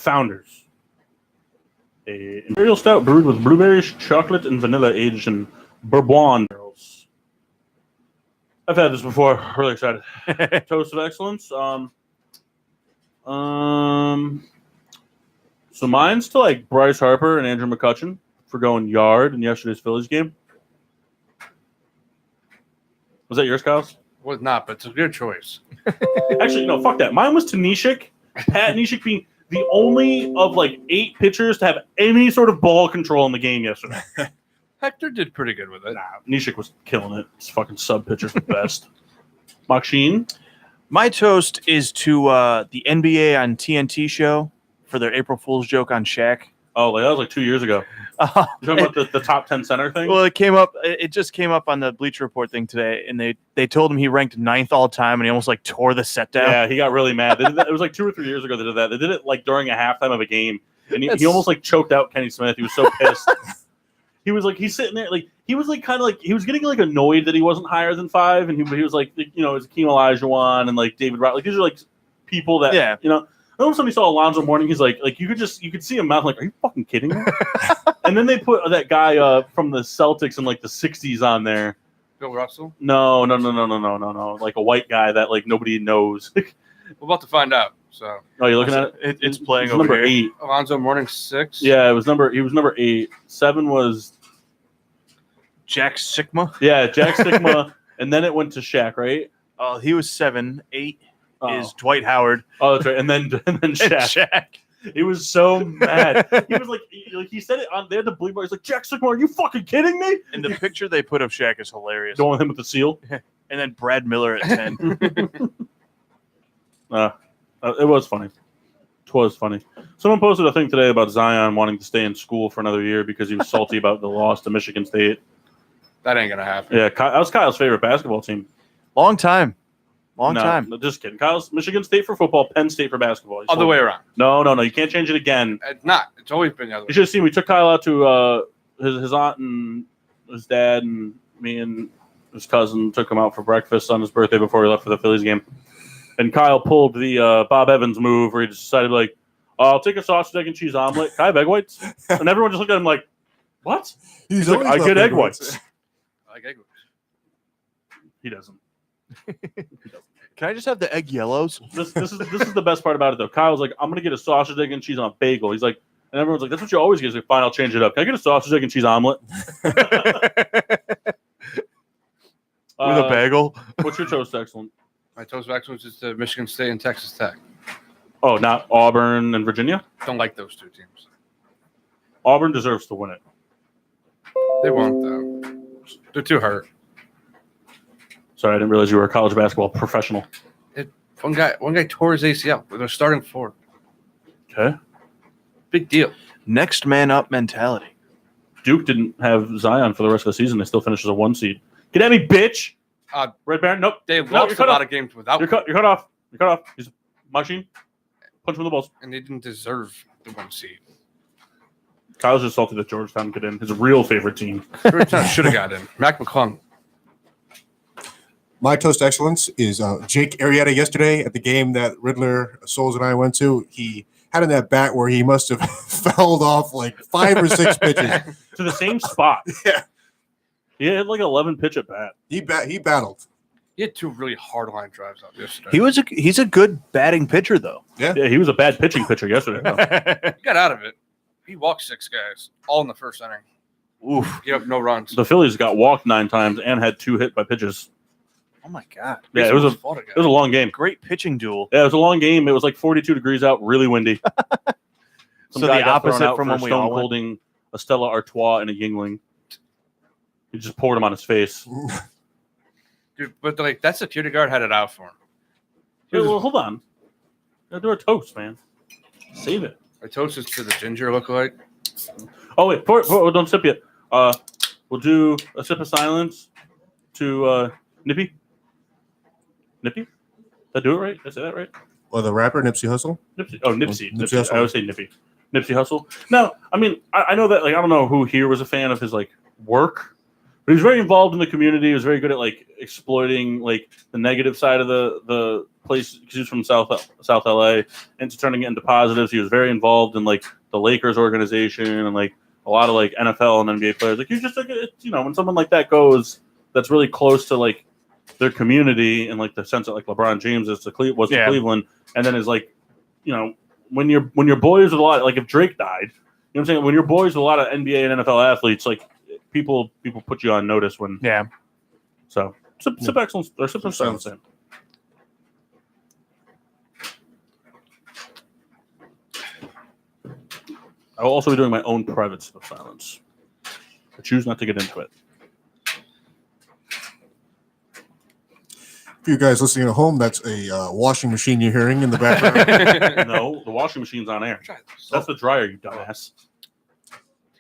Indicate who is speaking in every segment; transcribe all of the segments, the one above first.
Speaker 1: Founders. A imperial stout brewed with blueberries, chocolate, and vanilla, aged in bourbon barrels. I've had this before. Really excited. Toast of excellence. So mine's to like Bryce Harper and Andrew McCutcheon for going yard in yesterday's Phillies game. Was that yours, Kyle's?
Speaker 2: Was not, but it's a good choice.
Speaker 1: Actually, no, fuck that. Mine was to Neshek. Pat Neshek being the only of like 8 pitchers to have any sort of ball control in the game yesterday.
Speaker 2: Hector did pretty good with it.
Speaker 1: Nah, Neshek was killing it. His fucking sub pitcher's the best. Maksheen?
Speaker 3: My toast is to the NBA on TNT show for their April Fool's joke on Shaq.
Speaker 1: Oh, that was like 2 years ago. You're talking about the top 10 center thing?
Speaker 3: Well, it just came up on the Bleacher Report thing today, and they told him he ranked 9th all time, and he almost like tore the set down.
Speaker 1: Yeah, he got really mad. They did that. It was like 2 or 3 years ago they did that. They did it like during a halftime of a game, and he almost like choked out Kenny Smith. He was so pissed. He was like, he's sitting there, like, he was like kind of like, he was getting like annoyed that he wasn't higher than 5, and he was like, you know, it's Akeem Olajuwon and like David Wright. Like, these are like people that,
Speaker 3: Yeah.
Speaker 1: you know. All of a sudden he saw Alonzo Mourning, he's like you could see him mouth like, are you fucking kidding me? And then they put that guy from the Celtics in like the 60s on there.
Speaker 2: Bill Russell?
Speaker 1: No. Like a white guy that like nobody knows.
Speaker 2: We're about to find out. So.
Speaker 1: Oh, you're looking at it?
Speaker 3: It's playing over
Speaker 1: number
Speaker 3: here.
Speaker 1: 8.
Speaker 2: Alonzo Mourning 6.
Speaker 1: Yeah, he was number 8. 7 was
Speaker 3: Jack Sigma.
Speaker 1: Yeah, Jack Sigma, and then it went to Shaq, right?
Speaker 3: Oh, he was 7. 8 is Dwight Howard.
Speaker 1: Oh, that's right. And then Shaq. He was so mad. He was like he said it on. They had to bleep. He's like, Jack Sigma, are you fucking kidding me?
Speaker 3: And the picture they put of Shaq is hilarious.
Speaker 1: Going with him with the seal.
Speaker 3: And then Brad Miller at 10.
Speaker 1: It was funny. It was funny. Someone posted a thing today about Zion wanting to stay in school for another year because he was salty about the loss to Michigan State.
Speaker 2: That ain't gonna happen.
Speaker 1: Yeah, that was Kyle's favorite basketball team.
Speaker 3: Long time. No,
Speaker 1: just kidding. Kyle's Michigan State for football, Penn State for basketball.
Speaker 2: Other way around.
Speaker 1: No. You can't change it again.
Speaker 2: It's not. It's always been the other way.
Speaker 1: You should have seen. We took Kyle out to his aunt and his dad and me and his cousin took him out for breakfast on his birthday before he left for the Phillies game. And Kyle pulled the Bob Evans move where he just decided like, I'll take a sausage, egg, and cheese omelet. Can I have egg whites? And everyone just looked at him like, what? He's like, I get egg whites.
Speaker 2: I like egg whites.
Speaker 1: He doesn't.
Speaker 3: Can I just have the egg yellows?
Speaker 1: This is the best part about it though. Kyle's like, I'm gonna get a sausage, egg, and cheese on a bagel. He's like, and everyone's like, that's what you always get. He's like, fine, I'll change it up. Can I get a sausage, egg, and cheese omelet?
Speaker 3: With a bagel?
Speaker 1: What's your toast excellent?
Speaker 2: My toast of excellence is to Michigan State and Texas Tech.
Speaker 1: Oh, not Auburn and Virginia?
Speaker 2: Don't like those 2 teams.
Speaker 1: Auburn deserves to win it.
Speaker 2: They won't though. They're too hurt.
Speaker 1: Sorry, I didn't realize you were a college basketball professional.
Speaker 2: One guy tore his ACL. They're starting 4.
Speaker 1: Okay.
Speaker 2: Big deal.
Speaker 3: Next man up mentality.
Speaker 1: Duke didn't have Zion for the rest of the season. They still finished as a 1 seed. Get at me, bitch! Red Baron, nope.
Speaker 2: They lost a lot of games without.
Speaker 1: You're cut off. You're cut off. He's machine. Punch him in the balls.
Speaker 2: And they didn't deserve the 1 seed.
Speaker 1: Kyle's just salty that Georgetown got in. His real favorite team.
Speaker 2: Georgetown should have got in. Mac McClung.
Speaker 4: My toast excellence is Jake Arrieta yesterday at the game that Riddler, Souls, and I went to. He had in that bat where he must have fouled off like 5 or 6 pitches.
Speaker 1: To the same spot.
Speaker 4: Yeah.
Speaker 1: He had like 11 pitch at bat.
Speaker 4: He battled.
Speaker 2: He had 2 really hard line drives out yesterday.
Speaker 3: He's a good batting pitcher though.
Speaker 1: Yeah, he was a bad pitching pitcher yesterday.
Speaker 2: He got out of it. He walked 6 guys, all in the first inning.
Speaker 3: Oof.
Speaker 2: He had no runs.
Speaker 1: The Phillies got walked 9 times and had 2 hit by pitches.
Speaker 3: Oh my god.
Speaker 1: Yeah, it was a long game.
Speaker 3: Great pitching duel.
Speaker 1: Yeah, it was a long game. It was like 42 degrees out, really windy.
Speaker 3: So the opposite from when we all went.
Speaker 1: holding a Stella Artois and a Yingling. He just poured him on his face.
Speaker 2: Dude, but like that security guard had it out for him.
Speaker 1: Hey, well, hold on. Gotta do our toast, man. Save it.
Speaker 2: My toast is to the ginger lookalike.
Speaker 1: Oh wait, don't sip yet. We'll do a sip of silence to Nippy. Nippy? Did I do it right? Did I say that right?
Speaker 4: Well, the rapper Nipsey Hussle.
Speaker 1: Nipsey. Oh, Nipsey.
Speaker 4: Nipsey Hussle.
Speaker 1: I always say Nippy. Nipsey Hussle. No, I mean I know that like I don't know who here was a fan of his like work, But he was very involved in the community. He was very good at like exploiting like the negative side of the place because he was from South LA, and turning it into positives. He was very involved in like the Lakers organization and like a lot of like NFL and NBA players. Like you just like when someone like that goes, that's really close to like their community and like the sense that like LeBron James is to Cleveland, and then is like, when you're boys with a lot, like if Drake died, you know what I'm saying? When you're boys with a lot of NBA and NFL athletes, like people put you on notice when.
Speaker 3: Yeah.
Speaker 1: So sip excellence or sip of silence. I will also be doing my own private sip of silence. I choose not to get into it.
Speaker 4: For you guys listening at home, that's a washing machine you're hearing in the background.
Speaker 1: No, the washing machine's on air. That's the dryer, you dumbass.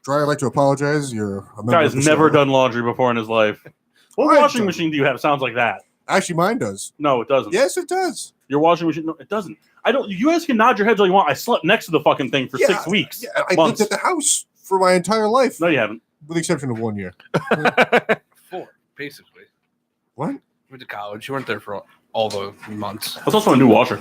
Speaker 4: Dryer, I'd like to apologize. You're a member
Speaker 1: Guy's
Speaker 4: of the
Speaker 1: never
Speaker 4: show.
Speaker 1: done laundry before in his life. What washing machine do you have? Sounds like that.
Speaker 4: Actually, mine does.
Speaker 1: No, it doesn't.
Speaker 4: Yes, it does.
Speaker 1: Your washing machine? No, it doesn't. I don't. You guys can nod your heads all you want. I slept next to the fucking thing for 6 weeks.
Speaker 4: Yeah, I lived at the house for my entire life.
Speaker 1: No, you haven't.
Speaker 4: With the exception of 1 year.
Speaker 2: 4, basically.
Speaker 4: What?
Speaker 2: You went to college. You weren't there for all the months.
Speaker 1: That's also a new washer.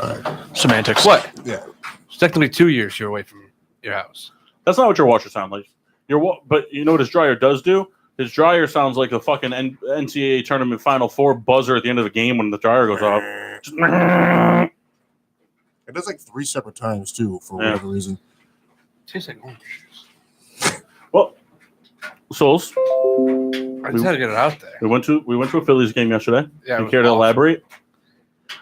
Speaker 3: Semantics.
Speaker 2: What?
Speaker 4: Yeah.
Speaker 2: It's technically 2 years you're away from your house.
Speaker 1: That's not what your washer sounds like. But you know what his dryer does do? His dryer sounds like the fucking NCAA tournament Final Four buzzer at the end of the game when the dryer goes off.
Speaker 4: It does like 3 separate times too, for whatever reason.
Speaker 2: Tastes like orange juice.
Speaker 1: Well, Souls.
Speaker 2: I just had to get it out there.
Speaker 1: We went to a Phillies game yesterday.
Speaker 2: Yeah,
Speaker 1: You care to elaborate?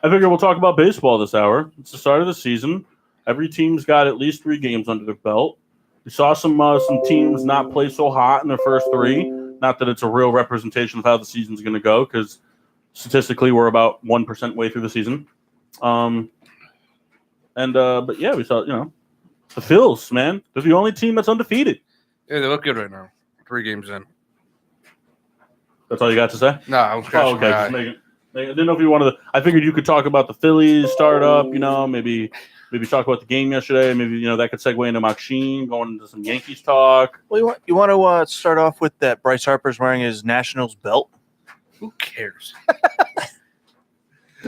Speaker 1: I figure we'll talk about baseball this hour. It's the start of the season. Every team's got at least 3 games under their belt. We saw some teams not play so hot in their first 3. Not that it's a real representation of how the season's going to go, because statistically we're about 1% way through the season. But yeah, we saw the Phils, man. They're the only team that's undefeated.
Speaker 2: Yeah, they look good right now. 3 games in.
Speaker 1: That's all you got to say?
Speaker 2: No, I was scratching
Speaker 1: okay.
Speaker 2: my eye.
Speaker 1: I didn't know if you wanted to. I figured you could talk about the Phillies startup. Maybe talk about the game yesterday. Maybe that could segue into Maxine, going into some Yankees talk.
Speaker 3: Well, you want to start off with that Bryce Harper's wearing his Nationals belt?
Speaker 2: Who cares?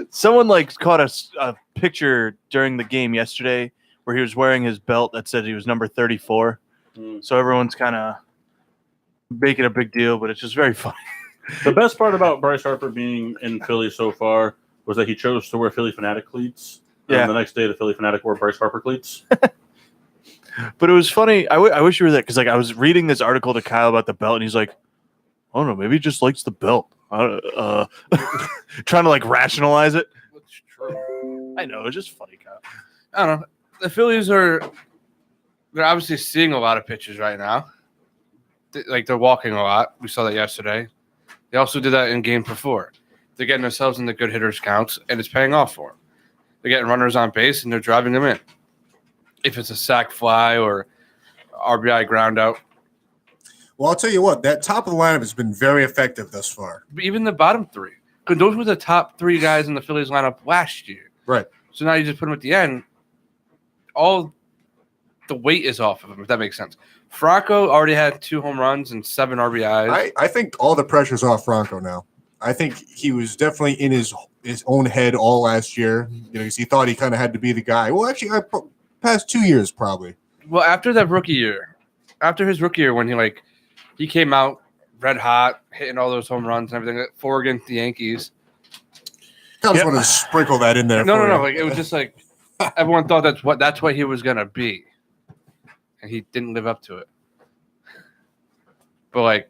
Speaker 3: Someone caught a picture during the game yesterday where he was wearing his belt that said he was number 34. So everyone's kind of making a big deal, but it's just very funny.
Speaker 1: The best part about Bryce Harper being in Philly so far was that he chose to wear Philly Fanatic cleats.
Speaker 3: Yeah.
Speaker 1: And the next day, the Philly Fanatic wore Bryce Harper cleats.
Speaker 3: But it was funny. I wish you were there because I was reading this article to Kyle about the belt, and he's like, "I don't know, maybe he just likes the belt." Trying to rationalize it.
Speaker 2: That's true.
Speaker 3: I know, it's just funny, Kyle.
Speaker 2: I don't know. The Phillies they're obviously seeing a lot of pitches right now. They're walking a lot. We saw that yesterday. They also did that in game before. They're getting themselves in the good hitters counts, and it's paying off for them. They're getting runners on base, and they're driving them in. If it's a sac fly or RBI ground out.
Speaker 4: Well, I'll tell you what, that top of the lineup has been very effective thus far.
Speaker 2: But even the bottom 3. Because those were the top 3 guys in the Phillies lineup last year.
Speaker 4: Right.
Speaker 2: So now you just put them at the end. All the weight is off of them, if that makes sense. Franco already had 2 home runs and 7 RBIs.
Speaker 4: I think all the pressure's off Franco now. I think he was definitely in his own head all last year. Because he thought he kind of had to be the guy. Well, actually, past 2 years probably.
Speaker 2: Well, after his rookie year, when he came out red hot, hitting all those home runs and everything, 4 against the Yankees.
Speaker 4: I just wanted to sprinkle that in there.
Speaker 2: No. It was just everyone thought that's what he was gonna be, and he didn't live up to it. But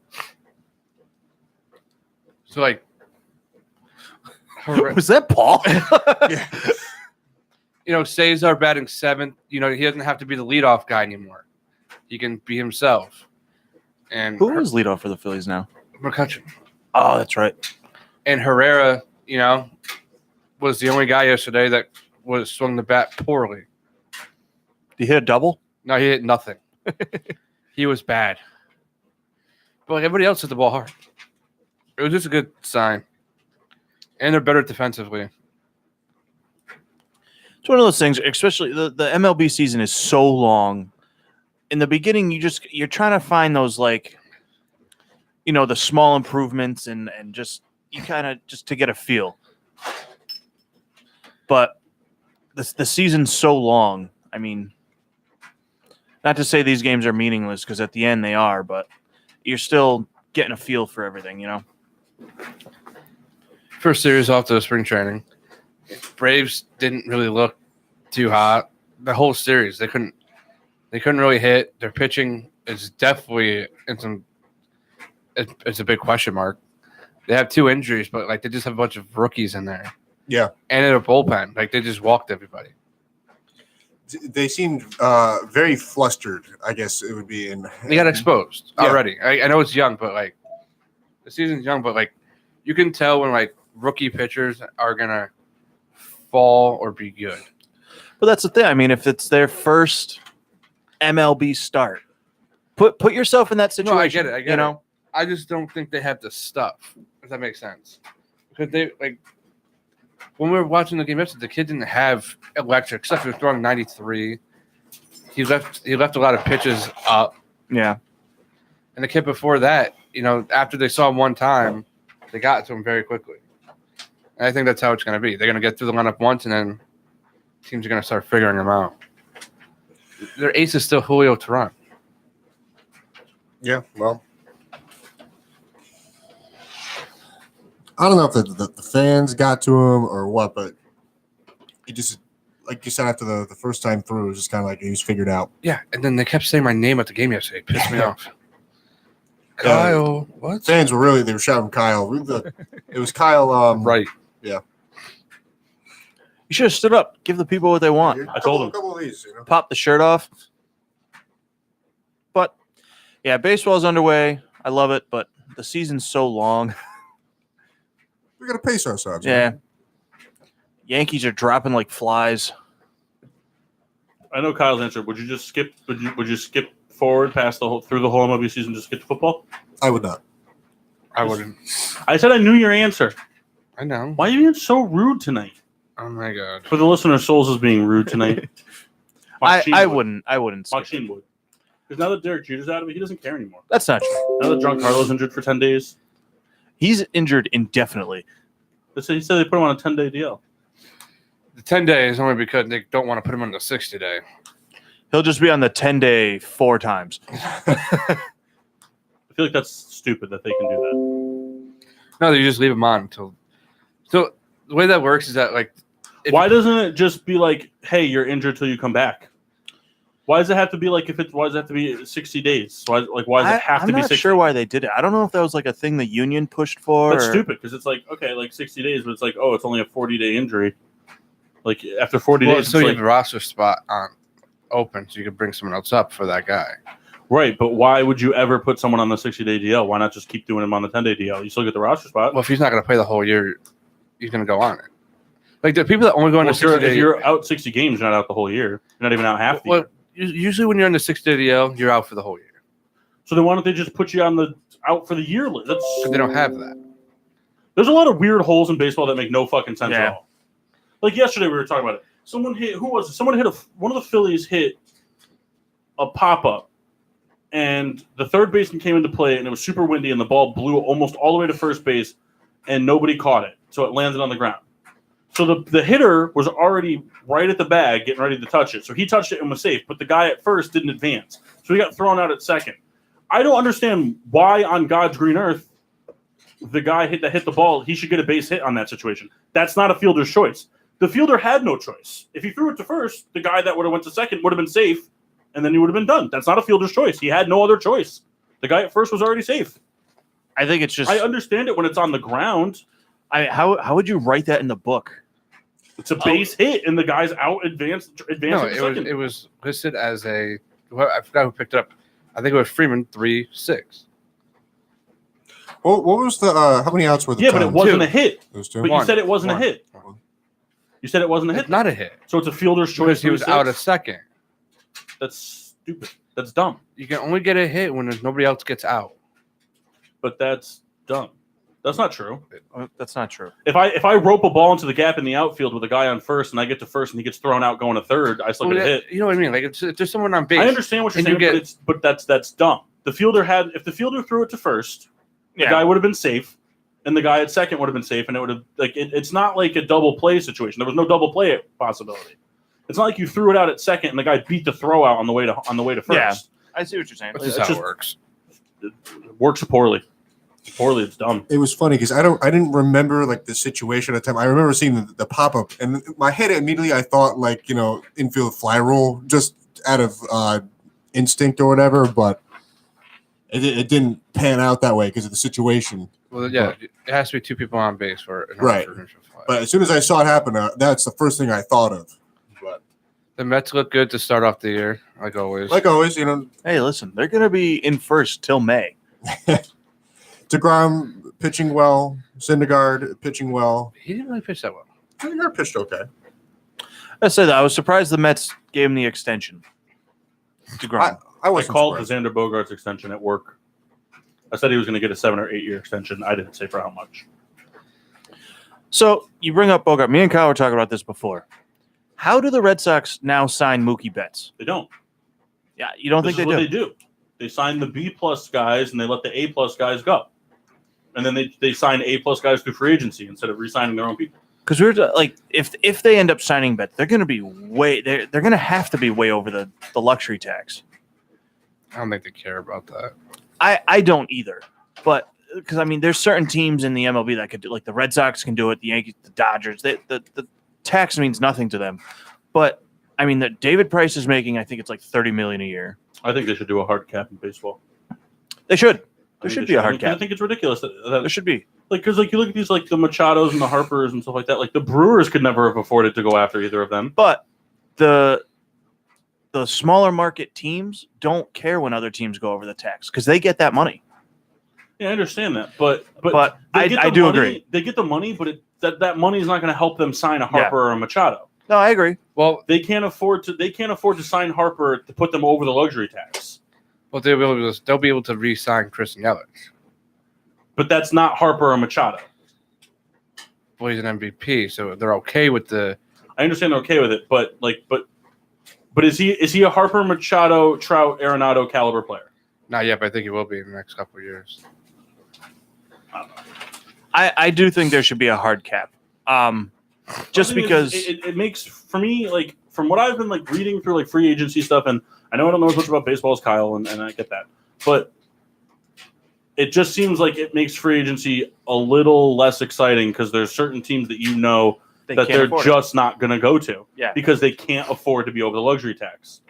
Speaker 3: Was that Paul?
Speaker 2: Yeah. Cesar batting 7th. He doesn't have to be the leadoff guy anymore. He can be himself. And
Speaker 3: Who is leadoff for the Phillies now?
Speaker 2: McCutcheon.
Speaker 3: Oh, that's right.
Speaker 2: And Herrera, was the only guy yesterday that was swung the bat poorly.
Speaker 3: Did he hit a double?
Speaker 2: No, he hit nothing. He was bad. But everybody else hit the ball hard. It was just a good sign. And they're better defensively.
Speaker 3: It's one of those things, especially the MLB season is so long. In the beginning, you're trying to find those the small improvements and just you kind of just to get a feel. But the season's so long. I mean, not to say these games are meaningless because at the end they are, but you're still getting a feel for everything,
Speaker 2: First series off to spring training. Braves didn't really look too hot. The whole series, they couldn't really hit. Their pitching is definitely it's a big question mark. They have 2 injuries, but like they just have a bunch of rookies in there.
Speaker 4: Yeah.
Speaker 2: And in a bullpen, like they just walked everybody.
Speaker 4: They seemed very flustered, I guess it would be.
Speaker 2: They got exposed
Speaker 4: Yeah.
Speaker 2: already. I know it's young, but like the season's young, but like you can tell when like rookie pitchers are gonna fall or be good.
Speaker 3: But that's the thing. I mean, if it's their first MLB start, put yourself in that situation.
Speaker 2: No, I get it. I get
Speaker 3: you know?
Speaker 2: it. I just don't think they have the stuff. If that makes sense, because they like when we were watching the game yesterday, the kid didn't have electric stuff. He was throwing 93. He left a lot of pitches up.
Speaker 3: Yeah.
Speaker 2: And the kid before that, after they saw him one time, they got to him very quickly. And I think that's how it's going to be. They're going to get through the lineup once, and then teams are going to start figuring them out. Their ace is still Julio Teheran.
Speaker 4: Yeah, well, I don't know if the fans got to him or what, but he just, like you said, after the first time through, it was just kind of like he was figured out.
Speaker 2: Yeah, and then they kept saying my name at the game yesterday. It pissed me off. Kyle, what?
Speaker 4: Fans they were shouting Kyle. It was Kyle.
Speaker 2: Right.
Speaker 3: You should have stood up. Give the people what they want.
Speaker 1: I told him.
Speaker 4: A couple of these,
Speaker 3: Pop the shirt off. But, yeah, baseball's underway. I love it, but the season's so long.
Speaker 4: We got to pace ourselves.
Speaker 3: Yeah. Yankees are dropping like flies.
Speaker 1: I know Kyle's answer. Would you just skip? Would you skip forward past through the whole MLB season, just get to football?
Speaker 4: I would not.
Speaker 2: I wouldn't.
Speaker 1: I said I knew your answer.
Speaker 2: I know.
Speaker 1: Why are you being so rude tonight?
Speaker 2: Oh my god.
Speaker 1: For the listener, Souls is being rude tonight.
Speaker 3: I wouldn't skip it.
Speaker 1: Machine would. Because now that Derek Jeter's out of it, he doesn't care anymore.
Speaker 3: That's not true.
Speaker 1: Now that Giancarlo's injured for 10 days,
Speaker 3: He's injured indefinitely.
Speaker 1: he said they put him on a 10-day DL.
Speaker 2: The 10 days only because they don't want to put him on the 60-day.
Speaker 3: He'll just be on the 10-day 4 times.
Speaker 1: I feel like that's stupid that they can do
Speaker 2: No, you just leave him on until. So the way that works is that like.
Speaker 1: that. Why doesn't it just be like, hey, you're injured till you come back? Why does it have to be like why does it have to be 60 days? Why does it have to be 60?
Speaker 3: I'm not sure why they did it. I don't know if that was like a thing the union pushed for.
Speaker 1: That's stupid because it's like, okay, like 60 days, but it's like, oh, it's only a 40-day injury. Like after 40 days,
Speaker 2: So
Speaker 1: it's
Speaker 2: you
Speaker 1: like,
Speaker 2: have a roster spot on open, so you could bring someone else up for that guy.
Speaker 1: right, but why would you ever put someone on the 60-day DL? Why not just keep doing him on the 10-day DL? You still get the roster spot.
Speaker 2: Well, if he's not going to play the whole year, he's going to go on it. Like the people that only go on the 60-day.
Speaker 1: If you're out 60 games, you're not out the whole year. You're not even out half the year.
Speaker 2: Usually when you're on the 60-day DL, you're out for the whole year.
Speaker 1: So then why don't they just put you on the out for the year list?
Speaker 2: But they don't have that.
Speaker 1: There's a lot of weird holes in baseball that make no fucking sense at
Speaker 3: Yeah.
Speaker 1: all. Like yesterday we were talking about it. Someone hit. Who was it? Someone hit one of the Phillies hit a pop up, and the third baseman came into play, and it was super windy, and the ball blew almost all the way to first base, and nobody caught it, so it landed on the ground. So the hitter was already right at the bag, getting ready to touch it. So he touched it and was safe, but the guy at first didn't advance, so he got thrown out at second. I don't understand why on God's green earth the guy that hit the ball, he should get a base hit on that situation. That's not a fielder's choice. The fielder had no choice. If he threw it to first, the guy that would have went to second would have been safe, and then he would have been done. That's not a fielder's choice. He had no other choice. The guy at first was already safe.
Speaker 3: I think it's just.
Speaker 1: I understand it when it's on the ground.
Speaker 3: How would you write that in the book?
Speaker 1: It's a base hit, and the guy's out advanced.
Speaker 2: No, it was listed as a. I forgot who picked it up. I think it was Freeman 3-6.
Speaker 4: Well, what was the how many outs were the?
Speaker 1: Yeah, but it wasn't a hit.
Speaker 4: Those two.
Speaker 1: But you said it wasn't a hit. You said it wasn't a hit.
Speaker 2: It's not a hit.
Speaker 1: So it's a fielder's choice.
Speaker 2: Because he was out at second.
Speaker 1: That's stupid. That's dumb.
Speaker 2: You can only get a hit when there's nobody else gets out.
Speaker 1: But that's dumb. That's not true.
Speaker 3: That's not true.
Speaker 1: If I rope a ball into the gap in the outfield with a guy on first, and I get to first, and he gets thrown out going to third, I still get a hit.
Speaker 2: You know what I mean? Like if there's someone on base.
Speaker 1: I understand what you're saying, but that's dumb. If the fielder threw it to first, The guy would have been safe, and the guy at second would have been safe, and it would have it's not like a double play situation. There was no double play possibility. It's not like you threw it out at second and the guy beat the throw out on the way to first.
Speaker 3: Yeah, I see what you're saying.
Speaker 2: That's just how it works.
Speaker 1: It works poorly. It's dumb.
Speaker 4: It was funny because I didn't remember like the situation at the time. I remember seeing the pop up, and in my head immediately I thought like infield fly rule just out of instinct or whatever, but it didn't pan out that way because of the situation.
Speaker 2: Well, yeah, it has to be two people on base for it.
Speaker 4: Right. But as soon as I saw it happen, that's the first thing I thought of. But
Speaker 2: the Mets look good to start off the year, like always.
Speaker 3: Hey, listen, they're going to be in first till May.
Speaker 4: DeGrom pitching well. Syndergaard pitching well.
Speaker 2: He didn't really pitch that well.
Speaker 4: Syndergaard pitched okay.
Speaker 3: I said that I was surprised the Mets gave him the extension. DeGrom.
Speaker 4: I
Speaker 1: called
Speaker 4: surprised.
Speaker 1: the Xander Bogaerts extension at work. I said he was going to get a 7 or 8 year extension. I didn't say for how much.
Speaker 3: So you bring up Bogart. Me and Kyle were talking about this before. How do the Red Sox now sign Mookie Betts?
Speaker 1: They don't.
Speaker 3: Yeah, you don't think they do?
Speaker 1: They do. They sign the B+ guys and they let the A+ guys go, and then they sign A+ guys through free agency instead of re-signing their own people.
Speaker 3: Because we were like, if they end up signing Betts, they're going to be they're going to have to be way over the luxury tax.
Speaker 2: I don't think they care about that.
Speaker 3: I don't either, but because I mean, there's certain teams in the MLB that could do, like the Red Sox can do it, the Yankees, the Dodgers. The tax means nothing to them, but I mean, that David Price is making, I think it's like $30 million a year.
Speaker 1: I think they should do a hard cap in baseball.
Speaker 3: They should. There should be a hard cap.
Speaker 1: I think it's ridiculous that
Speaker 3: There should be.
Speaker 1: because you look at these like the Machados and the Harpers and stuff like that. Like the Brewers could never have afforded to go after either of them.
Speaker 3: But the smaller market teams don't care when other teams go over the tax because they get that money.
Speaker 1: Yeah, I understand that, but
Speaker 3: I do
Speaker 1: money,
Speaker 3: agree.
Speaker 1: They get the money, but that money is not going to help them sign a Harper or a Machado.
Speaker 3: No, I agree.
Speaker 2: Well,
Speaker 1: They can't afford to sign Harper to put them over the luxury tax.
Speaker 2: they'll be able to re-sign Chris Yelich.
Speaker 1: But that's not Harper or Machado.
Speaker 2: Well, he's an MVP, so they're okay with the.
Speaker 1: I understand they're okay with it, but is he a Harper, Machado, Trout, Arenado caliber player?
Speaker 2: Not yet, but I think he will be in the next couple of years.
Speaker 3: I do think there should be a hard cap. Just because
Speaker 1: it makes, for me, like from what I've been like reading through like free agency stuff, and I know I don't know as much about baseball as Kyle, and I get that, but it just seems like it makes free agency a little less exciting because there's certain teams that they're just not going to go to, because they can't afford to be over the luxury tax.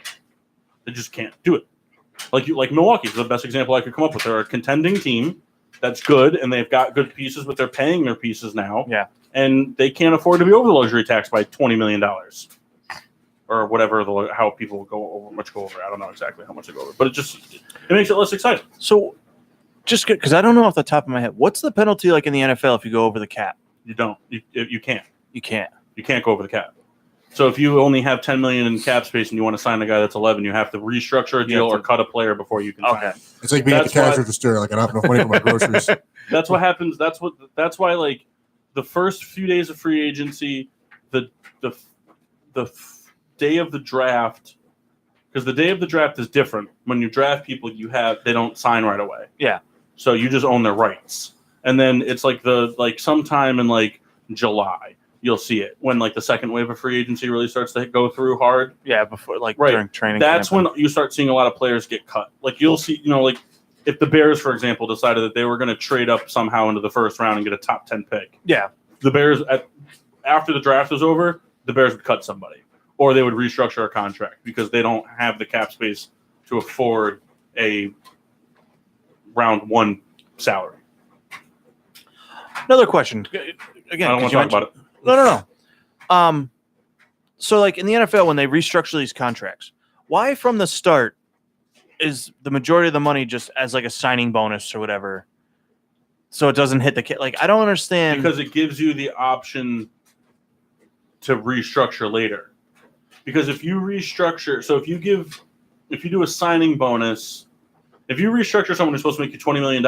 Speaker 1: They just can't do it. Like Milwaukee is the best example I could come up with. They're a contending team that's good, and they've got good pieces, but they're paying their pieces now.
Speaker 3: Yeah.
Speaker 1: And they can't afford to be over the luxury tax by $20 million or whatever how people go over. I don't know exactly how much they go over, but it makes it less exciting.
Speaker 3: So, just because I don't know off the top of my head, what's the penalty like in the NFL if you go over the cap?
Speaker 1: You don't. You can't.
Speaker 3: You can't.
Speaker 1: You can't go over the cap. So if you only have $10 million in cap space and you want to sign a guy that's 11, you have to restructure a deal or cut a player before you can sign him.
Speaker 4: It's like being at the cash register. Like I don't have enough money for my groceries.
Speaker 1: That's what happens. That's why like the first few days of free agency, the day of the draft, because the day of the draft is different. When you draft people, they don't sign right away.
Speaker 3: Yeah.
Speaker 1: So you just own their rights, and then it's like sometime in like July. You'll see it when like the second wave of free agency really starts to go through hard.
Speaker 3: Yeah, before during training.
Speaker 1: That's when you start seeing a lot of players get cut. Like you'll see, like if the Bears, for example, decided that they were going to trade up somehow into the first round and get a top 10 pick.
Speaker 3: Yeah.
Speaker 1: The Bears, after the draft was over, the Bears would cut somebody, or they would restructure a contract because they don't have the cap space to afford a round one salary.
Speaker 3: Another question. Again,
Speaker 1: I don't want to talk about it.
Speaker 3: No. So like in the NFL, when they restructure these contracts, why from the start is the majority of the money just as like a signing bonus or whatever, so it doesn't hit the kid? Like I don't understand.
Speaker 1: Because it gives you the option to restructure later. Because if you restructure, so if you do a signing bonus, if you restructure someone who's supposed to make you $20 million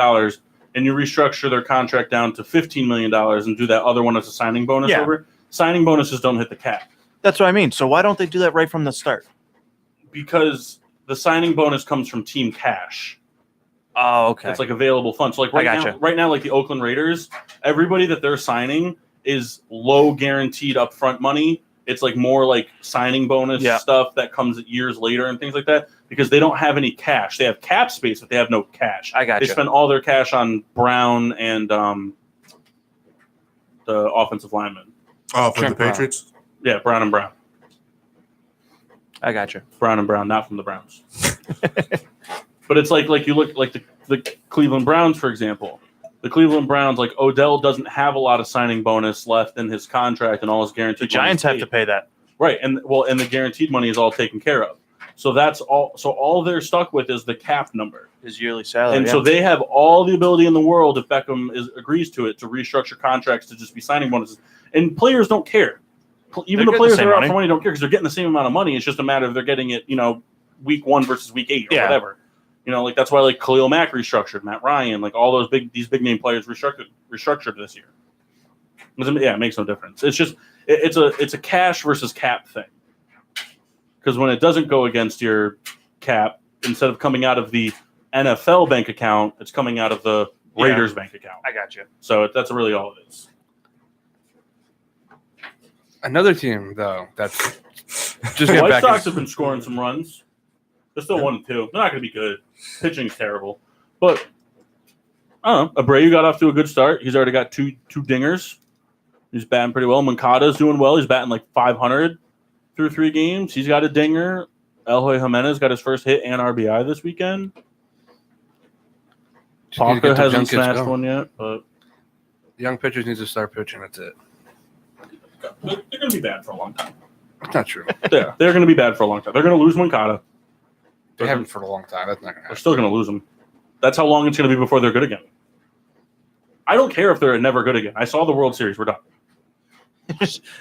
Speaker 1: and you restructure their contract down to $15 million and do that other one as a signing bonus over, signing bonuses don't hit the cap.
Speaker 3: That's what I mean. So why don't they do that right from the start?
Speaker 1: Because the signing bonus comes from team cash.
Speaker 3: Oh, okay.
Speaker 1: It's like available funds. So like
Speaker 3: I gotcha.
Speaker 1: right now, like the Oakland Raiders, everybody that they're signing is low guaranteed upfront money. It's like more like signing bonus stuff that comes years later and things like that because they don't have any cash. They have cap space, but they have no cash.
Speaker 3: I gotcha.
Speaker 1: They spend all their cash on Brown and the offensive lineman.
Speaker 4: Oh, for
Speaker 2: Trent
Speaker 4: the Patriots?
Speaker 1: Yeah, Brown and Brown.
Speaker 3: I gotcha.
Speaker 1: Brown and Brown, not from the Browns. But it's like you look like the Cleveland Browns, for example. The Cleveland Browns, like Odell doesn't have a lot of signing bonus left in his contract and all his guaranteed.
Speaker 3: The Giants have to pay that.
Speaker 1: Right, and the guaranteed money is all taken care of. So that's all. So all they're stuck with is the cap number,
Speaker 3: His yearly salary.
Speaker 1: and so they have all the ability in the world, if Beckham agrees to it, to restructure contracts to just be signing bonuses. And players don't care. Even
Speaker 3: They're
Speaker 1: the players
Speaker 3: getting the
Speaker 1: that
Speaker 3: same
Speaker 1: are out
Speaker 3: money.
Speaker 1: for money don't care because they're getting the same amount of money. It's just a matter of they're getting it, week 1 versus week 8 or whatever. Like that's why like Khalil Mack restructured, Matt Ryan, like all those big name players restructured this year. Yeah, it makes no difference. It's just it's a cash versus cap thing. Because when it doesn't go against your cap, instead of coming out of the NFL bank account, it's coming out of the Raiders bank account.
Speaker 3: I got you.
Speaker 1: So that's really all it is.
Speaker 2: Another team though that's just
Speaker 1: The
Speaker 2: getting
Speaker 1: White
Speaker 2: back.
Speaker 1: Sox have been scoring some runs. They're still 1-2. They're not going to be good. Pitching's terrible, but I don't know. Abreu got off to a good start. He's already got two dingers. He's batting pretty well. Moncada's doing well. He's batting like 500 through 3 games. He's got a dinger. Eloy Jimenez got his first hit and RBI this weekend.
Speaker 2: Just need to get
Speaker 1: Parker
Speaker 2: the young
Speaker 1: hasn't
Speaker 2: kids
Speaker 1: smashed
Speaker 2: going.
Speaker 1: one yet, but
Speaker 2: Young pitchers need to start pitching. That's it.
Speaker 1: they're going to be bad for a long time.
Speaker 2: That's not true.
Speaker 1: Yeah, they're going to be bad for a long time. They're going to lose Moncada.
Speaker 2: They haven't for a long time. That's not gonna
Speaker 1: They're
Speaker 2: happen.
Speaker 1: still going to lose them. That's how long it's going to be before they're good again. I don't care if they're never good again. I saw the World Series. We're done.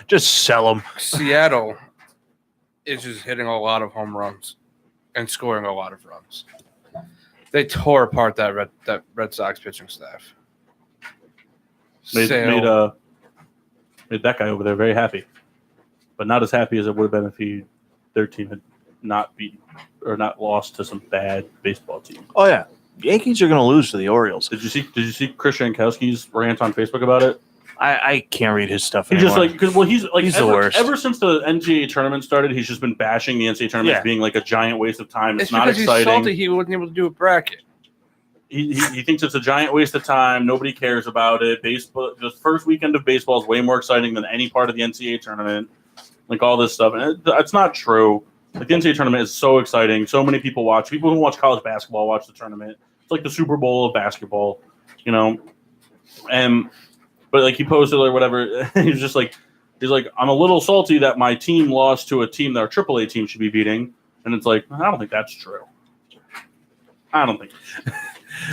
Speaker 3: Just sell them.
Speaker 2: Seattle is just hitting a lot of home runs and scoring a lot of runs. They tore apart that Red Sox pitching staff.
Speaker 1: Made that guy over there very happy, but not as happy as it would have been if their team had not beaten or not lost to some bad baseball team.
Speaker 3: Oh yeah, Yankees are going to lose to the Orioles.
Speaker 1: Did you see Chris Jankowski's rant on Facebook about it?
Speaker 3: I can't read his stuff
Speaker 1: He
Speaker 3: anymore.
Speaker 1: just he's
Speaker 3: the worst.
Speaker 1: Ever since the NCAA tournament started, he's just been bashing the NCAA tournament as being like a giant waste of time. It's not
Speaker 2: because
Speaker 1: exciting.
Speaker 2: he's salty he wasn't able to do a bracket.
Speaker 1: He thinks it's a giant waste of time. Nobody cares about it. Baseball, the first weekend of baseball is way more exciting than any part of the NCAA tournament. Like all this stuff, and it's not true. Like the NCAA tournament is so exciting. So many people watch. People who watch college basketball watch the tournament. It's like the Super Bowl of basketball, And but like he posted or whatever, he's like, I'm a little salty that my team lost to a team that our AAA team should be beating, and it's like I don't think that's true. I don't think.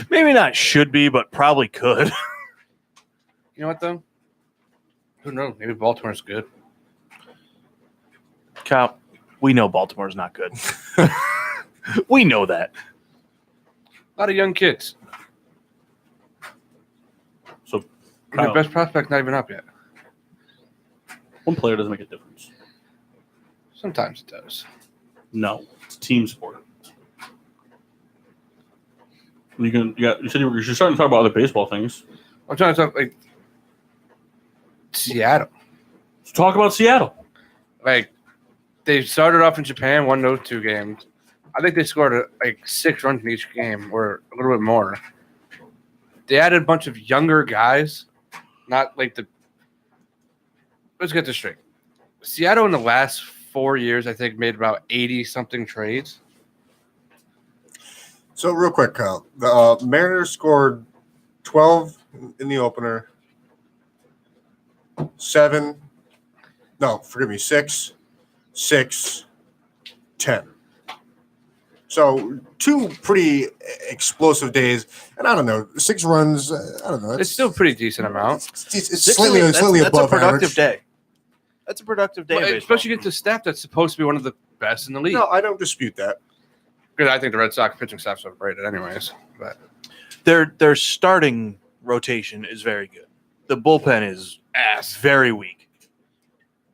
Speaker 3: Maybe not should be, but probably could.
Speaker 2: You know what though? Who knows? Maybe Baltimore's good.
Speaker 3: Kyle, we know Baltimore's not good. We know that.
Speaker 2: A lot of young kids.
Speaker 1: So
Speaker 2: And their
Speaker 1: Kyle,
Speaker 2: best prospect not even up yet.
Speaker 1: one player doesn't make a difference.
Speaker 2: Sometimes it does.
Speaker 1: No, it's a team sport. You said you're starting to talk about other baseball things.
Speaker 2: I'm trying to talk like Seattle.
Speaker 1: Let's talk about Seattle.
Speaker 2: Like they started off in Japan, won those 2 games. I think they scored like 6 runs in each game, or a little bit more. They added a bunch of younger guys, not like the. Let's get this straight. Seattle in the last 4 years, I think, made about 80-something trades.
Speaker 4: So real quick, Kyle, the Mariners scored 12 in the opener, 6, 10. So 2 pretty explosive days, and I don't know, 6 runs. I don't know.
Speaker 2: It's still a pretty decent amount.
Speaker 4: It's slightly
Speaker 3: that's
Speaker 4: above
Speaker 3: a productive
Speaker 4: average.
Speaker 3: day. That's a productive day.
Speaker 2: But
Speaker 3: of baseball.
Speaker 2: especially against the staff that's supposed to be one of the best in the league.
Speaker 4: No, I don't dispute that.
Speaker 2: Because I think the Red Sox pitching staff's overrated, anyways. But
Speaker 3: Their starting rotation is very good. The bullpen is
Speaker 2: ass.
Speaker 3: very weak.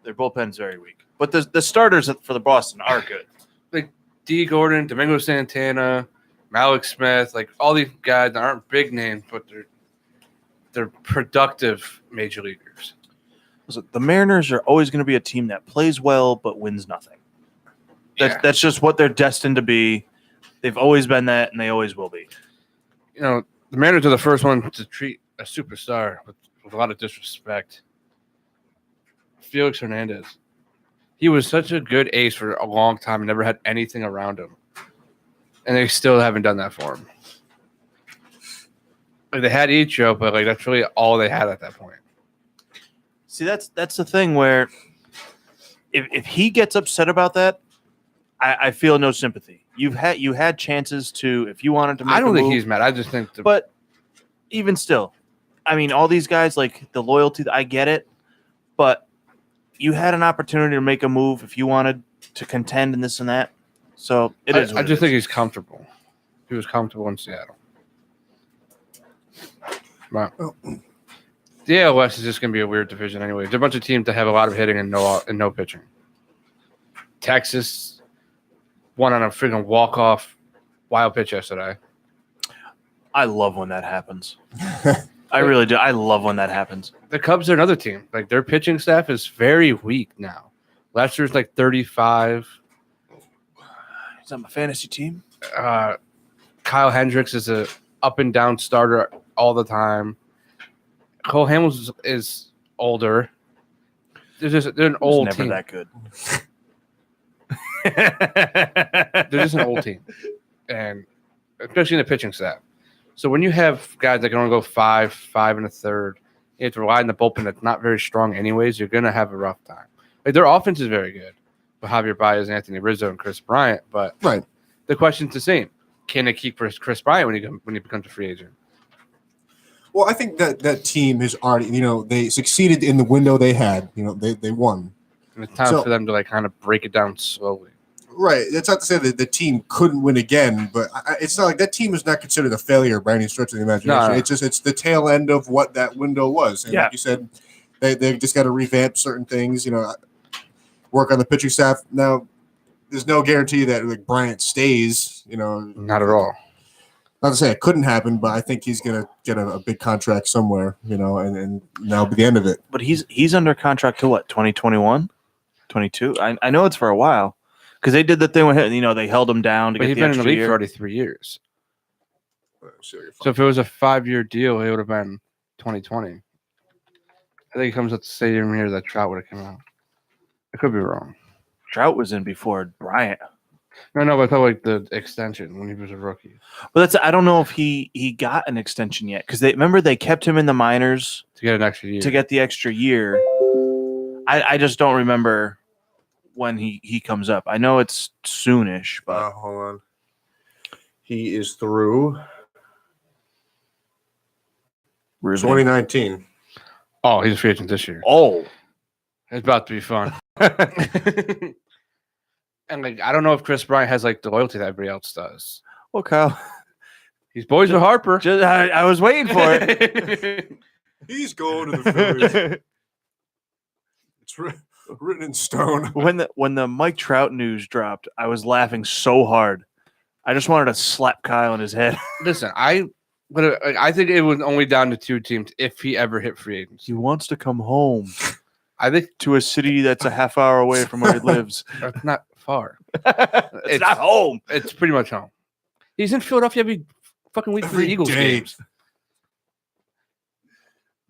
Speaker 3: Their bullpen's very weak. But the starters for the Boston are good.
Speaker 2: D. Gordon, Domingo Santana, Malik Smith, like all these guys that aren't big names, but they're productive major leaguers.
Speaker 3: Listen, the Mariners are always going to be a team that plays well but wins nothing. That's just what they're destined to be. They've always been that, and they always will be.
Speaker 2: You know, the Mariners are the first one to treat a superstar with a lot of disrespect. Felix Hernandez. He was such a good ace for a long time and never had anything around him. And they still haven't done that for him. Like, they had Icho, but like that's really all they had at that point.
Speaker 3: See, that's the thing where if he gets upset about that, I feel no sympathy. You had chances to, if you wanted to make
Speaker 2: I don't
Speaker 3: a
Speaker 2: think
Speaker 3: move,
Speaker 2: he's mad. I just think
Speaker 3: but even still, I mean, all these guys, like the loyalty, I get it, but you had an opportunity to make a move if you wanted to contend and this and that. So it is.
Speaker 2: I just think he's comfortable. He was comfortable in Seattle. Wow. The AL West is just going to be a weird division anyway. There's a bunch of teams that have a lot of hitting and no pitching. Texas won on a freaking walk-off wild pitch yesterday.
Speaker 3: I love when that happens. I really do. I love when that happens.
Speaker 2: The Cubs are another team. Like, their pitching staff is very weak now. Last year's like 35.
Speaker 3: Is that my fantasy team?
Speaker 2: Kyle Hendricks is a up and down starter all the time. Cole Hamels is older. They're an old
Speaker 3: never
Speaker 2: team.
Speaker 3: That good.
Speaker 2: They're just an old team, and especially in the pitching staff. So when you have guys that can only go 5 and a third, you have to rely on the bullpen that's not very strong anyways. You're gonna have a rough time. Like, their offense is very good, with Javier Baez, Anthony Rizzo, and Chris Bryant. But
Speaker 4: Right.
Speaker 2: the question's the same: can they keep Chris Bryant when he becomes a free agent?
Speaker 4: Well, I think that team has already, they succeeded in the window they had. They won.
Speaker 2: And it's time for them to like kind of break it down slowly.
Speaker 4: Right. That's not to say that the team couldn't win again, but it's not like that team is not considered a failure by any stretch of the imagination.
Speaker 2: No.
Speaker 4: It's the tail end of what that window was. And
Speaker 3: Yeah.
Speaker 4: like you said, they just got to revamp certain things. Work on the pitching staff. Now, there's no guarantee that like Bryant stays.
Speaker 2: Not at all.
Speaker 4: Not to say it couldn't happen, but I think he's gonna get a big contract somewhere. And that'll be the end of it.
Speaker 3: But he's under contract to what? 2021, 22. I know it's for a while because they did the thing with him. They held him down to
Speaker 2: But
Speaker 3: get
Speaker 2: he's
Speaker 3: the
Speaker 2: been in the
Speaker 3: extra
Speaker 2: league
Speaker 3: year.
Speaker 2: for already 3 years.
Speaker 4: So
Speaker 2: So if it was a 5-year deal, it would have been 2020. I think it comes at the same year that Trout would have come out. I could be wrong.
Speaker 3: Trout was in before Bryant.
Speaker 2: No, but I thought like the extension when he was a rookie
Speaker 3: But I don't know if he got an extension yet because they kept him in the minors
Speaker 2: to get an extra year.
Speaker 3: to get the extra year. I just don't remember when he comes up. I know it's soonish, but
Speaker 4: hold on. He is through 2019.
Speaker 2: Oh, he's a free agent this year.
Speaker 3: Oh,
Speaker 2: It's about to be fun. And like, I don't know if Chris Bryant has like the loyalty that everybody else does.
Speaker 3: well, Kyle.
Speaker 2: He's boys with Harper.
Speaker 3: I was waiting for it.
Speaker 4: He's going to the Phillies. It's written in stone.
Speaker 3: When the Mike Trout news dropped, I was laughing so hard. I just wanted to slap Kyle in his head.
Speaker 2: Listen, I think it was only down to 2 teams if he ever hit free agency.
Speaker 3: He wants to come home
Speaker 2: I think
Speaker 3: to a city that's a half hour away from where he lives.
Speaker 2: that's not far.
Speaker 3: It's not home.
Speaker 2: It's pretty much home. He's in Philadelphia every fucking week for the
Speaker 4: Every
Speaker 2: Eagles
Speaker 4: day.
Speaker 2: games.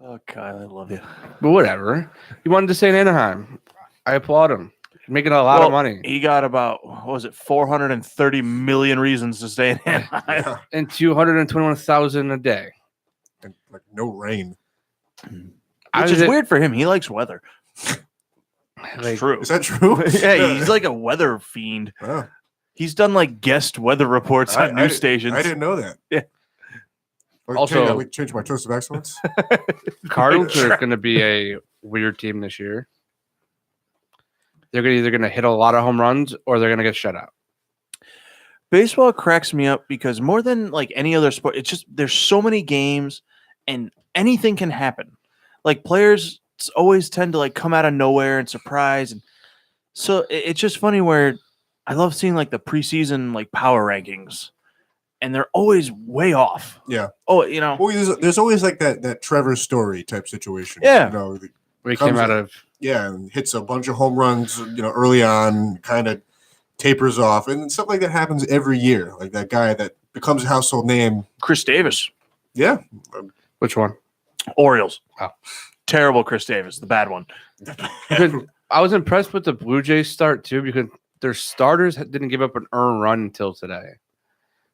Speaker 3: Oh, Kyle, I love you.
Speaker 2: But whatever. He wanted to stay in Anaheim. I applaud him. He's making a lot of money.
Speaker 3: He got about, what was it, 430 million reasons to stay in Anaheim.
Speaker 4: Yeah.
Speaker 2: And 221,000 a day.
Speaker 4: And like no rain.
Speaker 3: Which is weird for him. He likes weather.
Speaker 2: Like,
Speaker 3: True.
Speaker 4: Is that true?
Speaker 3: Yeah, he's like a weather fiend.
Speaker 4: Oh,
Speaker 3: He's done like guest weather reports on news stations.
Speaker 4: I didn't know that.
Speaker 3: Yeah.
Speaker 2: Also-
Speaker 4: change my toast of excellence.
Speaker 2: Cardinals are going to be a weird team this year. They're either going to hit a lot of home runs or they're going to get shut out.
Speaker 3: Baseball cracks me up because more than like any other sport, it's just there's so many games and anything can happen. Like players always tend to like come out of nowhere and surprise, and so it's just funny where I love seeing like the preseason like power rankings, and they're always way off.
Speaker 4: Yeah.
Speaker 3: Oh,
Speaker 4: Well, there's always like that Trevor Story type situation.
Speaker 3: Yeah.
Speaker 4: You know,
Speaker 2: Where he came
Speaker 4: comes
Speaker 2: out
Speaker 4: in-
Speaker 2: of
Speaker 4: and hits a bunch of home runs, early on, kind of tapers off, and stuff like that happens every year. Like that guy that becomes a household name.
Speaker 3: Chris Davis,
Speaker 4: Yeah.
Speaker 2: which one?
Speaker 3: Orioles.
Speaker 2: Wow.
Speaker 3: Terrible Chris Davis, the bad one.
Speaker 2: I was impressed with the Blue Jays start too because their starters didn't give up an earned run until today.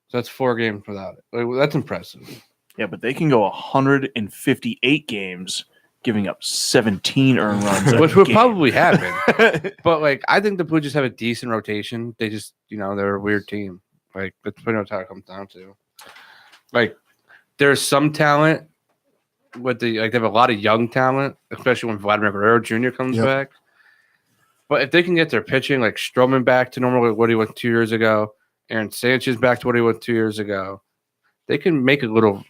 Speaker 2: So that's 4 games without it. Like, that's impressive.
Speaker 3: Yeah, but they can go 158 games, giving up 17 earned runs, a
Speaker 2: Which would
Speaker 3: game.
Speaker 2: probably happen. But like I think the Blue Jays have a decent rotation. They just, they're a weird team. Like that's pretty much how it comes down to. Like there's some talent with they have a lot of young talent, especially when Vladimir Guerrero Jr. comes
Speaker 4: Yep.
Speaker 2: back. But if they can get their pitching, like Stroman back to normal what he was 2 years ago, Aaron Sanchez back to what he was 2 years ago, they can make a little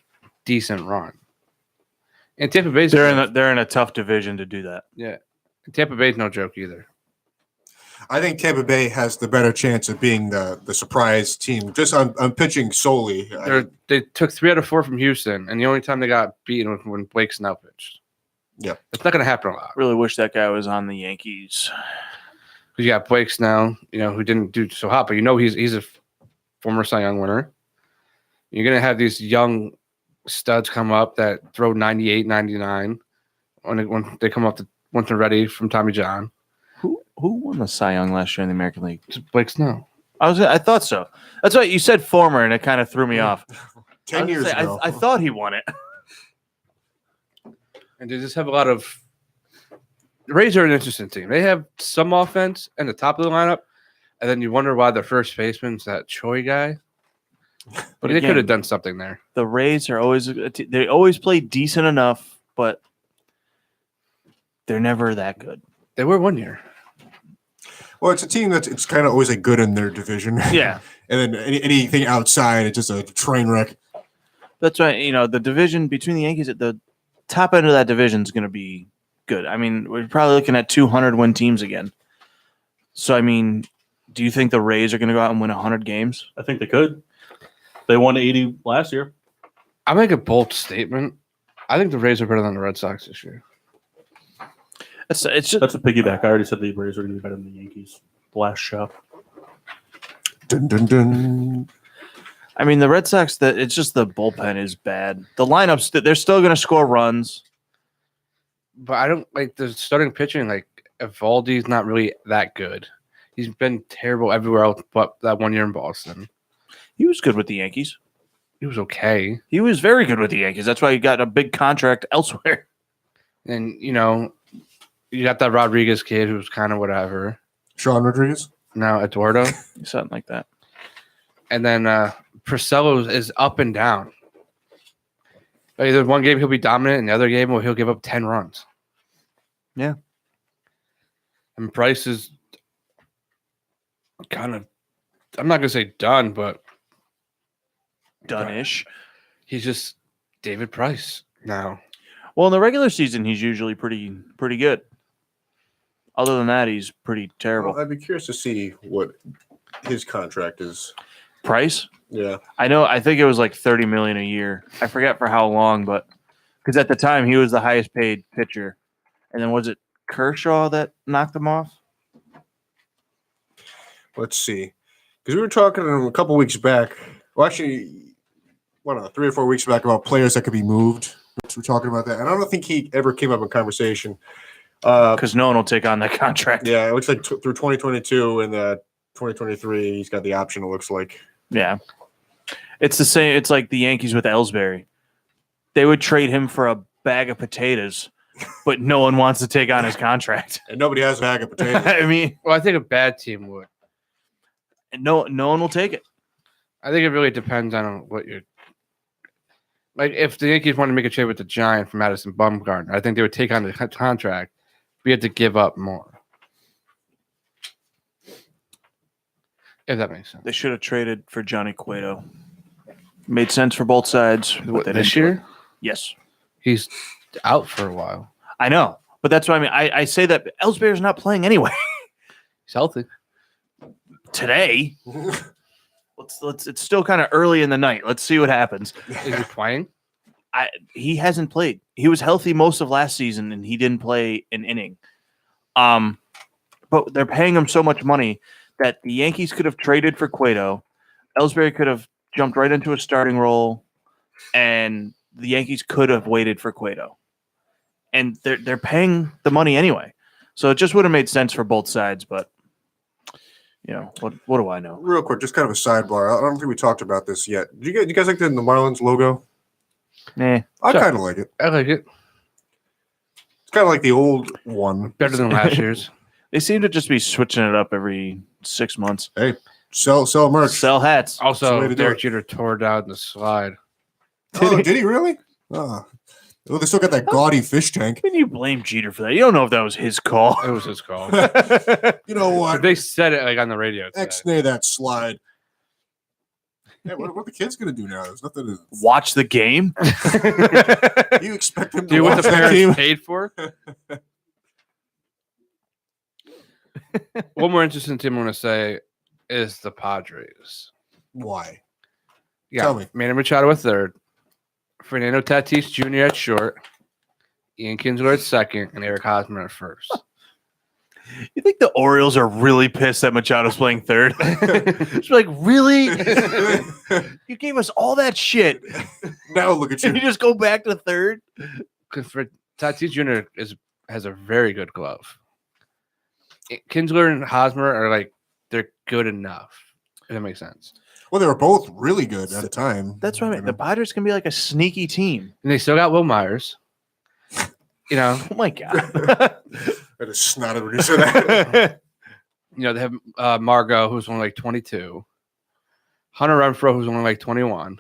Speaker 2: decent run. And Tampa Bay's
Speaker 3: They're in a tough division to do that.
Speaker 2: yeah. Tampa Bay's no joke either.
Speaker 4: I think Tampa Bay has the better chance of being the surprise team just on pitching solely.
Speaker 2: They took 3 out of 4 from Houston, and the only time they got beaten was when Blake Snell pitched.
Speaker 4: Yeah.
Speaker 2: It's not going to happen a lot.
Speaker 3: Really wish that guy was on the Yankees.
Speaker 2: Because you got Blake Snell, who didn't do so hot, but he's a former Cy Young winner. You're going to have these young studs come up that throw 98, 99 when they come up once they're ready from Tommy John.
Speaker 3: Who won the Cy Young last year in the American League?
Speaker 2: It's Blake Snell.
Speaker 3: I thought so. That's right. You said former, and it kind of threw me off.
Speaker 4: 10 years ago.
Speaker 3: I thought he won it.
Speaker 2: And they just have a lot of. The Rays are an interesting team. They have some offense in the top of the lineup, and then you wonder why their first baseman's that Choi guy. But they
Speaker 3: again,
Speaker 2: could have done something there.
Speaker 3: The Rays are always they always play decent enough, but they're never that good.
Speaker 2: They were 1 year.
Speaker 4: Well, it's a team it's kind of always a good in their division.
Speaker 3: Yeah.
Speaker 4: And then anything outside, it's just a train wreck.
Speaker 3: That's right. The division between the Yankees at the top end of that division is going to be good. I mean, we're probably looking at 200 win teams again. So, I mean, do you think the Rays are going to go out and win 100 games?
Speaker 1: I think they could. They won 80 last year.
Speaker 2: I make a bold statement. I think the Rays are better than the Red Sox this year.
Speaker 3: It's just
Speaker 1: That's a piggyback. I already said the Rays are going to be better than the Yankees. The last show.
Speaker 4: Dun, dun, dun.
Speaker 3: I mean, the Red Sox, it's just the bullpen is bad. The lineups, they're still going to score runs.
Speaker 2: But I don't like the starting pitching. Like, Evaldi's not really that good. He's been terrible everywhere else but that 1 year in Boston.
Speaker 3: He was good with the Yankees.
Speaker 2: He was okay.
Speaker 3: He was very good with the Yankees. That's why he got a big contract elsewhere.
Speaker 2: And, you got that Rodriguez kid who's kind of whatever.
Speaker 4: Sean Rodriguez?
Speaker 2: Now Eduardo.
Speaker 3: Something like that.
Speaker 2: And then Porcello is up and down. Either one game he'll be dominant, and the other game he'll give up 10 runs.
Speaker 3: Yeah.
Speaker 2: And Price is kind of, I'm not going to say done, but
Speaker 3: Done-ish.
Speaker 2: he's just David Price now.
Speaker 3: Well, in the regular season, he's usually pretty good. Other than that, he's pretty terrible.
Speaker 4: Well, I'd be curious to see what his contract is.
Speaker 3: Price?
Speaker 4: Yeah.
Speaker 3: I think it was like $30 million a year. I forget for how long, but because at the time he was the highest paid pitcher. And then was it Kershaw that knocked him off?
Speaker 4: Let's see. Because we were talking a couple weeks back. Well, actually, 3 or 4 weeks back about players that could be moved. We're talking about that. And I don't think he ever came up in conversation.
Speaker 3: Because no one will take on that contract.
Speaker 4: Yeah, it looks like through 2022 and 2023, he's got the option, it looks like.
Speaker 3: Yeah. It's the same. It's like the Yankees with Ellsbury. They would trade him for a bag of potatoes, but no one wants to take on his contract.
Speaker 4: And nobody has a bag of potatoes.
Speaker 3: I mean,
Speaker 2: Well, I think a bad team would.
Speaker 3: no one will take it.
Speaker 2: I think it really depends on what you're. Like, if the Yankees want to make a trade with the Giant for Madison Bumgarner, I think they would take on the contract. We had to give up more. If that makes sense.
Speaker 3: They should have traded for Johnny Cueto. Made sense for both sides. but
Speaker 2: What,
Speaker 3: they
Speaker 2: this
Speaker 3: didn't do it.
Speaker 2: year?
Speaker 3: Yes.
Speaker 2: He's out for a while.
Speaker 3: I know. But that's what I mean. I say that Ellsbury's not playing anyway.
Speaker 2: He's healthy.
Speaker 3: Today. Well, let's. It's still kind of early in the night. Let's see what happens.
Speaker 2: Is he playing?
Speaker 3: He hasn't played. He was healthy most of last season, and he didn't play an inning. But they're paying him so much money that the Yankees could have traded for Cueto. Ellsbury could have jumped right into a starting role, and the Yankees could have waited for Cueto. And they're paying the money anyway, so it just would have made sense for both sides. But what do I know?
Speaker 4: Real quick, just kind of a sidebar. I don't think we talked about this yet. Do you guys like the Marlins logo?
Speaker 3: Nah.
Speaker 4: I kind of like it.
Speaker 2: I like it.
Speaker 4: It's kind of like the old one.
Speaker 2: Better than last year's.
Speaker 3: They seem to just be switching it up every 6 months.
Speaker 4: Hey, sell merch.
Speaker 3: Sell hats.
Speaker 4: That's the way
Speaker 2: Also,
Speaker 4: to do
Speaker 2: Derek
Speaker 4: it.
Speaker 2: Jeter tore down the slide.
Speaker 4: Oh, did he really? Oh, they still got that gaudy fish tank.
Speaker 3: When you blame Jeter for that, you don't know if that was his call.
Speaker 2: It was his call.
Speaker 4: You know what?
Speaker 2: They said it like on the radio. today.
Speaker 4: X-nay that slide. Hey, what are the kids going to do now? There's nothing to...
Speaker 3: Watch the game.
Speaker 4: You expect them
Speaker 2: Do
Speaker 4: to
Speaker 2: what
Speaker 4: watch
Speaker 2: the
Speaker 4: that
Speaker 2: parents
Speaker 4: team?
Speaker 2: paid for? One more interesting team I'm going to say is the Padres.
Speaker 4: Why?
Speaker 2: Yeah,
Speaker 4: Tell me.
Speaker 2: Manny Machado at third, Fernando Tatis Jr. at short, Ian Kinsler at second, and Eric Hosmer at first.
Speaker 3: You think the Orioles are really pissed that Machado's playing third? It's like, really? You gave us all that shit,
Speaker 4: Now look at
Speaker 3: and
Speaker 4: you.
Speaker 3: you just go back to third?
Speaker 2: Because for Tatis Jr. has a very good glove. Kinsler and Hosmer are like they're good enough. If that makes sense.
Speaker 4: Well, they were both really good at the time.
Speaker 3: That's what I mean.
Speaker 4: You
Speaker 3: The
Speaker 4: know?
Speaker 3: Padres can be like a sneaky team.
Speaker 2: And they still got Will Myers. You know,
Speaker 3: Oh my god!
Speaker 4: I just snotted when you said that.
Speaker 2: they have Margot, who's only like 22. Hunter Renfroe, who's only like 21.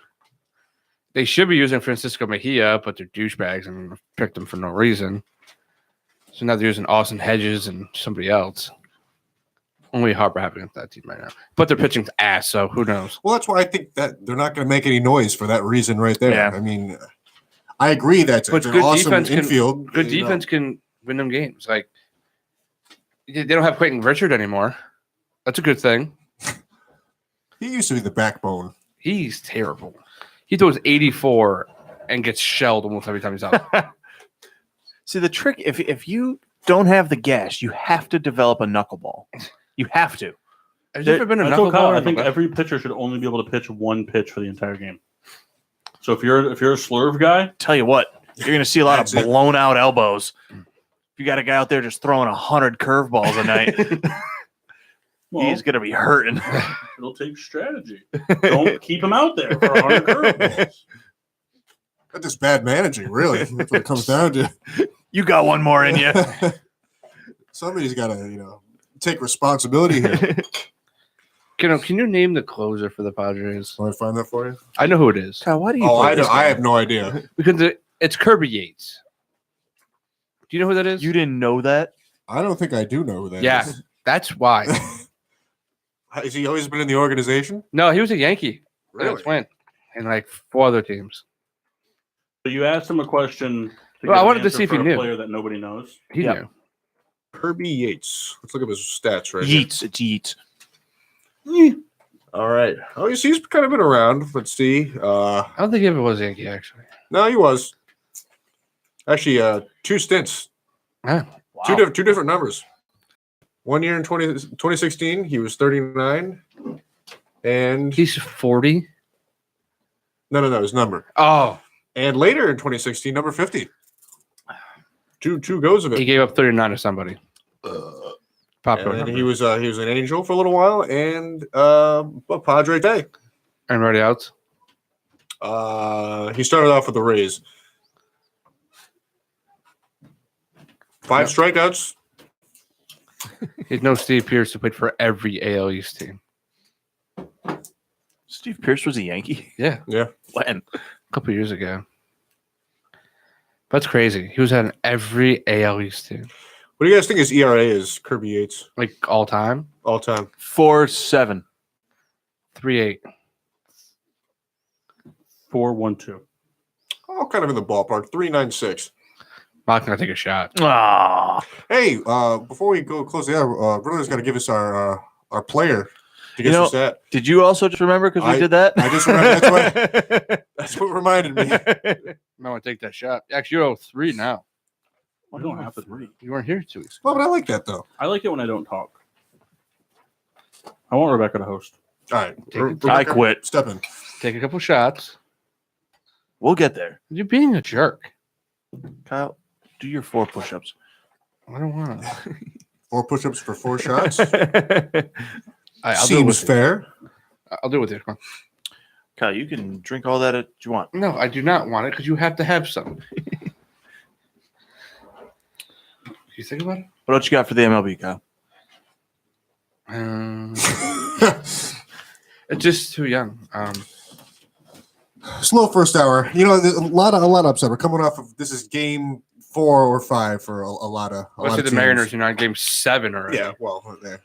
Speaker 2: They should be using Francisco Mejia, but they're douchebags and picked him for no reason. So now they're using Austin Hedges and somebody else. Only Harper having against that team right now. But they're pitching to ass, so who knows?
Speaker 4: Well, that's why I think that they're not going to make any noise for that reason right there.
Speaker 3: Yeah.
Speaker 4: I mean, I agree that
Speaker 2: But
Speaker 4: it's an
Speaker 2: good
Speaker 4: awesome
Speaker 2: defense can-
Speaker 4: infield.
Speaker 2: Good
Speaker 4: you know.
Speaker 2: defense can win them games. Like they don't have Clayton Richard anymore. That's a good thing.
Speaker 4: He used to be the backbone.
Speaker 2: He's terrible. He throws 84 and gets shelled almost every time he's out.
Speaker 3: See, the trick, if you don't have the gas, you have to develop a knuckleball. You have to.
Speaker 2: Has there ever been a
Speaker 1: I told Kyle,
Speaker 2: knuckleballer?
Speaker 1: I think every pitcher should only be able to pitch one pitch for the entire game. So if you're a slurve guy,
Speaker 3: Tell you what, you're going to see a lot of
Speaker 4: That's it.
Speaker 3: blown out elbows. If you got a guy out there just throwing 100 curveballs a night,
Speaker 1: well,
Speaker 3: he's going to be hurting.
Speaker 1: it'll take strategy. Don't keep him out there for 100 curveballs.
Speaker 4: That's just bad managing, really. That's what it comes down to.
Speaker 3: You got one more in you.
Speaker 4: Somebody's got to, take responsibility here.
Speaker 2: Can you name the closer for the Padres?
Speaker 4: Want to find that for you?
Speaker 2: I know who it is.
Speaker 3: Kyle, why do you
Speaker 4: Oh,
Speaker 3: play
Speaker 4: I
Speaker 3: this
Speaker 4: don't. I
Speaker 3: game?
Speaker 4: have no idea.
Speaker 2: Because it's Kirby Yates. Do you know who that is?
Speaker 3: You didn't know that?
Speaker 4: I don't think I do know who that is.
Speaker 2: Yeah, that's why.
Speaker 4: Has he always been in the organization?
Speaker 2: No, he was a Yankee.
Speaker 4: Really?
Speaker 2: That's when. And like 4 other teams.
Speaker 1: But you asked him a question. To
Speaker 2: Well,
Speaker 1: get
Speaker 2: I
Speaker 1: an
Speaker 2: wanted to
Speaker 1: answer
Speaker 2: see if he
Speaker 1: for a
Speaker 2: knew.
Speaker 1: player that nobody knows.
Speaker 2: He
Speaker 3: Yeah.
Speaker 2: knew.
Speaker 4: Kirby Yates. Let's look up his stats right here.
Speaker 3: Yeats. It's Yeats.
Speaker 4: All right. Oh, you see, he's kind of been around. Let's see.
Speaker 2: I don't think he ever was a Yankee, actually.
Speaker 4: No, he was. Actually, 2 stints.
Speaker 2: Ah,
Speaker 3: Wow.
Speaker 4: Two different numbers. 1 year in 2016, he was 39. And
Speaker 2: he's 40.
Speaker 4: no, his number.
Speaker 2: Oh,
Speaker 4: And later in 2016, number 50. Two goes of
Speaker 2: he
Speaker 4: it.
Speaker 2: gave up 39 to somebody. Popular
Speaker 4: And then
Speaker 2: number.
Speaker 4: he was an Angel for a little while, and a Padre Day.
Speaker 2: And already out.
Speaker 4: He started off with the Rays. 5 strikeouts.
Speaker 2: He's no Steve Pierce who played for every AL East team.
Speaker 3: Steve Pierce was a Yankee?
Speaker 2: Yeah,
Speaker 3: When?
Speaker 2: a couple years ago. That's crazy. He was on every AL East team.
Speaker 4: What do you guys think his ERA is, Kirby Yates,
Speaker 2: Like all time.
Speaker 4: all time?
Speaker 3: 4.7.
Speaker 2: 3.8.
Speaker 1: 4-1-2.
Speaker 4: Oh, kind of in the ballpark. 3.96.
Speaker 2: I'm not gonna take a shot.
Speaker 3: Ah.
Speaker 4: Hey, before we go close the hour, Brother's got to give us our player. To get some stat.
Speaker 3: Did you also just remember because we did that?
Speaker 4: I just remember. That's what reminded me.
Speaker 2: I want to take that shot. Actually, you're 3 now.
Speaker 1: I don't have 3.
Speaker 2: You weren't here 2 weeks ago.
Speaker 4: Well, but I like that though.
Speaker 1: I like it when I don't talk. I want Rebecca to host.
Speaker 4: All right,
Speaker 3: I quit.
Speaker 4: Step in.
Speaker 2: Take a couple shots.
Speaker 3: We'll get there.
Speaker 2: You're being a jerk.
Speaker 3: Kyle, do your 4 push-ups.
Speaker 2: I don't want to.
Speaker 4: 4 push-ups for 4 shots.
Speaker 2: I'll do it
Speaker 4: Seems
Speaker 2: with you.
Speaker 4: fair.
Speaker 2: I'll do it with you. Come on.
Speaker 3: Kyle, you can drink all that you want.
Speaker 2: No, I do not want it because you have to have some. You think about it?
Speaker 3: What else you got for the MLB, Kyle?
Speaker 2: It's just too young.
Speaker 4: Slow first hour. You know, there's a lot of upset. We're coming off of this is game 4 or 5 for a lot of.
Speaker 2: Let's say the
Speaker 4: teams.
Speaker 2: Mariners are on game 7 already.
Speaker 4: Yeah, well, there.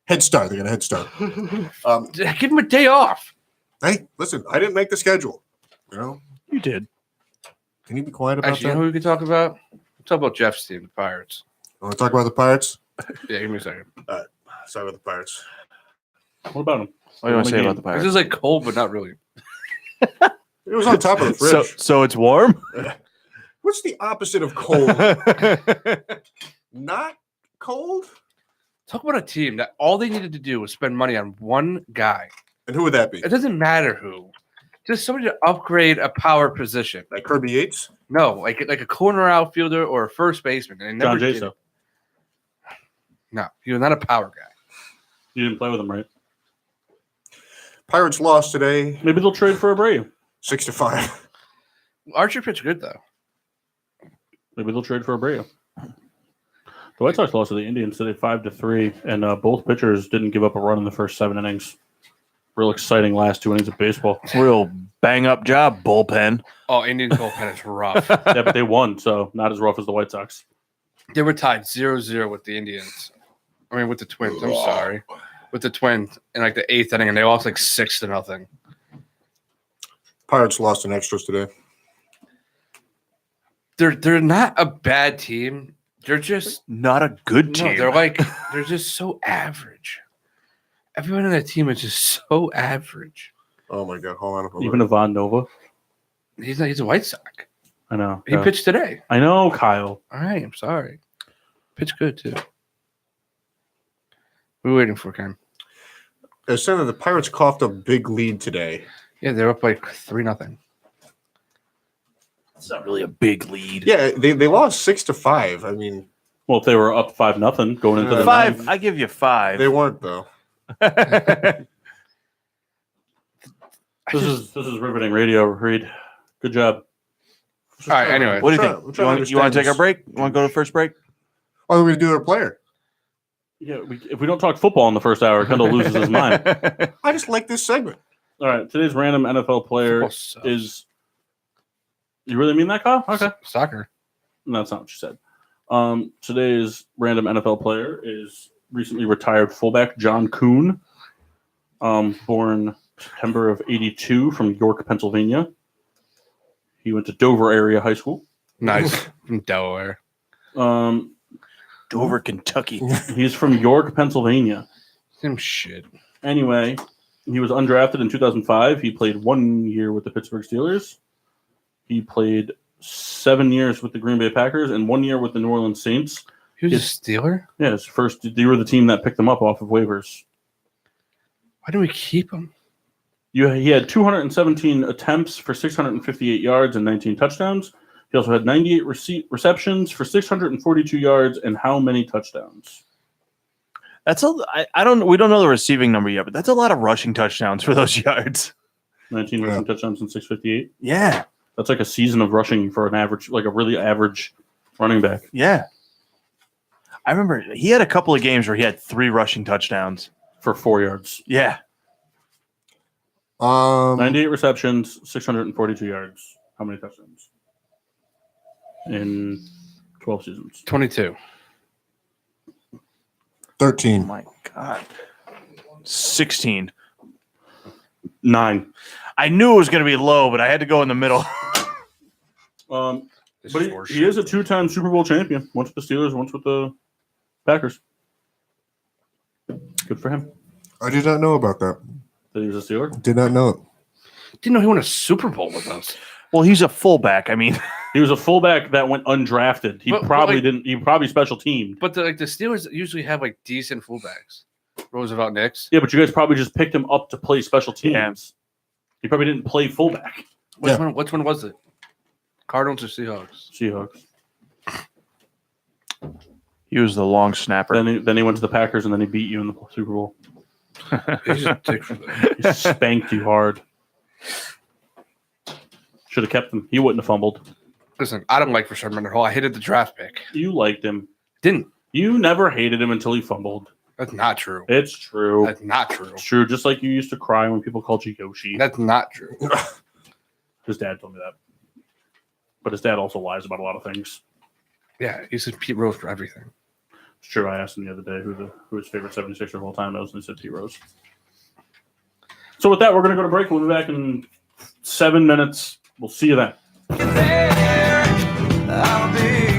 Speaker 4: Head start. They got a head start.
Speaker 2: Give them a day off.
Speaker 4: Hey, listen, I didn't make the schedule. You know,
Speaker 3: You did.
Speaker 4: can you be quiet about
Speaker 2: Actually, you
Speaker 4: that?
Speaker 2: know who we could talk about? Let's talk about Jeff's team, the Pirates.
Speaker 4: Want to talk about the Pirates?
Speaker 2: Yeah, give me a second.
Speaker 4: Sorry about the Pirates.
Speaker 1: What about him?
Speaker 3: What do you want to say about the
Speaker 2: This
Speaker 3: Pirates?
Speaker 2: is like cold, but not really.
Speaker 4: It was on top of the fridge.
Speaker 3: So it's warm?
Speaker 4: What's the opposite of cold? Not cold?
Speaker 2: Talk about a team that all they needed to do was spend money on one guy.
Speaker 4: And who would that be?
Speaker 2: It doesn't matter who. Just somebody to upgrade a power position.
Speaker 4: Like Kirby Yates?
Speaker 2: No, like a corner outfielder or a first baseman. And they never
Speaker 1: John
Speaker 2: did
Speaker 1: Jaso.
Speaker 2: it. No, he was not a power guy.
Speaker 1: You didn't play with him, right?
Speaker 4: Pirates lost today,
Speaker 1: Maybe they'll trade for Abreu.
Speaker 4: 6-5.
Speaker 2: Archer pitched good though.
Speaker 1: Maybe they'll trade for Abreu. The White Sox lost to the Indians today 5-3, and both pitchers didn't give up a run in the first 7 innings. Real exciting last 2 innings of baseball.
Speaker 3: Real bang-up job, bullpen.
Speaker 2: Oh, Indian bullpen is rough.
Speaker 1: Yeah, but they won, so not as rough as the White Sox.
Speaker 2: They were tied 0-0 with the Indians. I mean, with the Twins. I'm sorry. With the Twins in like the 8th inning, and they lost like 6-0.
Speaker 4: Pirates lost in extras today.
Speaker 2: They're not a bad team. They're just
Speaker 3: Not a good team.
Speaker 2: no. They're just so average. Everyone on that team is just so average.
Speaker 4: Oh my God! Hold on.
Speaker 1: Even Ivan Nova.
Speaker 2: He's a White Sox.
Speaker 1: I know.
Speaker 2: He pitched today.
Speaker 1: I know, Kyle.
Speaker 2: All right, I'm sorry. Pitched good too. We're waiting for Ken.
Speaker 4: They're saying that the Pirates coughed a big lead today.
Speaker 2: Yeah, they're up like 3-0.
Speaker 3: It's not really a big lead.
Speaker 4: Yeah, they lost 6-5. I mean,
Speaker 1: Well, if they were up 5-0 going into the
Speaker 3: 5.
Speaker 1: ninth,
Speaker 3: I give you 5.
Speaker 4: they weren't though.
Speaker 1: this is riveting radio, Reed. Good job.
Speaker 2: All right, anyway.
Speaker 3: What do you
Speaker 4: I'm
Speaker 3: think?
Speaker 4: trying to
Speaker 3: You want to
Speaker 4: understand
Speaker 3: take our
Speaker 4: this.
Speaker 3: break? You want to go to the first break?
Speaker 4: What are we going to do to our player?
Speaker 1: Yeah, if we don't talk football in the first hour, Kendall loses his mind.
Speaker 4: I just like this segment.
Speaker 1: All right, today's random NFL player
Speaker 2: Football sucks.
Speaker 1: is. You really mean that, Kyle? Okay.
Speaker 2: Soccer.
Speaker 1: No, that's not what you said. Today's random NFL player is recently retired fullback John Kuhn, born September of '82 from York, Pennsylvania. He went to Dover area high school.
Speaker 2: Nice. From Delaware.
Speaker 3: Dover, Kentucky.
Speaker 1: He's from York, Pennsylvania.
Speaker 2: Same shit.
Speaker 1: Anyway, he was undrafted in 2005. He played 1 year with the Pittsburgh Steelers. He played 7 years with the Green Bay Packers and 1 year with the New Orleans Saints.
Speaker 2: He was a
Speaker 1: Yes.
Speaker 2: Steeler?
Speaker 1: Yeah, his first. They were the team that picked him up off of waivers.
Speaker 2: Why do we keep him?
Speaker 1: He had 217 attempts for 658 yards and 19 touchdowns. He also had 98 receptions for 642 yards and how many touchdowns?
Speaker 3: That's I don't. We don't know the receiving number yet, but that's a lot of rushing touchdowns for those yards.
Speaker 1: 19 rushing touchdowns and 658.
Speaker 3: Yeah,
Speaker 1: That's like a season of rushing for an average, like a really average running back.
Speaker 3: yeah. I remember he had a couple of games where he had 3 rushing touchdowns.
Speaker 1: For 4 yards.
Speaker 3: Yeah,
Speaker 1: 98 receptions, 642 yards. How many touchdowns? In 12 seasons.
Speaker 2: 22.
Speaker 4: 13.
Speaker 3: my God, 16.
Speaker 1: 9.
Speaker 3: I knew it was going to be low, but I had to go in the middle.
Speaker 1: But
Speaker 2: This
Speaker 1: he
Speaker 2: horseshit.
Speaker 1: is a 2-time Super Bowl champion. Once with the Steelers, once with the Packers. Good for him.
Speaker 4: I did not know about that.
Speaker 1: That he was a Steeler.
Speaker 4: Did not know it.
Speaker 2: Didn't know he won a Super Bowl with us.
Speaker 3: Well, he's a fullback. I mean,
Speaker 1: He was a fullback that went undrafted. He
Speaker 2: But,
Speaker 1: probably
Speaker 2: like-
Speaker 1: didn't. He probably special teamed.
Speaker 2: But the Steelers usually have like decent fullbacks. Roosevelt Nix.
Speaker 1: Yeah, but you guys probably just picked him up to play special teams.
Speaker 3: Yeah.
Speaker 1: He probably didn't play fullback.
Speaker 2: Which
Speaker 4: Yeah.
Speaker 2: one? Which one was it? Cardinals or Seahawks?
Speaker 1: Seahawks.
Speaker 3: he was the long snapper.
Speaker 1: Then he went to the Packers and then he beat you in the Super Bowl.
Speaker 2: He's a dick for that.
Speaker 1: He spanked you hard. Should have kept him. He wouldn't have fumbled.
Speaker 2: Listen, I don't like Rashawn Mendenhall. I hated the draft pick.
Speaker 1: You liked him.
Speaker 2: Didn't.
Speaker 1: You never hated him until he fumbled.
Speaker 2: That's not true.
Speaker 1: It's true.
Speaker 2: That's not true.
Speaker 1: It's true. Just like you used to cry when people called you Yoshi.
Speaker 2: That's not true.
Speaker 1: His dad told me that. But his dad also lies about a lot of things.
Speaker 2: Yeah, he said Pete Rose for everything.
Speaker 1: It's true. I asked him the other day who his favorite 76er of all time is, and he said T. Rose. So with that, we're going to go to break. We'll be back in 7 minutes. We'll see you then.
Speaker 5: I'll be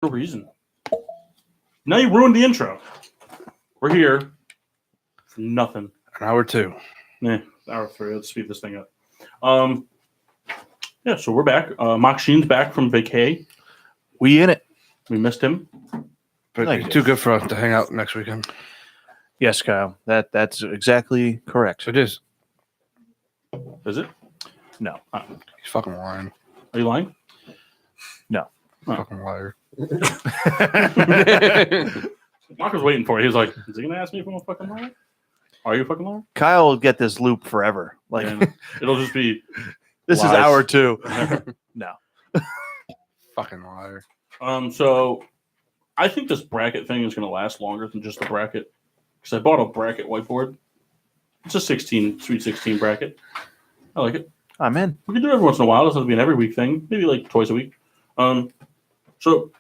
Speaker 1: for a reason. Now you ruined the intro. We're here for nothing.
Speaker 2: An hour 2.
Speaker 1: Hour 3. Let's speed this thing up. Yeah, so we're back. Mock Sheen's back from vacay.
Speaker 3: We in it.
Speaker 1: We missed him.
Speaker 2: But
Speaker 3: Thank you.
Speaker 2: too good for us to hang out next weekend.
Speaker 3: Yes, Kyle. That's exactly correct.
Speaker 2: It is.
Speaker 1: Is it?
Speaker 3: No.
Speaker 2: He's fucking lying.
Speaker 1: Are you lying?
Speaker 3: No.
Speaker 2: Fucking liar.
Speaker 1: Mark was waiting for it. He was like, is he going to ask me if I'm a fucking liar? Are you a fucking liar?
Speaker 3: Kyle will get this loop forever. Like
Speaker 1: And it'll just be
Speaker 3: this
Speaker 1: lies.
Speaker 3: is hour 2. No.
Speaker 2: Fucking liar.
Speaker 1: So I think this bracket thing is going to last longer than just a bracket. Because I bought a bracket whiteboard. It's a Sweet 16 bracket. I like it.
Speaker 3: I'm in.
Speaker 1: We can do it every once in a while. It doesn't have to be an every week thing. Maybe like twice a week. So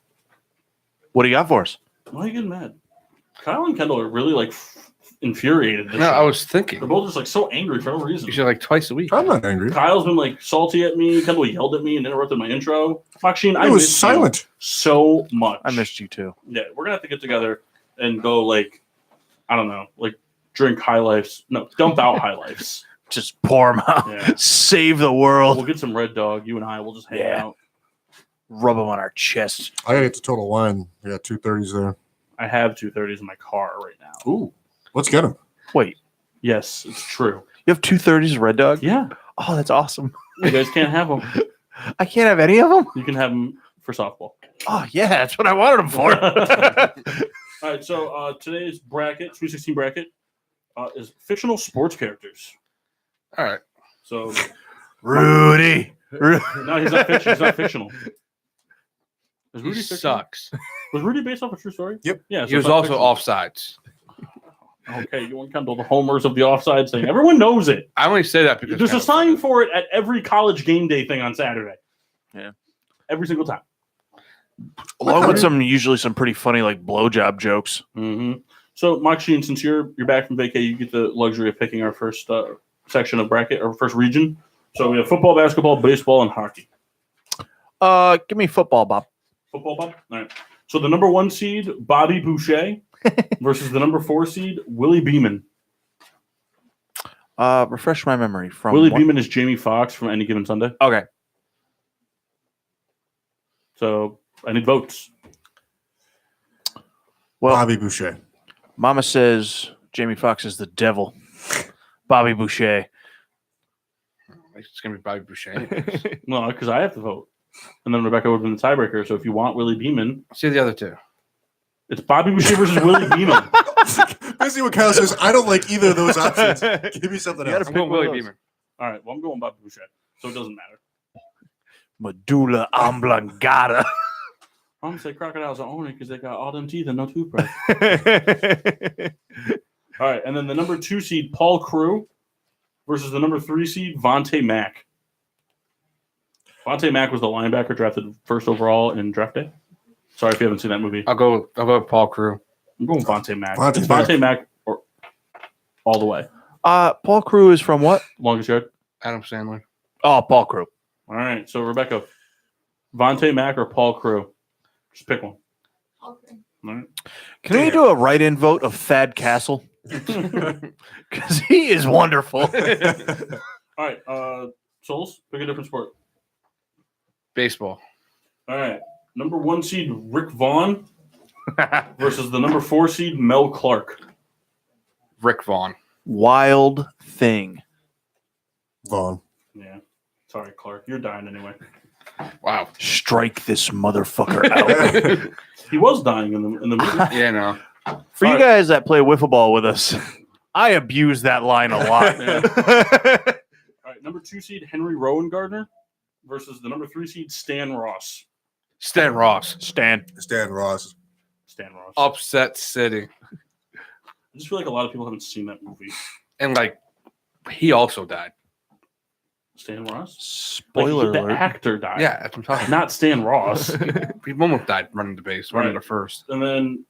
Speaker 3: What do you got for us?
Speaker 1: why are you getting mad? Kyle and Kendall are really like infuriated. This
Speaker 2: No,
Speaker 1: year.
Speaker 2: I was thinking.
Speaker 1: They're both just like so angry for no reason.
Speaker 2: You should like twice a week.
Speaker 4: I'm not angry.
Speaker 1: Kyle's been like salty at me. Kendall yelled at me and interrupted my intro. Maxine, I
Speaker 4: It was
Speaker 1: missed
Speaker 4: silent.
Speaker 1: you so much.
Speaker 3: I missed you too.
Speaker 1: Yeah, we're gonna have to get together and go like, I don't know, like drink High Lifes. No, dump out High Lifes.
Speaker 3: Just pour them out.
Speaker 1: Yeah.
Speaker 3: Save the
Speaker 1: We'll
Speaker 3: world.
Speaker 1: get some Red Dog. You and I will just hang
Speaker 3: Yeah.
Speaker 1: out.
Speaker 3: Rub them on our chests.
Speaker 4: I gotta get to Total Wine. We got 230s there.
Speaker 1: I have 230s in my car right now.
Speaker 4: Ooh, let's get them.
Speaker 3: Wait,
Speaker 1: Yes, it's true.
Speaker 3: you have 230s Red Dog?
Speaker 1: Yeah,
Speaker 3: Oh, that's awesome.
Speaker 1: you guys can't have them.
Speaker 3: I can't have any of them?
Speaker 1: You can have them for softball.
Speaker 3: Oh, yeah, that's what I wanted them for.
Speaker 1: All right, so today's bracket, Sweet 16 bracket, is fictional sports characters.
Speaker 2: All right.
Speaker 1: So
Speaker 3: Rudy.
Speaker 1: no, he's not fiction. He's not fictional. Is
Speaker 2: He
Speaker 1: Rudy fictional?
Speaker 2: sucks.
Speaker 1: Was Rudy based off a true story?
Speaker 4: Yep.
Speaker 1: Yeah. so
Speaker 2: He was
Speaker 1: it's not
Speaker 2: also
Speaker 1: fictional.
Speaker 2: offsides.
Speaker 1: Okay, you and Kendall, the homers of the offside thing. Everyone knows it.
Speaker 2: I only say that because
Speaker 1: There's a
Speaker 2: Kendall
Speaker 1: sign
Speaker 2: said it.
Speaker 1: for it at every college game day thing on Saturday.
Speaker 3: Yeah.
Speaker 1: Every single time.
Speaker 3: Along with usually some pretty funny like blowjob jokes.
Speaker 1: Mm-hmm. So, Maxine, since you're back from vacay, you get the luxury of picking our first section of bracket, or first region. So we have football, basketball, baseball, and hockey.
Speaker 3: Give me football, Bob.
Speaker 1: Football, Bob? All right. So the number 1 seed, Bobby Boucher, versus the number 4 seed, Willie Beeman.
Speaker 3: Refresh my memory from
Speaker 1: Willie Beeman is Jamie Foxx from Any Given Sunday.
Speaker 3: Okay.
Speaker 1: So I need votes.
Speaker 3: Well,
Speaker 4: Bobby Boucher.
Speaker 3: Mama says Jamie Foxx is the devil. Bobby Boucher.
Speaker 2: It's gonna be Bobby Boucher. anyways.
Speaker 1: No, because I have to vote. And then Rebecca would have been the tiebreaker. So if you want Willie Beeman,
Speaker 2: See the other two.
Speaker 1: it's Bobby Boucher versus Willie Beeman.
Speaker 4: Basically, what Kyle says, I don't like either of those options. Give me something
Speaker 3: You gotta
Speaker 4: else.
Speaker 2: I'm
Speaker 3: pick
Speaker 2: going
Speaker 3: one of
Speaker 2: Willie
Speaker 3: those.
Speaker 2: Beeman.
Speaker 1: All right, well, I'm going Bobby Boucher. So it doesn't matter.
Speaker 3: Medulla oblongata.
Speaker 1: I'm going to say crocodiles are only because they got all them teeth and no toothbrush. All right, and then the number 2 seed, Paul Crew, versus the number 3 seed, Vontae Mack. Vontae Mack was the linebacker drafted first overall in draft day. Sorry if you haven't seen that movie.
Speaker 2: I'll go with Paul Crew.
Speaker 1: I'm going Vontae Mack.
Speaker 4: Vontae
Speaker 1: It's
Speaker 4: Mack.
Speaker 1: Vontae Mack or all the way.
Speaker 3: Paul Crew is from what?
Speaker 1: Longest yard.
Speaker 2: Adam Sandler.
Speaker 3: Oh, Paul Crew.
Speaker 1: All right, so Rebecca, Vontae Mack or Paul Crew? Just pick one. All right.
Speaker 3: Can we do a write-in vote of Thad Castle? Because he is wonderful.
Speaker 1: All right, Souls, pick a different sport.
Speaker 2: Baseball.
Speaker 1: All right, number 1 seed, Rick Vaughn, versus the number 4 seed, Mel Clark.
Speaker 2: Rick Vaughn.
Speaker 3: Wild thing.
Speaker 4: Vaughn.
Speaker 1: Yeah. Sorry, Clark. You're dying anyway.
Speaker 2: Wow.
Speaker 3: Strike this motherfucker out.
Speaker 1: He was dying in the movie.
Speaker 2: Yeah, no.
Speaker 3: For you
Speaker 1: All right.
Speaker 3: guys that play wiffle ball with us, I abuse that line a lot.
Speaker 1: Yeah. All right, number 2 seed, Henry Rowan Gardner, versus the number 3 seed, Stan Ross.
Speaker 2: Stan Ross.
Speaker 3: Stan.
Speaker 4: Stan Ross.
Speaker 1: Stan Ross.
Speaker 2: Upset City.
Speaker 1: I just feel like a lot of people haven't seen that movie.
Speaker 2: And like he also died.
Speaker 1: Stan Ross?
Speaker 3: Spoiler
Speaker 1: Like, the
Speaker 3: alert.
Speaker 1: actor died.
Speaker 2: Yeah, that's what I'm talking
Speaker 1: Not Stan Ross.
Speaker 2: about. He almost died running the base, running
Speaker 1: Right.
Speaker 2: the first.
Speaker 1: And then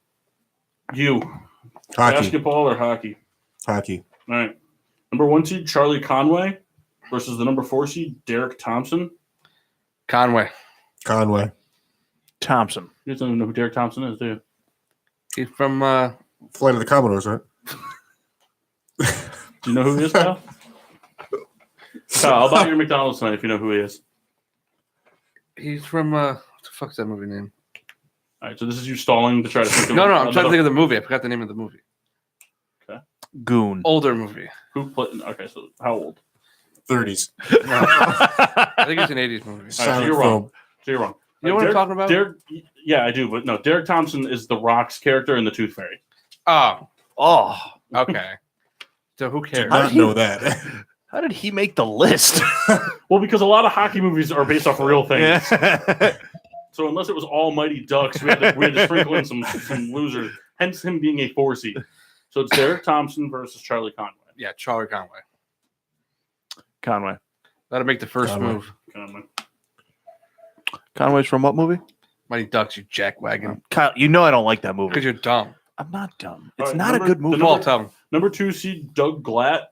Speaker 1: you,
Speaker 4: Hockey.
Speaker 1: basketball or hockey?
Speaker 4: Hockey.
Speaker 1: All right. Number 1 seed, Charlie Conway, versus the number 4 seed, Derek Thompson.
Speaker 2: Conway.
Speaker 4: Conway.
Speaker 3: Thompson.
Speaker 1: You guys don't even know who Derek Thompson is, do you?
Speaker 2: He's from
Speaker 4: Flight of the Commodores, right?
Speaker 1: Do you know who he is, Kyle? Kyle, I'll buy your McDonald's tonight if you know who he is.
Speaker 2: he's from what the fuck's that movie name?
Speaker 1: All right, so this is you stalling to try to think of
Speaker 2: No, I'm trying to think of the movie. I forgot the name of the movie.
Speaker 3: Goon.
Speaker 2: Older movie.
Speaker 1: who played. Okay, so how old?
Speaker 4: 30s.
Speaker 2: No, I think it's an 80s movie.
Speaker 1: All right,
Speaker 4: Silent
Speaker 1: so you're wrong.
Speaker 4: film.
Speaker 1: So you're wrong.
Speaker 2: You know what I'm talking about?
Speaker 1: Derek, yeah, I do, but no, Derek Thompson is the Rock's character in the Tooth Fairy.
Speaker 2: Oh,
Speaker 3: Oh,
Speaker 2: okay. So who
Speaker 4: Did
Speaker 2: cares?
Speaker 4: not know that.
Speaker 3: how did he make the list?
Speaker 1: Well, because a lot of hockey movies are based off of real things.
Speaker 3: Yeah.
Speaker 1: So unless it was Almighty Ducks, we had to sprinkle in some losers. Hence him being a 4 seed. So it's Derek Thompson versus Charlie Conway.
Speaker 2: Yeah, Charlie Conway.
Speaker 3: Conway.
Speaker 2: That'll make the first
Speaker 4: Conway.
Speaker 2: move.
Speaker 1: Conway.
Speaker 3: Conway's from what movie?
Speaker 2: Mighty Ducks, you jackwagon.
Speaker 3: Kyle, you know I don't like that
Speaker 2: Because
Speaker 3: movie.
Speaker 2: you're dumb.
Speaker 3: I'm not dumb.
Speaker 1: All
Speaker 3: It's
Speaker 1: right,
Speaker 3: not
Speaker 1: number-
Speaker 3: a good
Speaker 1: the
Speaker 3: movie.
Speaker 1: number-
Speaker 2: Paul, tell him.
Speaker 1: Number 2 seed Doug Glatt,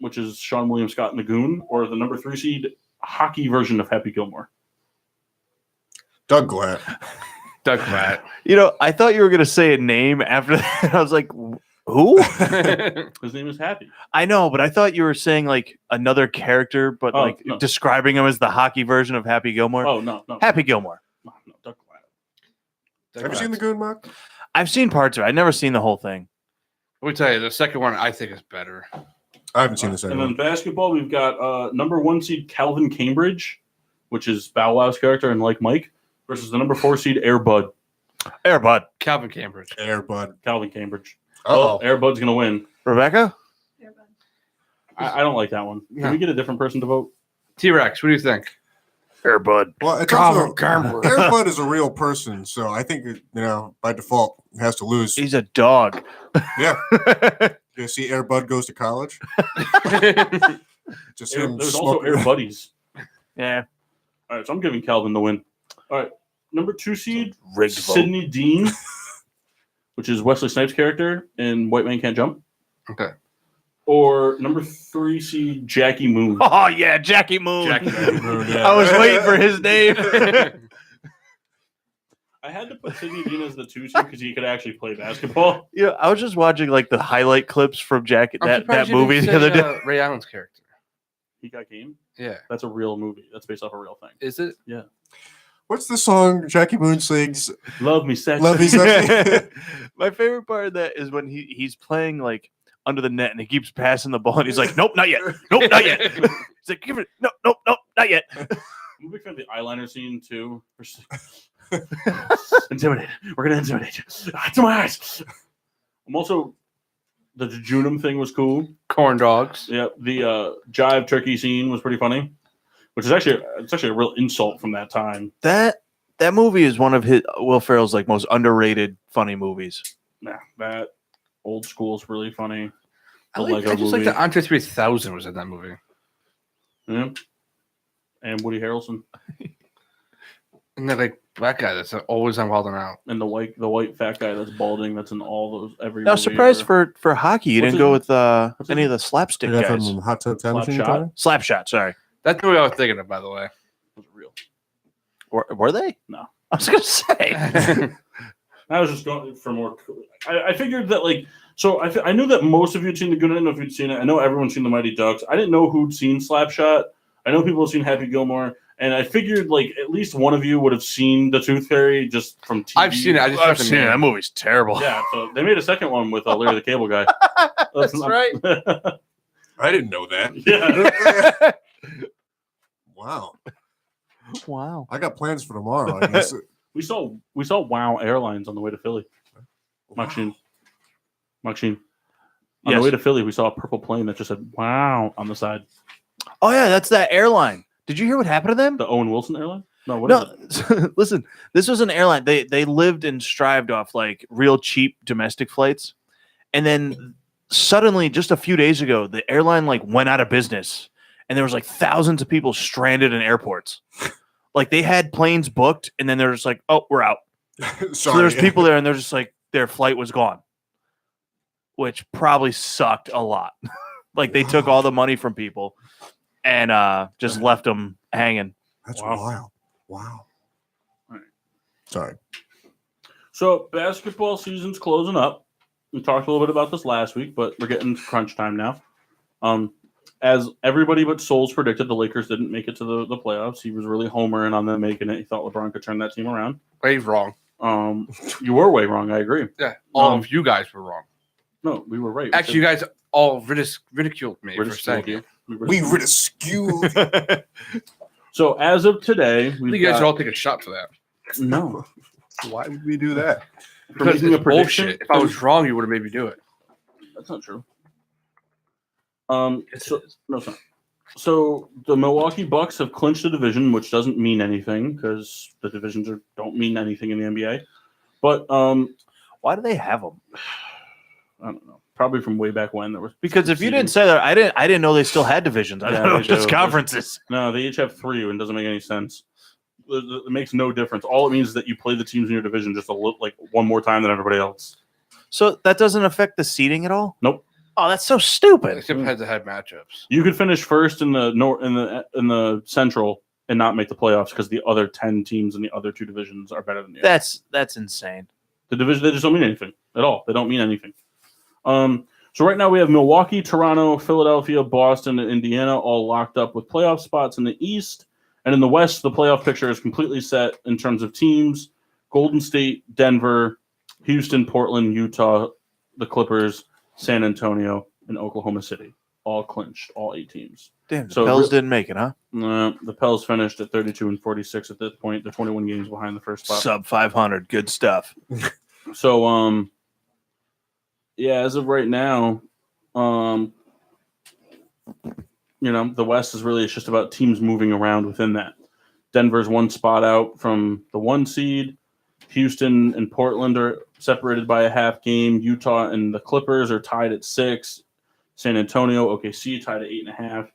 Speaker 1: which is Sean William Scott in The Goon, or the number 3 seed hockey version of Happy Gilmore.
Speaker 4: Doug Glatt.
Speaker 2: Doug Glatt.
Speaker 3: You know, I thought you were going to say a name after that. I was like, who?
Speaker 1: His name is Happy.
Speaker 3: I know, but I thought you were saying like another character, but
Speaker 1: Oh,
Speaker 3: like
Speaker 1: no.
Speaker 3: describing him as the hockey version of Happy Gilmore.
Speaker 1: Oh, no.
Speaker 3: Happy Gilmore.
Speaker 1: No, Doug Glatt.
Speaker 2: Doug
Speaker 4: Have you
Speaker 2: Glatt.
Speaker 4: seen The Goon, Mark?
Speaker 3: I've seen parts of it. I've never seen the whole thing.
Speaker 2: Let me tell you, the second one I think is better.
Speaker 4: I haven't seen the second
Speaker 1: And then
Speaker 4: one.
Speaker 1: basketball, we've got number 1 seed Calvin Cambridge, which is Bow Wow's character in Like Mike, versus the number 4 seed Air Bud.
Speaker 3: Air Bud.
Speaker 2: Calvin Cambridge.
Speaker 4: Air Bud.
Speaker 1: Calvin Cambridge.
Speaker 4: Uh-oh.
Speaker 1: Air Bud's going to win.
Speaker 3: Rebecca?
Speaker 1: I don't like that one. Can
Speaker 2: No.
Speaker 1: we get a different person to vote?
Speaker 2: T-Rex, what do you think?
Speaker 3: Air Bud.
Speaker 4: Well, it's also, Air Bud is a real person, so I think, by default, he has to lose.
Speaker 3: He's a dog.
Speaker 4: Yeah. You see Air Bud goes to college? Just him
Speaker 1: There's also
Speaker 4: smoking.
Speaker 1: Air Buddies.
Speaker 3: Yeah.
Speaker 1: All right, so I'm giving Calvin the win. All right, number 2 seed
Speaker 3: Rigged vote.
Speaker 1: Sidney Dean, which is Wesley Snipes' character in White Man Can't Jump.
Speaker 2: Okay.
Speaker 1: Or number 3 seed Jackie Moon.
Speaker 3: Oh, yeah, Jackie Moon.
Speaker 2: Jackie
Speaker 4: Moon, yeah.
Speaker 3: I was waiting for his name.
Speaker 1: I had to put Sidney Dean as the 2 seed because he could actually play basketball.
Speaker 3: Yeah, I was just watching like the highlight clips from Jackie
Speaker 2: I'm
Speaker 3: that
Speaker 2: surprised you
Speaker 3: movie
Speaker 2: didn't
Speaker 3: the other
Speaker 2: say,
Speaker 3: day.
Speaker 2: Ray Allen's character.
Speaker 1: He got game.
Speaker 2: Yeah.
Speaker 1: That's a real movie. That's based off a real thing.
Speaker 2: Is it?
Speaker 4: What's the song Jackie Moon sings?
Speaker 1: Love me, sex.
Speaker 4: Love me, sexy.
Speaker 3: My favorite part of that is when he's playing like under the net and he keeps passing the ball and he's like, nope, not yet. Nope, not yet. He's like, give it. Nope, nope, nope, not yet.
Speaker 1: I'm a big fan of the eyeliner scene too. Intimidate. We're gonna intimidate you. To my eyes. I'm also the jejunum thing was cool.
Speaker 2: Corn dogs.
Speaker 1: Yeah, the jive turkey scene was pretty funny, which is actually a real insult from that time.
Speaker 3: That movie is one of his Will Ferrell's like most underrated funny movies.
Speaker 1: Nah, that old school is really funny.
Speaker 2: I
Speaker 1: The Lego
Speaker 2: just like
Speaker 1: movie.
Speaker 2: the Andre 3000 was in that movie.
Speaker 1: Yeah. And Woody Harrelson
Speaker 2: And then like that guy that's always on Wild 'N Out.
Speaker 1: and the white fat guy that's balding that's in all those every.
Speaker 3: I was
Speaker 1: movie
Speaker 3: surprised
Speaker 1: ever.
Speaker 3: for hockey you
Speaker 1: What's
Speaker 3: didn't go
Speaker 1: his-
Speaker 3: with
Speaker 1: what's
Speaker 3: any
Speaker 1: his-
Speaker 3: of the slapstick
Speaker 4: Yeah,
Speaker 3: guys.
Speaker 4: from Hot Tub Time
Speaker 1: Slap
Speaker 4: Machine.
Speaker 1: shot?
Speaker 4: Tony?
Speaker 3: Slapshot, sorry.
Speaker 2: That's the movie I was thinking of, by the way.
Speaker 1: Was it real?
Speaker 3: Were they?
Speaker 1: No.
Speaker 3: I was gonna say.
Speaker 1: I was just going for more. I figured that like so. I knew that most of you'd seen the Good. I didn't know if you'd seen it. I know everyone's seen the Mighty Ducks. I didn't know who'd seen Slapshot. I know people have seen Happy Gilmore, and I figured like at least one of you would have seen the Tooth Fairy just from TV.
Speaker 2: I've seen it. I just
Speaker 3: I've
Speaker 2: have
Speaker 3: seen it. That movie's terrible.
Speaker 1: Yeah, so they made a second one with Larry the Cable Guy.
Speaker 3: That's right.
Speaker 4: I didn't know that.
Speaker 1: Yeah.
Speaker 4: Wow.
Speaker 3: Wow.
Speaker 4: I got plans for tomorrow. I guess.
Speaker 1: We saw Wow Airlines on the way to Philly. Maxine. On
Speaker 3: Yes.
Speaker 1: the way to Philly, we saw a purple plane that just said "Wow" on the side.
Speaker 3: Oh yeah, that's that airline. Did you hear what happened to them?
Speaker 1: The Owen Wilson airline? No, what is
Speaker 3: No,
Speaker 1: it?
Speaker 3: listen. This was an airline. They lived and strived off like real cheap domestic flights, and then suddenly, just a few days ago, the airline like went out of business, and there was like thousands of people stranded in airports. Like they had planes booked, and then they're just like, "Oh, we're out."
Speaker 4: Sorry.
Speaker 3: So there's people there, and they're just like, their flight was gone, which probably sucked a lot. Like they took all the money from people and just left them hanging.
Speaker 4: That's
Speaker 1: Wow.
Speaker 4: wild. Wow.
Speaker 1: Right.
Speaker 4: Sorry.
Speaker 1: So basketball season's closing up. We talked a little bit about this last week, but we're getting to crunch time now. As everybody but Souls predicted, the Lakers didn't make it to the playoffs. He was really homering on them making it. He thought LeBron could turn that team around.
Speaker 2: Way wrong.
Speaker 1: You were way wrong. I agree.
Speaker 2: Yeah, all of you guys were wrong.
Speaker 1: No, we were right.
Speaker 2: Actually, you guys all ridiculed me for saying
Speaker 1: you.
Speaker 2: it.
Speaker 4: We ridiculed.
Speaker 1: So as of today,
Speaker 2: You guys should all take a shot for that.
Speaker 1: no.
Speaker 4: Why would we do that?
Speaker 1: For
Speaker 2: Because
Speaker 1: making
Speaker 2: it's
Speaker 1: a prediction.
Speaker 2: bullshit. If I was wrong, you would have made me do it.
Speaker 1: That's not true.
Speaker 2: Yes,
Speaker 1: So,
Speaker 2: it is.
Speaker 1: no, it's not. So the Milwaukee Bucks have clinched the division, which doesn't mean anything because the divisions don't mean anything in the NBA. But
Speaker 3: Why do they have them?
Speaker 1: I don't know. Probably from way back when there was.
Speaker 3: Because if you
Speaker 1: seeding.
Speaker 3: didn't say that, I didn't know they still had divisions. I
Speaker 1: Yeah,
Speaker 3: thought it
Speaker 1: they
Speaker 3: was just
Speaker 1: do.
Speaker 3: conferences.
Speaker 1: No, they each have 3, and it doesn't make any sense. It makes no difference. All it means is that you play the teams in your division just like one more time than everybody else.
Speaker 3: So that doesn't affect the seeding at all?
Speaker 1: Nope.
Speaker 3: Oh, that's so stupid.
Speaker 2: Except head-to-head matchups.
Speaker 1: You could finish first in the in the Central and not make the playoffs because the other 10 teams in the other 2 divisions are better than you.
Speaker 3: That's insane.
Speaker 1: The division, they just don't mean anything at all. They don't mean anything. So right now we have Milwaukee, Toronto, Philadelphia, Boston, and Indiana all locked up with playoff spots in the East. And in the West, the playoff picture is completely set in terms of teams. Golden State, Denver, Houston, Portland, Utah, the Clippers, San Antonio, and Oklahoma City. All clinched, all 8 teams.
Speaker 3: Damn, the
Speaker 1: So
Speaker 3: Pels didn't make it, huh?
Speaker 1: The Pels finished at 32 and 46 at this point. They're 21 games behind the first spot.
Speaker 3: Sub 500. Good stuff.
Speaker 1: So, yeah, as of right now, the West is really, it's just about teams moving around within that. Denver's 1 spot out from the 1 seed. Houston and Portland are separated by a half game. Utah and the Clippers are tied at 6. San Antonio, OKC tied at 8.5.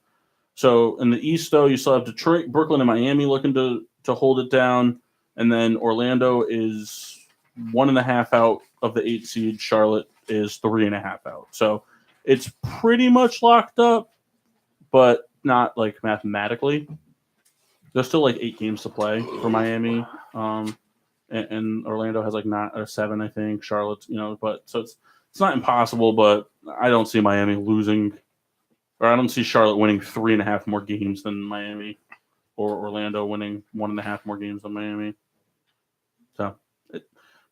Speaker 1: So in the East, though, you still have Detroit, Brooklyn, and Miami looking to hold it down. And then Orlando is 1.5 out of the 8 seed. Charlotte is 3.5 out. So it's pretty much locked up, but not like mathematically. There's still like 8 games to play for Miami. And Orlando has like 9 or 7, I think. Charlotte's, but so it's not impossible, but I don't see Miami losing, or I don't see Charlotte winning 3.5 more games than Miami, or Orlando winning 1.5 more games than Miami. So,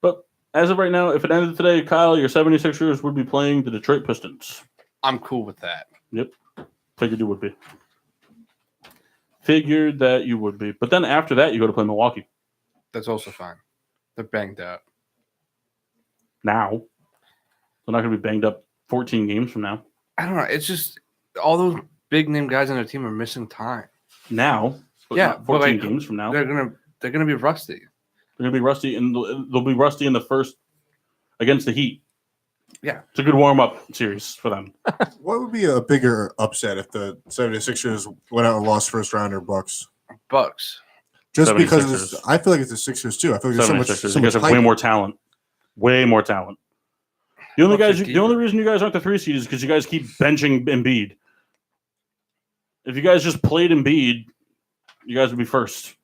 Speaker 1: but as of right now, if it ended today, Kyle, your 76ers would be playing the Detroit Pistons.
Speaker 2: I'm cool with that.
Speaker 1: Yep. Figured you would be. Figured that you would be. But then after that, you go to play Milwaukee.
Speaker 2: That's also fine. They're banged out.
Speaker 1: Now. They're not going to be banged up 14 games from now.
Speaker 2: I don't know. It's just all those big name guys on their team are missing time.
Speaker 1: Now. But
Speaker 2: Yeah,
Speaker 1: not
Speaker 2: but
Speaker 1: 14
Speaker 2: like,
Speaker 1: games from now.
Speaker 2: They're gonna be rusty.
Speaker 1: They're going to be rusty, and they'll be rusty in the first against the Heat.
Speaker 2: Yeah.
Speaker 1: It's a good warm-up series for them.
Speaker 4: What would be a bigger upset if the 76ers went out and lost first round or Bucks?
Speaker 2: Bucks.
Speaker 4: Just because
Speaker 1: 76ers.
Speaker 4: I feel like it's the Sixers too. I feel like there's
Speaker 1: 76ers.
Speaker 4: so
Speaker 1: You guys
Speaker 4: much
Speaker 1: have way
Speaker 4: hype.
Speaker 1: more talent. Way more talent. The only
Speaker 2: Bucks are
Speaker 1: the only
Speaker 2: deeper.
Speaker 1: reason you guys aren't the 3 seed is because you guys keep benching Embiid. If you guys just played Embiid, you guys would be first.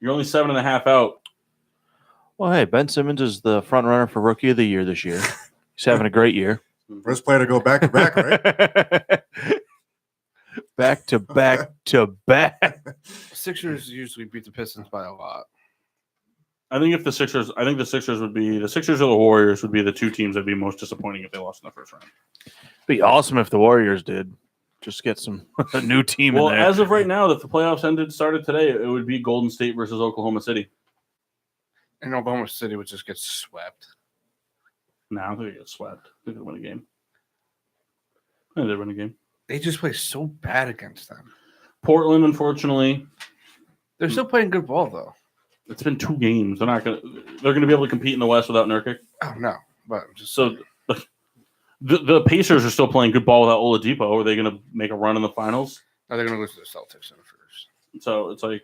Speaker 1: You're only 7.5 out.
Speaker 3: Well, hey, Ben Simmons is the front runner for Rookie of the Year this year. He's having a great year.
Speaker 4: First player to go back to back, right?
Speaker 3: Back to back to back.
Speaker 2: Sixers usually beat the Pistons by a lot.
Speaker 1: I think the Sixers or the Warriors would be the 2 teams that'd be most disappointing if they lost in the first round.
Speaker 3: Be awesome if the Warriors did. Just get a new team
Speaker 1: Well,
Speaker 3: in there.
Speaker 1: as of right now, if the playoffs started today, it would be Golden State versus Oklahoma City.
Speaker 2: And Oklahoma City would just get swept.
Speaker 1: No, I don't think they get swept. I think they win a game. I think they win a game.
Speaker 2: They just play so bad against them.
Speaker 1: Portland, unfortunately,
Speaker 2: They're still playing good ball though.
Speaker 1: it's been 2 games. They're gonna be able to compete in the West without Nurkic.
Speaker 2: Oh no, but I'm just
Speaker 1: So the Pacers are still playing good ball without Oladipo. Are they gonna make a run in the finals?
Speaker 2: no, they're gonna lose to the Celtics in the first.
Speaker 1: So it's like,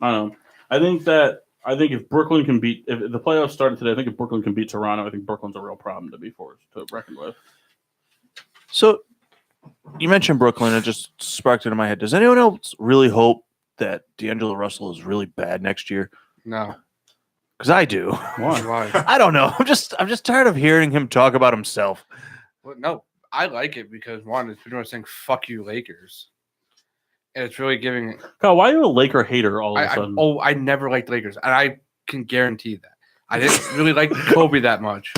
Speaker 1: I don't know. I think if Brooklyn can beat, if the playoffs started today, I think if Brooklyn can beat Toronto, I think Brooklyn's a real problem to reckon with.
Speaker 3: So you mentioned Brooklyn. It just sparked it in my head. Does anyone else really hope that D'Angelo Russell is really bad next year?
Speaker 2: No,
Speaker 3: Because I do.
Speaker 1: Why?
Speaker 2: Why?
Speaker 3: I don't know. I'm just tired of hearing him talk about himself.
Speaker 2: Well, no, I like it because one, it's pretty much saying "fuck you, Lakers," and it's really giving.
Speaker 1: Kyle, why are you a Laker hater all of a sudden?
Speaker 2: I never liked Lakers, and I can guarantee that. I didn't really like Kobe that much.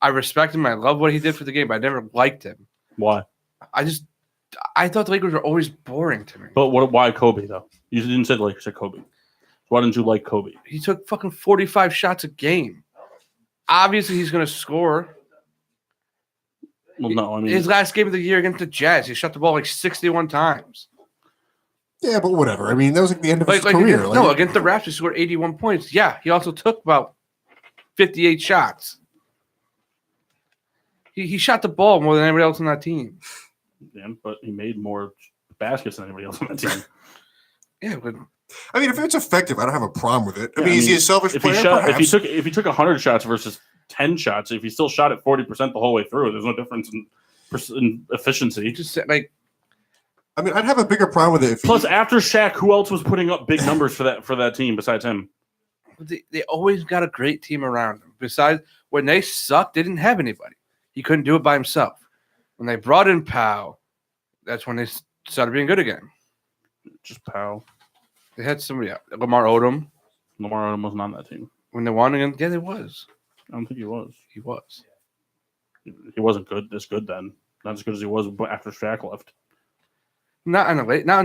Speaker 2: I respect him. I love what he did for the game, but I never liked him.
Speaker 1: Why?
Speaker 2: I thought the Lakers were always boring to me.
Speaker 1: But why Kobe though? You didn't say the Lakers, said Kobe. Why didn't you like Kobe?
Speaker 2: He took fucking 45 shots a game. Obviously, he's going to score.
Speaker 1: Well, no, I mean
Speaker 2: His last game of the year against the Jazz, he shot the ball like 61 times.
Speaker 4: Yeah, but whatever. I mean, that was like the end of his career.
Speaker 2: Against the Raptors, he scored 81 points. Yeah, he also took about 58 shots. He shot the ball more than anybody else on that team.
Speaker 1: Yeah, but he made more baskets than anybody else on that team.
Speaker 2: Yeah, but
Speaker 4: I mean, if it's effective, I don't have a problem with it. I
Speaker 1: Yeah,
Speaker 4: mean, is he a selfish player? Perhaps.
Speaker 1: If he took 100 shots versus 10 shots, if he still shot at 40% the whole way through, there's no difference in efficiency.
Speaker 2: just like
Speaker 4: I mean, I'd have a bigger problem with it. If
Speaker 1: Plus, after Shaq, who else was putting up big numbers for that team besides him?
Speaker 2: they always got a great team around him. Besides, when they sucked, they didn't have anybody. He couldn't do it by himself. When they brought in Powell, that's when they started being good again.
Speaker 1: Just Powell.
Speaker 2: They had somebody else, Lamar Odom.
Speaker 1: Lamar Odom wasn't on that team.
Speaker 2: When they won again, yeah, they was.
Speaker 1: I don't think he was.
Speaker 2: He was.
Speaker 1: He wasn't this good then. Not as good as he was after Shaq left.
Speaker 2: Not on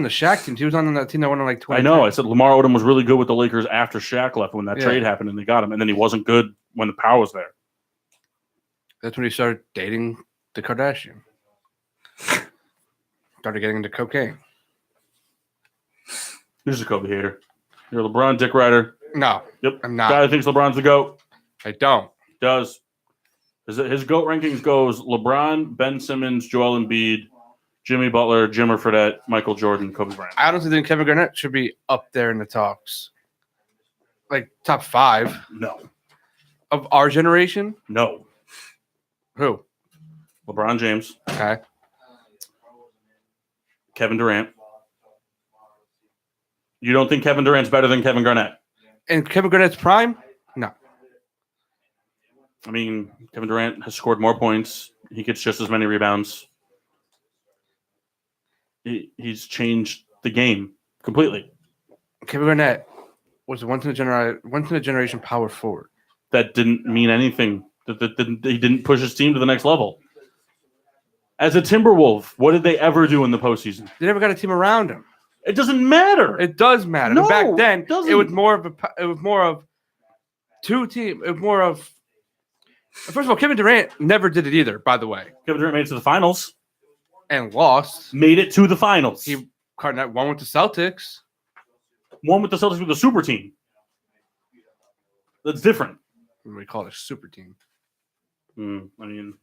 Speaker 2: the Shaq team. He was on that team that won in like 20.
Speaker 1: I know. I said Lamar Odom was really good with the Lakers after Shaq left when that trade happened and they got him. And then he wasn't good when the Powell was there.
Speaker 2: That's when he started dating the Kardashian. Started getting into cocaine.
Speaker 1: You're just a Kobe hater. You're a LeBron dick rider.
Speaker 2: No,
Speaker 1: Yep.
Speaker 2: I'm not.
Speaker 1: Guy that thinks LeBron's the GOAT.
Speaker 2: I don't.
Speaker 1: Does. His GOAT rankings goes LeBron, Ben Simmons, Joel Embiid, Jimmy Butler, Jimmer Fredette, Michael Jordan, Kobe Bryant.
Speaker 2: I honestly think Kevin Garnett should be up there in the talks. Like top 5
Speaker 1: No.
Speaker 2: of our generation.
Speaker 1: No.
Speaker 2: Who?
Speaker 1: LeBron James,
Speaker 2: Okay.
Speaker 1: Kevin Durant. You don't think Kevin Durant's better than Kevin Garnett?
Speaker 2: And Kevin Garnett's prime? No.
Speaker 1: I mean, Kevin Durant has scored more points. He gets just as many rebounds. He's changed the game completely.
Speaker 2: Kevin Garnett was a once in a generation power forward.
Speaker 1: That didn't mean anything. He didn't push his team to the next level. As a Timberwolf, what did they ever do in the postseason?
Speaker 2: They never got a team around him.
Speaker 1: It doesn't matter.
Speaker 2: It does matter.
Speaker 1: No,
Speaker 2: Back then,
Speaker 1: it doesn't.
Speaker 2: it was more of two teams. It was more of. First of all, Kevin Durant never did it either. By the way,
Speaker 1: Kevin Durant made it to the finals.
Speaker 2: and lost.
Speaker 1: Made it to the finals.
Speaker 2: Garnett won with the Celtics.
Speaker 1: Won with the Celtics with a super team. That's different.
Speaker 2: We call it a super team.
Speaker 1: I mean,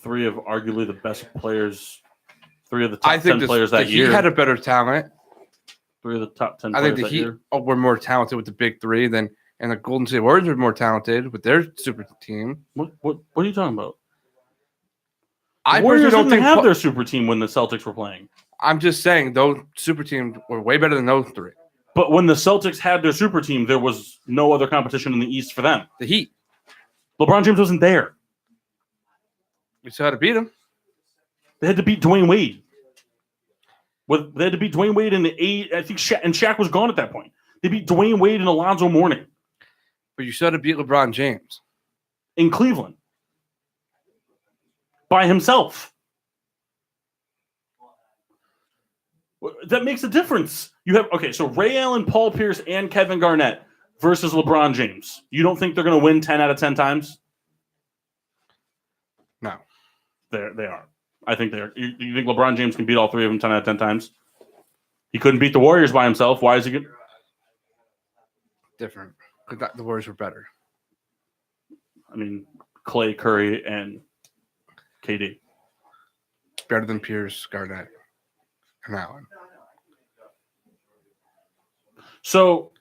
Speaker 1: 3 of arguably the best players. 3 of the top 10 players that year.
Speaker 2: He had a better talent.
Speaker 1: 3 of the top 10
Speaker 2: I
Speaker 1: players
Speaker 2: think
Speaker 1: that year.
Speaker 2: were more talented with the big 3 and the Golden State Warriors were more talented with their super team.
Speaker 1: What are you talking about?
Speaker 2: I
Speaker 1: The Warriors
Speaker 2: personally
Speaker 1: didn't have their super team when the Celtics were playing.
Speaker 2: I'm just saying those super teams were way better than those 3.
Speaker 1: But when the Celtics had their super team, there was no other competition in the East for them.
Speaker 2: The Heat.
Speaker 1: LeBron James wasn't there.
Speaker 2: We still had to beat them.
Speaker 1: They had to beat Dwayne Wade. They had to beat Dwayne Wade in the 8. I think Shaq was gone at that point. They beat Dwayne Wade and Alonzo Mourning
Speaker 2: But you still had to beat LeBron James.
Speaker 1: in Cleveland by himself. That makes a difference. You have so Ray Allen, Paul Pierce, and Kevin Garnett versus LeBron James. You don't think they're going to win 10 out of 10 times?
Speaker 2: No.
Speaker 1: They are. I think they are. You think LeBron James can beat all 3 of them 10 out of 10 times? He couldn't beat the Warriors by himself. Why is he good?
Speaker 2: Different. Because the Warriors were better.
Speaker 1: I mean, Clay, Curry, and KD.
Speaker 2: Better than Pierce, Garnett, and Allen.
Speaker 1: So,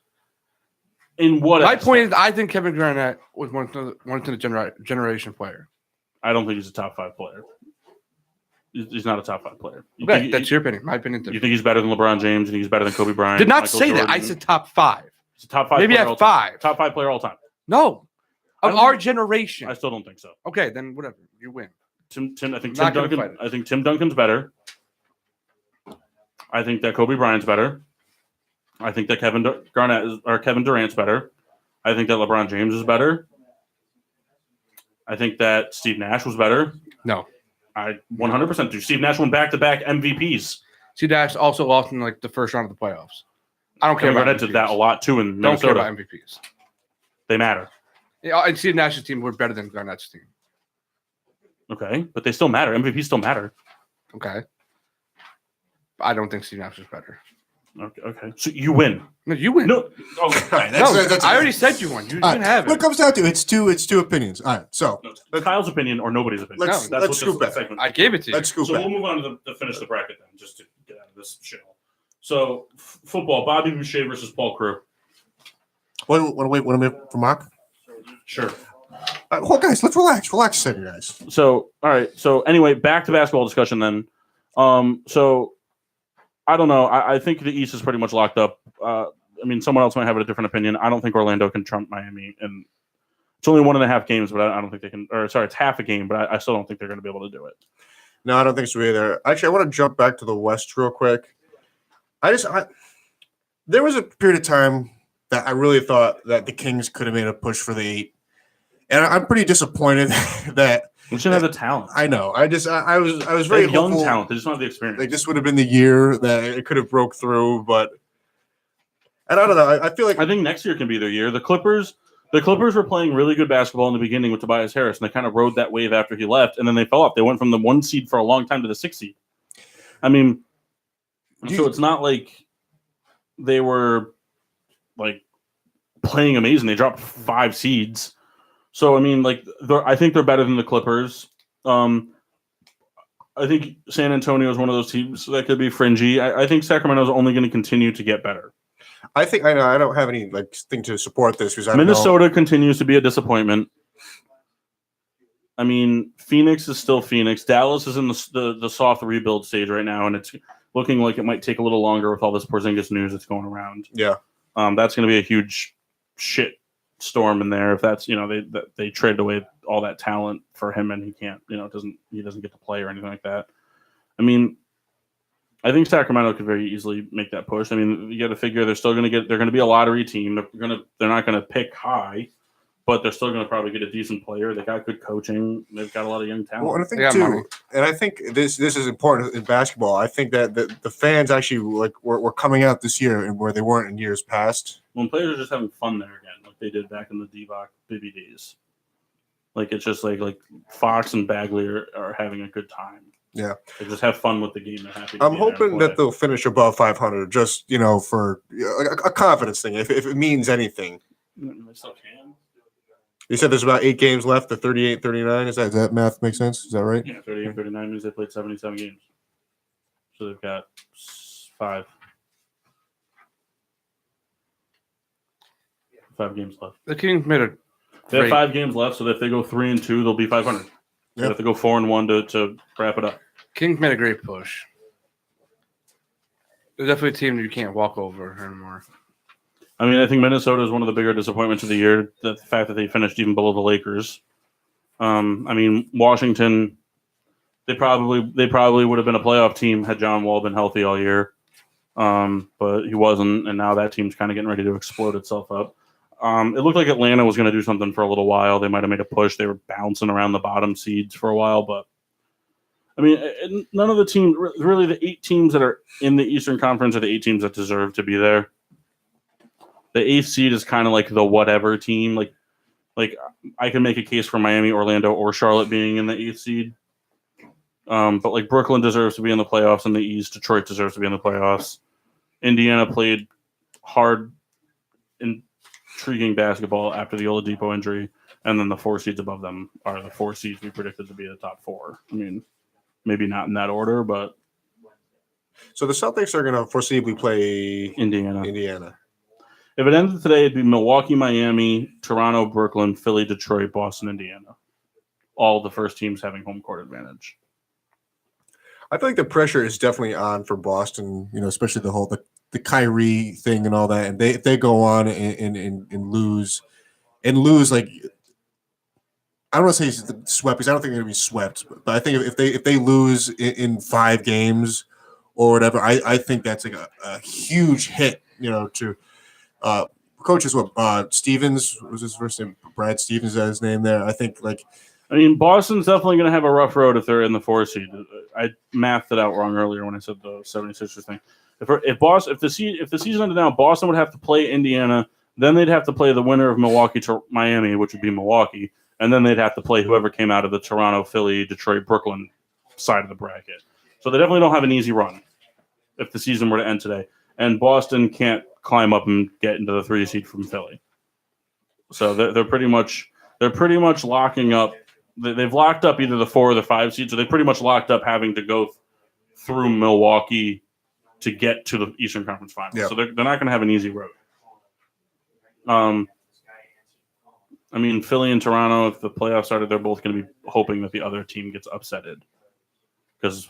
Speaker 1: in what?
Speaker 2: My point is, I think Kevin Garnett was once in a generation player.
Speaker 1: I don't think he's a top 5 player. He's not a top 5 player.
Speaker 2: Okay, that's your opinion. My opinion.
Speaker 1: You think he's better than LeBron James and he's better than Kobe Bryant?
Speaker 2: Did not
Speaker 1: Michael
Speaker 2: say
Speaker 1: Jordan?
Speaker 2: that. I said top 5.
Speaker 1: He's a top 5
Speaker 2: Maybe
Speaker 1: player
Speaker 2: at
Speaker 1: all time.
Speaker 2: 5.
Speaker 1: Top 5 player all time.
Speaker 2: No.
Speaker 1: I
Speaker 2: Of
Speaker 1: don't-
Speaker 2: our generation.
Speaker 1: I still don't think so.
Speaker 2: Okay, then whatever. You win.
Speaker 1: I think
Speaker 2: I'm
Speaker 1: Tim
Speaker 2: not gonna
Speaker 1: Duncan.
Speaker 2: fight it.
Speaker 1: I think Tim Duncan's better. I think that Kobe Bryant's better. I think that Kevin Durant's better. I think that LeBron James is better. I think that Steve Nash was better.
Speaker 2: No.
Speaker 1: I 100% do. Steve Nash won back-to-back MVPs.
Speaker 2: See, Dash also lost in like the first round of the playoffs. I don't care
Speaker 1: Kevin
Speaker 2: about
Speaker 1: Garnett did that a
Speaker 2: MVPs.
Speaker 1: lot too in
Speaker 2: Don't care
Speaker 1: Minnesota.
Speaker 2: about MVPs.
Speaker 1: They matter.
Speaker 2: Yeah, and Steve Nash's team were better than Garnett's team.
Speaker 1: Okay, but they still matter. MVPs still matter.
Speaker 2: Okay. I don't think Steve Nash is better.
Speaker 1: Okay. So you win.
Speaker 2: No, you win.
Speaker 1: No. Oh,
Speaker 4: Right,
Speaker 2: I already said you won. You
Speaker 4: All
Speaker 2: didn't
Speaker 4: right,
Speaker 2: have
Speaker 4: what
Speaker 2: it.
Speaker 4: it comes down to, it's two opinions. All right, so
Speaker 1: no, Kyle's opinion or nobody's opinion.
Speaker 4: let's
Speaker 1: That's what
Speaker 4: scoop
Speaker 1: this
Speaker 4: back.
Speaker 1: segment.
Speaker 2: I gave it to you.
Speaker 4: Let's scoop
Speaker 1: So
Speaker 4: back.
Speaker 1: we'll move on to finish the bracket then, just to get out of this shit. So football: Bobby Boucher versus Paul Crew.
Speaker 4: Want to wait 1 minute for Mark?
Speaker 1: Sure.
Speaker 4: Well, guys, let's relax. Relax a second, guys.
Speaker 1: So all right. So anyway, back to basketball discussion then. So I don't know. I think the East is pretty much locked up. I mean, someone else might have a different opinion. I don't think Orlando can trump Miami, and it's only 1.5 games, but I don't think they can. Or sorry, it's half a game, but I still don't think they're going to be able to do it.
Speaker 4: No, I don't think so either. Actually, I want to jump back to the West real quick. There was a period of time that I really thought that the Kings could have made a push for the 8, and I'm pretty disappointed that
Speaker 1: We should have the talent.
Speaker 4: I know. I was
Speaker 1: They
Speaker 4: very
Speaker 1: have young
Speaker 4: hopeful.
Speaker 1: talent. They just don't have the experience.
Speaker 4: Like this would have been the year that it could have broke through, but and I don't know. I feel like
Speaker 1: I think next year can be their year. The Clippers were playing really good basketball in the beginning with Tobias Harris, and they kind of rode that wave after he left, and then they fell off. They went from the 1 seed for a long time to the 6 seed. I mean, so it's not like they were like playing amazing. They dropped 5 seeds. So I mean, like I think they're better than the Clippers. I think San Antonio is one of those teams that could be fringy. I think Sacramento is only going to continue to get better.
Speaker 4: I know I don't have any like thing to support this because
Speaker 1: Minnesota continues to be a disappointment. I mean, Phoenix is still Phoenix. Dallas is in the soft rebuild stage right now, and it's looking like it might take a little longer with all this Porzingis news that's going around.
Speaker 4: Yeah,
Speaker 1: that's going to be a huge shit storm in there if that's they traded away all that talent for him and he can't he doesn't get to play or anything like that. I mean, I think Sacramento could very easily make that push. I mean, you got to figure they're going to be a lottery team. They're not going to pick high, but they're still going to probably get a decent player. They got good coaching. They've got a lot of young talent.
Speaker 4: well, and I think
Speaker 2: They got
Speaker 4: too,
Speaker 2: money.
Speaker 4: and I think this is important in basketball. I think that the fans actually were coming out this year and where they weren't in years past.
Speaker 1: When players are just having fun there again, like they did back in the Divac Bibby days. Like it's just like Fox and Bagley are having a good time.
Speaker 4: Yeah,
Speaker 1: they just have fun with the game. They're happy.
Speaker 4: I'm hoping that they'll finish above 500, just for a confidence thing. If it means anything,
Speaker 1: they still can.
Speaker 4: you said there's about 8 games left. The 38, 39. Does that math make sense? Is that right?
Speaker 1: Yeah, 38, 39 means they played 77 games. So they've got 5 games left.
Speaker 2: The Kings made a
Speaker 1: They have
Speaker 2: great
Speaker 1: 5 games left, so if they go 3-2, they'll be 500. They
Speaker 4: Yep.
Speaker 1: have to go 4-1 to wrap it up.
Speaker 2: Kings made a great push. They're definitely a team that you can't walk over anymore.
Speaker 1: I mean, I think Minnesota is one of the bigger disappointments of the year. The fact that they finished even below the Lakers. I mean, Washington, they probably would have been a playoff team had John Wall been healthy all year, but he wasn't, and now that team's kind of getting ready to explode itself up. It looked like Atlanta was going to do something for a little while. They might have made a push. They were bouncing around the bottom seeds for a while, but I mean, none of the teams, really the 8 teams that are in the Eastern Conference are the 8 teams that deserve to be there. The 8th seed is kind of like the whatever team. Like I can make a case for Miami, Orlando, or Charlotte being in the 8th seed. But like Brooklyn deserves to be in the playoffs in the East. Detroit deserves to be in the playoffs. Indiana played hard, intriguing basketball after the Oladipo injury, and then the 4 seeds above them are the 4 seeds we predicted to be the top 4. I mean, maybe not in that order, but
Speaker 4: So the Celtics are going to foreseeably play
Speaker 1: Indiana. If it ended today, it'd be Milwaukee, Miami, Toronto, Brooklyn, Philly, Detroit, Boston, Indiana. All the first teams having home court advantage.
Speaker 4: I feel like the pressure is definitely on for Boston. Especially the the Kyrie thing and all that, and if they go on and lose like I don't want to say swept because I don't think they're going to be swept, but I think if they lose in 5 games or whatever, I think that's like a huge hit, to coaches. What Stevens was his first name? Brad Stevens is his name there. I think
Speaker 1: I mean, Boston's definitely going to have a rough road if they're in the 4 seed. I mathed it out wrong earlier when I said the 76ers thing. If the season ended now, Boston would have to play Indiana, then they'd have to play the winner of Milwaukee to Miami, which would be Milwaukee, and then they'd have to play whoever came out of the Toronto, Philly, Detroit, Brooklyn side of the bracket. So they definitely don't have an easy run if the season were to end today. And Boston can't climb up and get into the 3 seed from Philly. So they're pretty much locking up. They've locked up either the 4 or the 5 seed, so they pretty much locked up having to go through Milwaukee to get to the Eastern Conference Finals.
Speaker 4: Yeah.
Speaker 1: So they're not going to have an easy road. I mean, Philly and Toronto, if the playoffs started, they're both going to be hoping that the other team gets upsetted because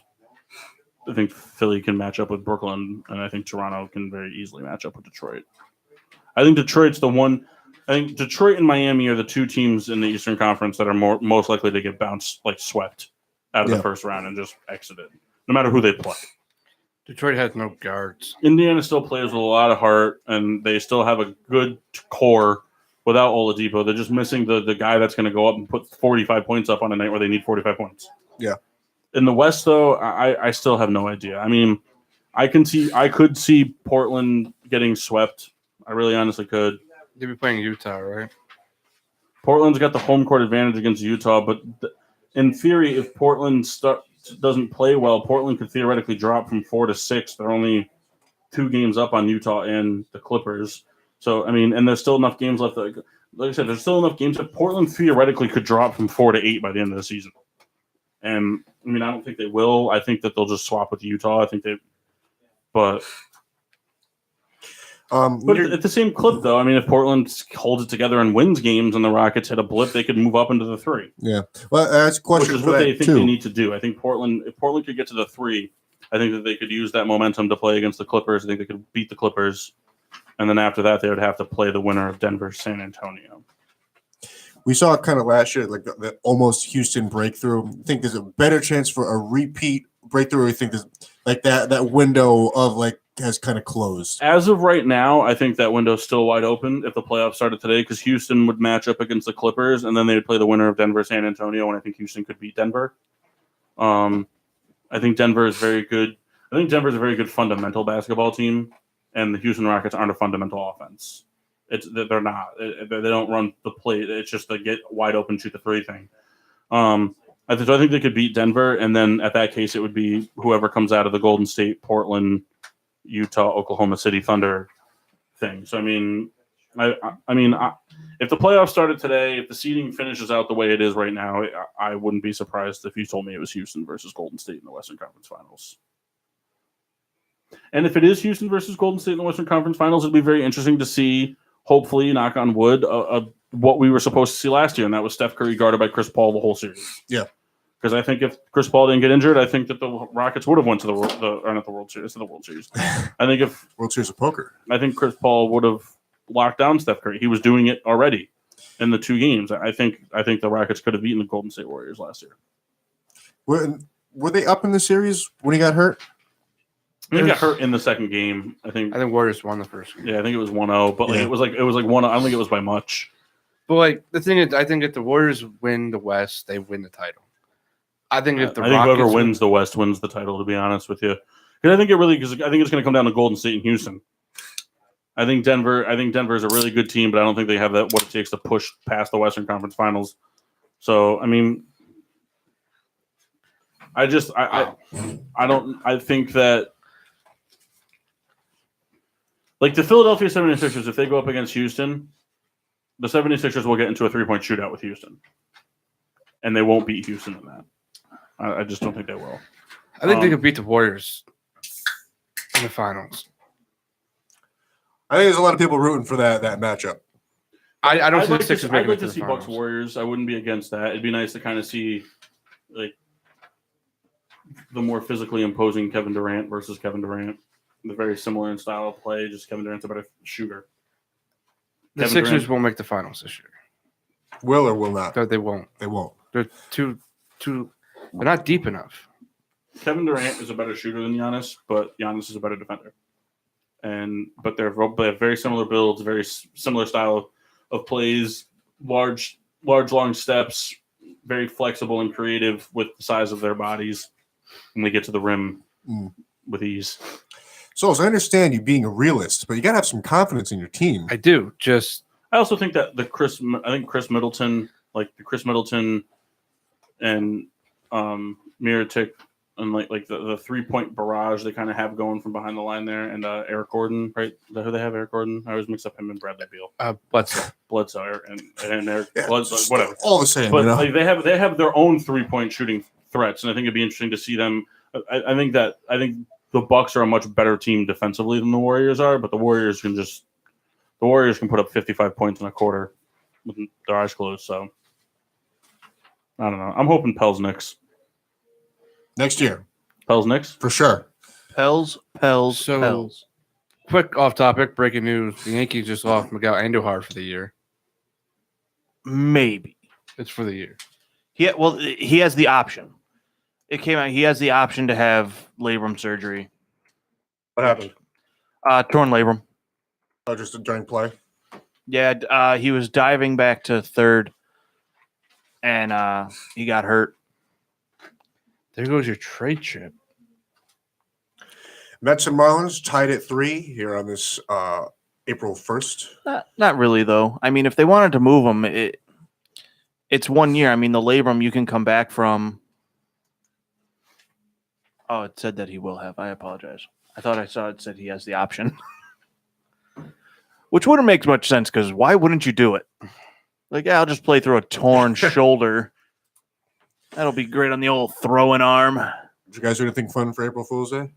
Speaker 1: I think Philly can match up with Brooklyn, and I think Toronto can very easily match up with Detroit. I think Detroit's the one. I think Detroit and Miami are the 2 teams in the Eastern Conference that are most likely to get bounced, like swept out of the first round and just exited, no matter who they play.
Speaker 2: Detroit has no guards.
Speaker 1: Indiana still plays with a lot of heart, and they still have a good core without Oladipo. They're just missing the guy that's going to go up and put 45 points up on a night where they need 45 points.
Speaker 4: Yeah.
Speaker 1: In the West, though, I still have no idea. I mean, I could see Portland getting swept. I really honestly could.
Speaker 2: They'd be playing Utah, right?
Speaker 1: Portland's got the home court advantage against Utah, but in theory, if Portland doesn't play well, Portland could theoretically drop from 4 to 6. They're only 2 games up on Utah and the Clippers. So, I mean, and there's still enough games left. Like I said, there's still enough games that Portland theoretically could drop from 4 to 8 by the end of the season. And, I mean, I don't think they will. I think that they'll just swap with Utah. But at the same clip, though, I mean, if Portland holds it together and wins games and the Rockets hit a blip, they could move up into the 3.
Speaker 4: Yeah. Well, that's a question.
Speaker 1: Which is what they think they need to do. I think if Portland could get to the 3, I think that they could use that momentum to play against the Clippers. I think they could beat the Clippers. And then after that, they would have to play the winner of Denver, San Antonio.
Speaker 4: We saw it kind of last year, like the almost Houston breakthrough. I think there's a better chance for a repeat breakthrough. I think there's like that window of has kind of closed.
Speaker 1: As of right now, I think that window's still wide open if the playoffs started today because Houston would match up against the Clippers, and then they would play the winner of Denver, San Antonio, and I think Houston could beat Denver. I think Denver is very good. I think Denver's a very good fundamental basketball team, and the Houston Rockets aren't a fundamental offense. They're not. They don't run the play. It's just the get wide open, shoot the 3 thing. I think they could beat Denver, and then at that case, it would be whoever comes out of the Golden State, Portland, Utah, Oklahoma City Thunder thing. So I mean, if the playoffs started today, if the seeding finishes out the way it is right now, I wouldn't be surprised if you told me it was Houston versus Golden State in the Western Conference Finals. And if it is Houston versus Golden State in the Western Conference Finals, it'd be very interesting to see. Hopefully, knock on wood, what we were supposed to see last year, and that was Steph Curry guarded by Chris Paul the whole series.
Speaker 4: Yeah.
Speaker 1: Because I think if Chris Paul didn't get injured, I think that the Rockets would have went to the World Series. I think if
Speaker 4: World Series of Poker.
Speaker 1: I think Chris Paul would have locked down Steph Curry. He was doing it already in the 2 games. I think the Rockets could have beaten the Golden State Warriors last year.
Speaker 4: Were they up in the series when he got hurt?
Speaker 1: He got hurt in the second game. I think
Speaker 2: Warriors won the first game.
Speaker 1: Yeah, I think it was 1-0, but it was like 1-0. I don't think it was by much.
Speaker 2: But the thing is, I think if the Warriors win the West, they win the title. I think if
Speaker 1: whoever wins the West wins the title. To be honest with you, because I think it's going to come down to Golden State and Houston. I think Denver is a really good team, but I don't think they have what it takes to push past the Western Conference Finals. So I mean, I think that. Like the Philadelphia 76ers, if they go up against Houston, the 76ers will get into a 3-point shootout with Houston. And they won't beat Houston in that. I just don't think they will.
Speaker 2: I think they could beat the Warriors in the finals.
Speaker 4: I think there's a lot of people rooting for that matchup.
Speaker 2: I don't see the Sixers making it to the finals. I'd like to see
Speaker 1: Bucks Warriors. I wouldn't be against that. It'd be nice to kind of see like the more physically imposing Kevin Durant versus Kevin Durant. They're very similar in style of play. Just Kevin Durant's a better shooter.
Speaker 2: The
Speaker 1: Kevin
Speaker 2: Sixers
Speaker 1: Durant-
Speaker 2: won't make the finals this year.
Speaker 4: Will or will not?
Speaker 2: No, they won't.
Speaker 4: They won't.
Speaker 2: They're too. They're not deep enough.
Speaker 1: Kevin Durant is a better shooter than Giannis, but Giannis is a better defender. But they have very similar builds, very similar style of plays, large, long steps, very flexible and creative with the size of their bodies, and they get to the rim with ease.
Speaker 4: So, as I understand you being a realist, but you got to have some confidence in your team.
Speaker 2: I do.
Speaker 1: I also think that Chris Middleton and Mirotic and like the 3-point barrage they kind of have going from behind the line there, and Eric Gordon, right? Is that who they have? Eric Gordon. I always mix up him and Bradley Beal. Bledsoe and Eric Bledsoe, whatever.
Speaker 4: All the same,
Speaker 1: But
Speaker 4: you know?
Speaker 1: like they have their own 3-point shooting threats, and I think it'd be interesting to see them. I think the Bucks are a much better team defensively than the Warriors are, but the Warriors can put up 55 points in a quarter with their eyes closed. So I don't know. I'm hoping Pels Knicks.
Speaker 4: Next year.
Speaker 1: Pels Knicks?
Speaker 4: For sure.
Speaker 3: Pels.
Speaker 2: Quick off topic, breaking news. The Yankees just lost Miguel Andujar for the year.
Speaker 3: Maybe.
Speaker 2: It's for the year.
Speaker 3: He has the option. It came out. He has the option to have labrum surgery.
Speaker 4: What happened?
Speaker 3: Torn labrum.
Speaker 4: Oh, just during play?
Speaker 3: Yeah, he was diving back to third, and he got hurt.
Speaker 2: There goes your trade chip.
Speaker 4: Mets and Marlins tied at 3 here on this April 1st.
Speaker 3: Not really, though. I mean, if they wanted to move him, it's 1 year. I mean, the labrum you can come back from. Oh, it said that he will have. I apologize. I thought I saw it said he has the option. Which wouldn't make much sense, because why wouldn't you do it? Like, yeah, I'll just play through a torn shoulder. That'll be great on the old throwing arm.
Speaker 4: Did you guys do anything fun for April Fool's Day?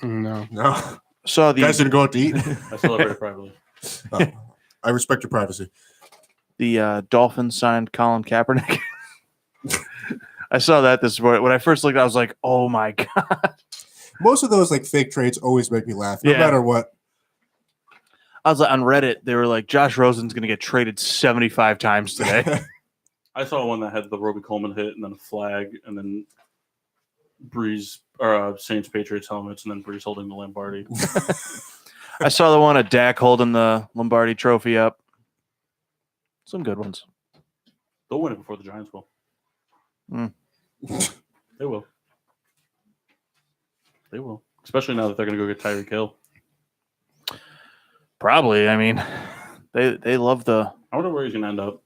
Speaker 2: No.
Speaker 4: No.
Speaker 3: Saw
Speaker 4: You guys didn't go out to eat?
Speaker 1: I celebrate it privately.
Speaker 4: Oh, I respect your privacy.
Speaker 3: The Dolphins signed Colin Kaepernick. I saw that this morning. When I first looked, I was like, "Oh my god!"
Speaker 4: Most of those like fake trades always make me laugh, no
Speaker 3: Yeah.
Speaker 4: matter what.
Speaker 3: I was like, on Reddit, they were like, "Josh Rosen's going to get traded 75 times today."
Speaker 1: I saw one that had the Roby Coleman hit and then a flag and then Breeze or Saints Patriots helmets and then Breeze holding the Lombardi.
Speaker 3: I saw the one of Dak holding the Lombardi trophy up. Some good ones.
Speaker 1: They'll win it before the Giants will. They will. They will. Especially now that they're going to go get Tyreek Hill.
Speaker 3: Probably. I mean, they love the.
Speaker 1: I wonder where he's going to end up.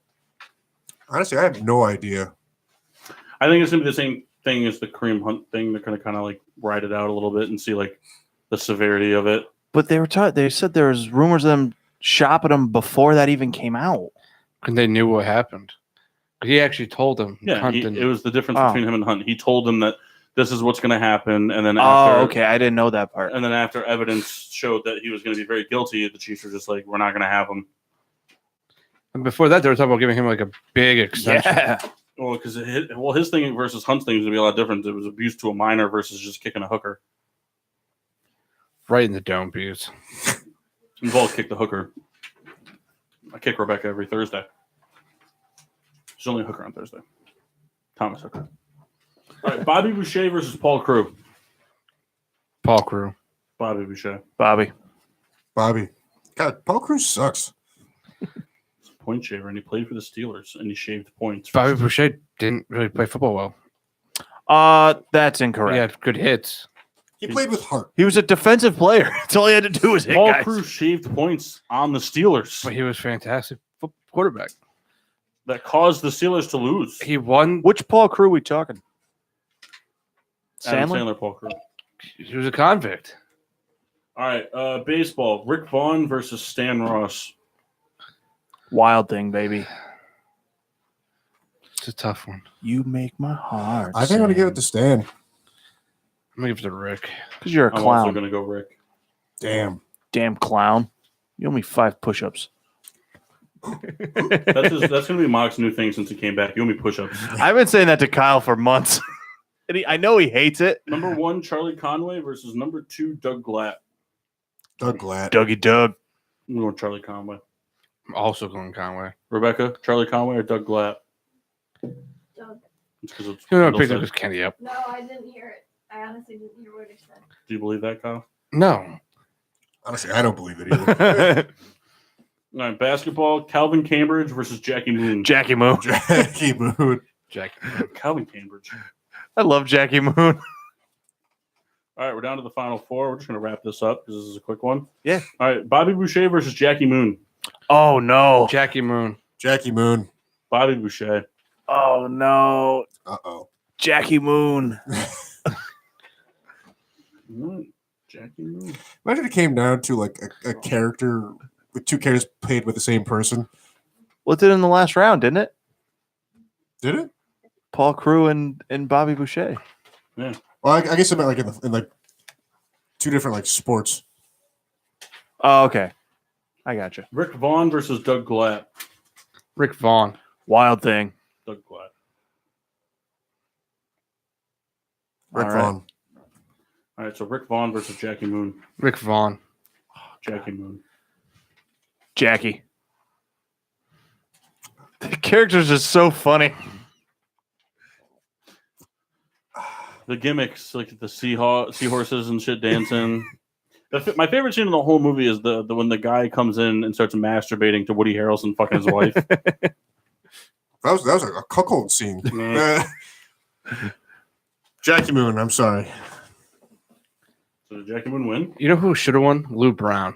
Speaker 4: Honestly, I have no idea.
Speaker 1: I think it's going to be the same thing as the Kareem Hunt thing. They're going to kind of like ride it out a little bit and see like the severity of it.
Speaker 3: But they said there was rumors of them shopping him before that even came out.
Speaker 2: And they knew what happened. He actually told them.
Speaker 1: Yeah, it was the difference
Speaker 3: Oh.
Speaker 1: between him and Hunt. He told them that this is what's going to happen, and then after,
Speaker 3: Okay, I didn't know that part.
Speaker 1: and then after evidence showed that he was going to be very guilty, the Chiefs were just like, "We're not going to have him."
Speaker 2: And before that, they were talking about giving him like a big extension.
Speaker 3: Yeah,
Speaker 1: Well, because his thing versus Hunt's thing was going to be a lot different. It was abuse to a minor versus just kicking a hooker.
Speaker 2: Right in the dome piece.
Speaker 1: Involved kick the hooker. I kick Rebecca every Thursday. She's only a hooker on Thursday. Thomas Hooker. All right, Bobby Boucher versus Paul Crew.
Speaker 2: Paul Crew.
Speaker 1: Bobby Boucher.
Speaker 3: Bobby.
Speaker 4: God, Paul Cruz sucks.
Speaker 1: He's a point shaver, and he played for the Steelers, and he shaved points.
Speaker 2: Bobby Boucher didn't really play football well.
Speaker 3: That's
Speaker 2: He
Speaker 3: incorrect.
Speaker 2: had good hits.
Speaker 4: He played with heart.
Speaker 3: He was a defensive player. That's all he had to do was hit
Speaker 1: Paul
Speaker 3: guys.
Speaker 1: Crew shaved points on the Steelers
Speaker 2: But he was fantastic quarterback.
Speaker 1: that caused the Steelers to lose.
Speaker 2: He won.
Speaker 3: Which Paul Crew we talking?
Speaker 1: Adam
Speaker 3: Sandler?
Speaker 1: Sandler, Paul Crew.
Speaker 2: He was a convict.
Speaker 1: All right, baseball. Rick Vaughn versus Stan Ross.
Speaker 3: Wild thing, baby.
Speaker 2: It's a tough one.
Speaker 3: You make my heart.
Speaker 4: I think I'm going to give it to Stan.
Speaker 2: I'm going to give it to Rick.
Speaker 3: because you're a
Speaker 1: I'm also
Speaker 3: clown.
Speaker 1: going to go Rick.
Speaker 4: Damn.
Speaker 3: Damn clown. You owe me 5 push-ups.
Speaker 1: That's going to be Mock's new thing since he came back. You owe me push-ups.
Speaker 3: I've been saying that to Kyle for months. And I know he hates it.
Speaker 1: Number 1, Charlie Conway versus number 2, Doug Glatt.
Speaker 4: Doug Glatt.
Speaker 3: Dougie Doug.
Speaker 1: I'm going with Charlie Conway.
Speaker 2: I'm also going Conway.
Speaker 1: Rebecca, Charlie Conway or Doug Glatt?
Speaker 5: Doug.
Speaker 1: It's 'cause it's
Speaker 2: You know, I
Speaker 1: Kendall
Speaker 2: picked
Speaker 1: said.
Speaker 2: up with Kenny up.
Speaker 5: No, I didn't hear it. I honestly didn't hear what he said.
Speaker 1: Do you believe that, Kyle?
Speaker 2: No.
Speaker 4: Honestly, I don't believe it either.
Speaker 1: All right, basketball, Calvin Cambridge versus Jackie Moon.
Speaker 3: Jackie Moon.
Speaker 4: Jackie Moon.
Speaker 2: Jack.
Speaker 1: Calvin Cambridge.
Speaker 3: I love Jackie Moon.
Speaker 1: All right, we're down to the final 4. We're just going to wrap this up because this is a quick one.
Speaker 3: Yeah.
Speaker 1: All right, Bobby Boucher versus Jackie Moon.
Speaker 3: Oh, no.
Speaker 2: Jackie Moon.
Speaker 4: Jackie Moon.
Speaker 1: Bobby Boucher.
Speaker 3: Oh, no.
Speaker 4: Uh-oh.
Speaker 3: Jackie Moon.
Speaker 1: Jackie Moon.
Speaker 4: Imagine it came down to like a character with 2 characters played with the same person.
Speaker 3: Well, it did in the last round, didn't it?
Speaker 4: Did it?
Speaker 3: Paul Crew and Bobby Boucher.
Speaker 1: Yeah.
Speaker 4: Well, I guess I meant like in like 2 different like sports.
Speaker 3: Oh, okay. I got you.
Speaker 1: Rick Vaughn versus Doug Glatt.
Speaker 2: Rick Vaughn.
Speaker 3: Wild Thing.
Speaker 1: Doug Glatt.
Speaker 4: Rick
Speaker 3: All right.
Speaker 4: Vaughn.
Speaker 1: All right, so Rick Vaughn versus Jackie Moon.
Speaker 2: Rick Vaughn.
Speaker 1: Jackie Moon.
Speaker 3: Jackie. The character's just so funny.
Speaker 1: The gimmicks, like the seahorses and shit dancing. My favorite scene in the whole movie is the when the guy comes in and starts masturbating to Woody Harrelson fucking his wife.
Speaker 4: That was a cuckold scene.
Speaker 1: Yeah.
Speaker 4: Jackie Moon. I'm sorry.
Speaker 1: So did Jackie Moon win?
Speaker 2: You know who should have won? Lou Brown.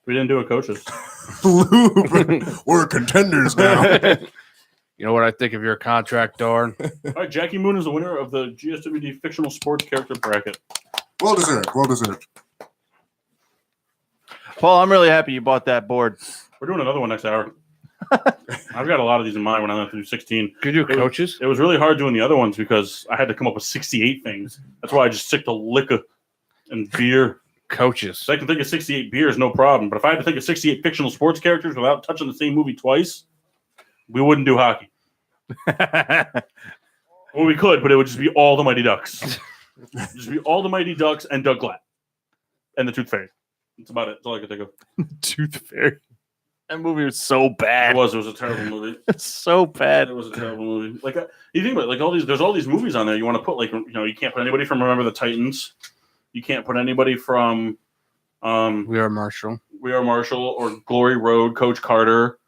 Speaker 1: We didn't do it, coaches.
Speaker 4: We're contenders now.
Speaker 2: You know what I think of your contract, Dorn?
Speaker 1: All right, Jackie Moon is the winner of the GSWD fictional sports character bracket.
Speaker 4: Well deserved. Well deserved.
Speaker 3: Paul, I'm really happy you bought that board.
Speaker 1: We're doing another one next hour. I've got a lot of these in mind when I went through 16.
Speaker 2: Could you do coaches?
Speaker 1: It was really hard doing the other ones because I had to come up with 68 things. That's why I just stick to liquor and beer.
Speaker 2: Coaches.
Speaker 1: So I can think of 68 beers, no problem. But if I had to think of 68 fictional sports characters without touching the same movie twice, we wouldn't do hockey. Well, we could, but it would just be all the Mighty Ducks. Just be all the Mighty Ducks and Doug Glatt. And the Tooth Fairy. That's about it. That's all I can think of.
Speaker 3: Tooth Fairy. That movie was so bad.
Speaker 1: It was a terrible movie.
Speaker 3: It's so bad.
Speaker 1: It was a terrible movie. Like you think about it, like all these, there's all these movies on there. You want to put you can't put anybody from Remember the Titans. You can't put anybody from
Speaker 2: We Are Marshall.
Speaker 1: We Are Marshall or Glory Road, Coach Carter.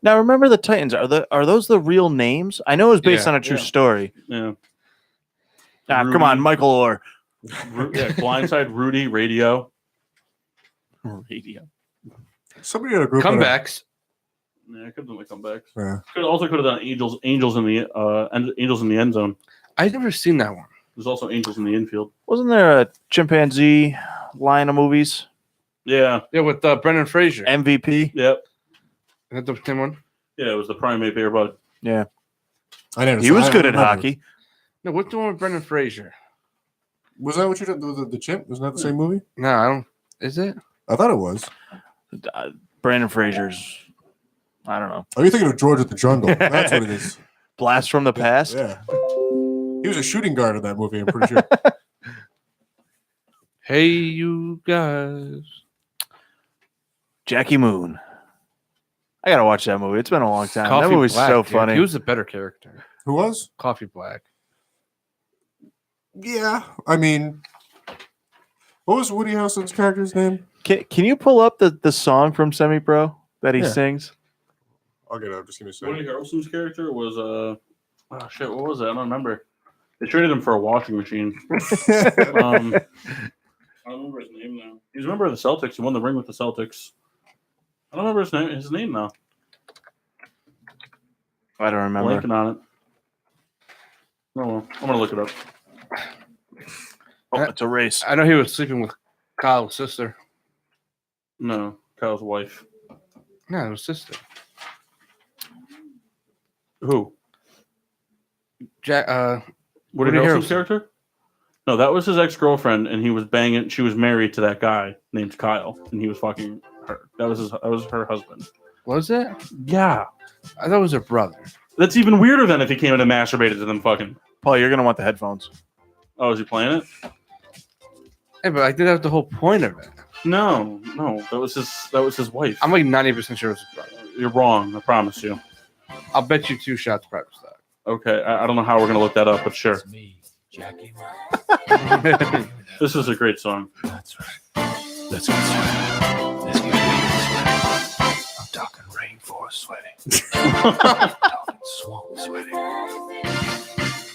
Speaker 3: Now, Remember the Titans. Are those the real names? I know it was based
Speaker 2: Yeah,
Speaker 3: on a true
Speaker 1: yeah.
Speaker 3: story.
Speaker 1: Yeah.
Speaker 3: Come
Speaker 1: Rudy.
Speaker 3: on, Michael Orr.
Speaker 1: Blindside, Rudy, Radio.
Speaker 3: Radio.
Speaker 4: Somebody had a group.
Speaker 2: Comebacks.
Speaker 1: Yeah, I could have done the comebacks.
Speaker 4: Yeah.
Speaker 1: Could have done Angels in the end zone.
Speaker 2: I've never seen that one.
Speaker 1: There's also Angels in the infield.
Speaker 3: Wasn't there a chimpanzee line of movies?
Speaker 1: Yeah.
Speaker 2: Yeah, with Brendan Fraser.
Speaker 3: MVP?
Speaker 1: Yep.
Speaker 2: Is that the same one?
Speaker 1: Yeah, it was the primate bear bud.
Speaker 3: Yeah.
Speaker 4: I never.
Speaker 3: He was
Speaker 4: I
Speaker 3: good at
Speaker 4: remember.
Speaker 3: hockey.
Speaker 2: No, what's the one with Brendan Fraser?
Speaker 4: Was that what you did? The chimp? Wasn't that the same movie?
Speaker 2: No, I don't. Is it?
Speaker 4: I thought it was.
Speaker 3: Brandon Fraser's, I don't know.
Speaker 4: Are you thinking of George at the Jungle? That's what it is.
Speaker 3: Blast from the Past?
Speaker 4: Yeah. He was a shooting guard in that movie, I'm pretty sure.
Speaker 2: Hey, you guys.
Speaker 3: Jackie Moon. I gotta watch that movie. It's been a long time.
Speaker 2: Coffee
Speaker 3: That movie's
Speaker 2: Black,
Speaker 3: so
Speaker 2: dude.
Speaker 3: funny.
Speaker 2: He was a better character.
Speaker 4: Who was?
Speaker 2: Coffee Black.
Speaker 4: Yeah. I mean, what was Woody Harrelson's character's name?
Speaker 3: Can you pull up the song from Semi Pro that he
Speaker 4: Yeah.
Speaker 3: sings?
Speaker 4: I'll get it up. Just give me a
Speaker 1: Woody
Speaker 4: second.
Speaker 1: Harrelson's character was oh shit, what was it? I don't remember. They traded him for a washing machine. I don't remember his name now. He's a member of the Celtics. He won the ring with the Celtics. I don't remember his name now.
Speaker 3: I don't remember.
Speaker 1: Blanking on it. Oh well, I'm gonna look it up.
Speaker 3: Oh, it's a race.
Speaker 2: I know he was sleeping with Kyle's sister.
Speaker 1: No, Kyle's wife.
Speaker 2: No, it was sister.
Speaker 1: Who?
Speaker 2: Jack.
Speaker 1: Woody
Speaker 2: Woody
Speaker 1: Harrelson's
Speaker 2: Harrelson.
Speaker 1: character? No, that was his ex-girlfriend, and he was banging. She was married to that guy named Kyle, and he was fucking her. That was her husband.
Speaker 2: Was it?
Speaker 1: Yeah,
Speaker 2: I thought it was her brother.
Speaker 1: that's even weirder than if he came in and masturbated to them fucking.
Speaker 3: Paul, you're gonna want the headphones.
Speaker 1: Oh, is he playing it?
Speaker 2: Hey, but I think that was the whole point of it.
Speaker 1: No. That was his wife.
Speaker 2: I'm like 90% sure it was his brother.
Speaker 1: You're wrong. I promise you.
Speaker 2: I'll bet you 2 shots preps that.
Speaker 1: Okay, I don't know how we're gonna look that up, but sure.
Speaker 6: It's me, Jackie.
Speaker 1: This is a great song.
Speaker 6: That's right. Let's get sweaty. Let's get real sweaty. I'm talking rainforest sweaty. I'm talking swamp sweaty.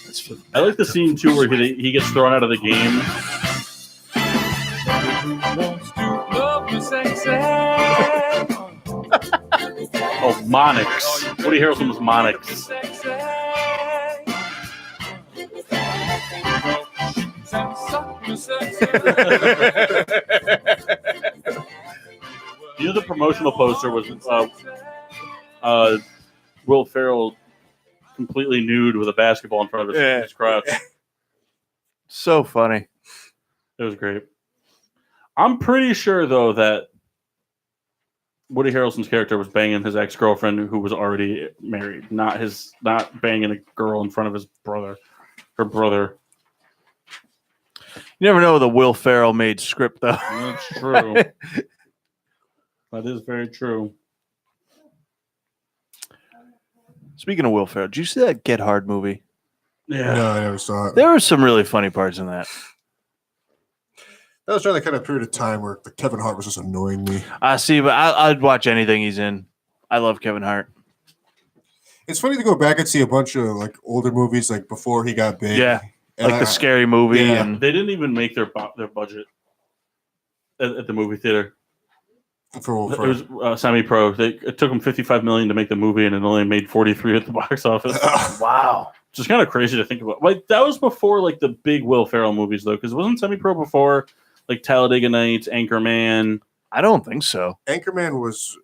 Speaker 6: Let's feel
Speaker 1: I like the scene too where he gets thrown out of the game. Oh, Monix. Woody Harrelson was Monix. You know, the promotional poster was Will Ferrell completely nude with a basketball in front of his crotch.
Speaker 3: So funny.
Speaker 1: It was great. I'm pretty sure though that Woody Harrelson's character was banging his ex-girlfriend who was already married, not banging a girl in front of his brother. Her brother.
Speaker 3: You never know the Will Ferrell made script though.
Speaker 1: That's true. That is very true.
Speaker 3: Speaking of Will Ferrell, did you see that Get Hard movie?
Speaker 1: Yeah.
Speaker 4: No, I never saw it.
Speaker 3: There were some really funny parts in that.
Speaker 4: That was during that kind of period of time where the Kevin Hart was just annoying me.
Speaker 3: See, but I'd watch anything he's in. I love Kevin Hart.
Speaker 4: It's funny to go back and see a bunch of like older movies like before he got big.
Speaker 3: Yeah,
Speaker 4: And
Speaker 3: like the Scary Movie.
Speaker 4: yeah.
Speaker 3: And
Speaker 1: They didn't even make their budget at the movie theater.
Speaker 4: for
Speaker 1: It was semi-pro. It took them $55 million to make the movie, and it only made 43 at the box office.
Speaker 3: wow.
Speaker 1: Which is kind of crazy to think about. Like that was before like the big Will Ferrell movies, though, because wasn't semi-pro before like Talladega Nights, Anchorman?
Speaker 3: I don't think so.
Speaker 4: Anchorman was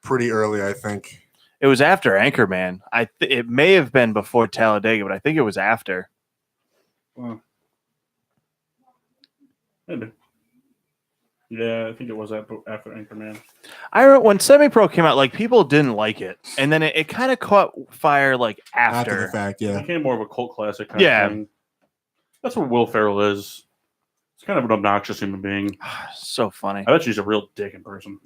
Speaker 4: pretty early, I think.
Speaker 3: It was after Anchorman. It may have been before Talladega, but I think it was after.
Speaker 1: Well, maybe. Yeah, I think it was after Anchorman.
Speaker 3: I remember when Semi Pro came out, like people didn't like it, and then it kind of caught fire like
Speaker 4: After the
Speaker 3: after.
Speaker 4: fact,
Speaker 1: It
Speaker 4: yeah.
Speaker 1: became more of a cult classic kind
Speaker 3: Yeah.
Speaker 1: of thing. That's what Will Ferrell is. He's kind of an obnoxious human being.
Speaker 3: So funny.
Speaker 1: I bet he's a real dick in person.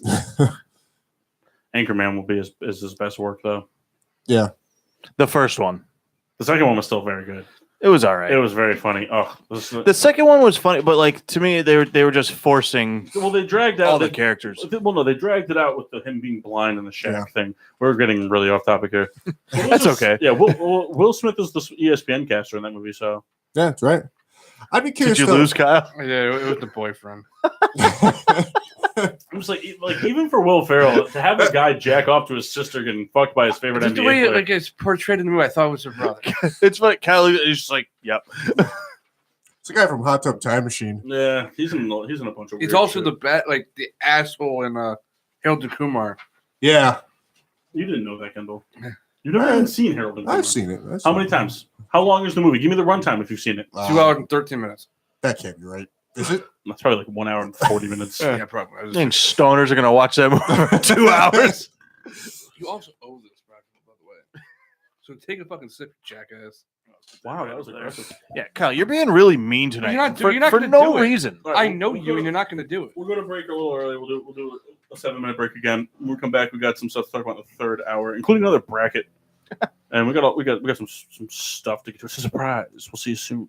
Speaker 1: Anchorman will be his best work, though.
Speaker 4: Yeah.
Speaker 3: The first one,
Speaker 1: The second one was still very good.
Speaker 3: it was all right.
Speaker 1: It was very funny. Oh,
Speaker 3: The second one was funny, but like to me, they were just forcing
Speaker 1: well, they dragged out
Speaker 3: all the characters.
Speaker 1: Well, no, they dragged it out with him being blind and the shack thing. We're getting really off topic here.
Speaker 3: That's okay.
Speaker 1: Yeah, Will Smith is the ESPN caster in that movie, so
Speaker 4: Yeah, that's right. I'd be curious.
Speaker 3: Did you
Speaker 4: though-
Speaker 3: lose, Kyle?
Speaker 2: Yeah, it was the boyfriend.
Speaker 1: I'm just like even for Will Ferrell to have a guy jack off to his sister getting fucked by his favorite
Speaker 2: Just
Speaker 1: NBA
Speaker 2: the way
Speaker 1: player.
Speaker 2: like it's portrayed in the movie, I thought it was her brother.
Speaker 3: It's like Kyle is just like, yep.
Speaker 4: It's a guy from Hot Tub Time Machine.
Speaker 1: Yeah, he's in a bunch of.
Speaker 2: He's
Speaker 1: weird
Speaker 2: also
Speaker 1: shit.
Speaker 2: the asshole in Harold and Kumar.
Speaker 4: Yeah,
Speaker 1: You didn't know that, Kendall. You've never even seen Harold and Kumar.
Speaker 4: I've seen it.
Speaker 1: How many times? How long is the movie? Give me the runtime if you've seen it.
Speaker 2: 2 hours and 13 minutes.
Speaker 4: That can't be right. Is it?
Speaker 1: That's probably like 1 hour and 40 minutes.
Speaker 2: Yeah, probably. I
Speaker 3: I
Speaker 2: was
Speaker 3: think stoners are gonna watch that movie for 2 hours.
Speaker 2: You also owe this, by the way. So take a fucking sip, jackass.
Speaker 1: Wow, that was aggressive.
Speaker 3: Yeah, Kyle, you're being really mean tonight.
Speaker 2: You're not-
Speaker 3: for
Speaker 2: you're not
Speaker 3: for
Speaker 2: gonna
Speaker 3: no
Speaker 2: do it.
Speaker 3: reason.
Speaker 1: All right,
Speaker 2: I know
Speaker 1: we'll
Speaker 2: you,
Speaker 1: go-
Speaker 2: and you're not going to do it.
Speaker 1: We'll go to break a little early. We'll do a 7-minute break again. When we come back, we got some stuff to talk about in the third hour, including another bracket, and we got some stuff to get to. It's a surprise. We'll see you soon.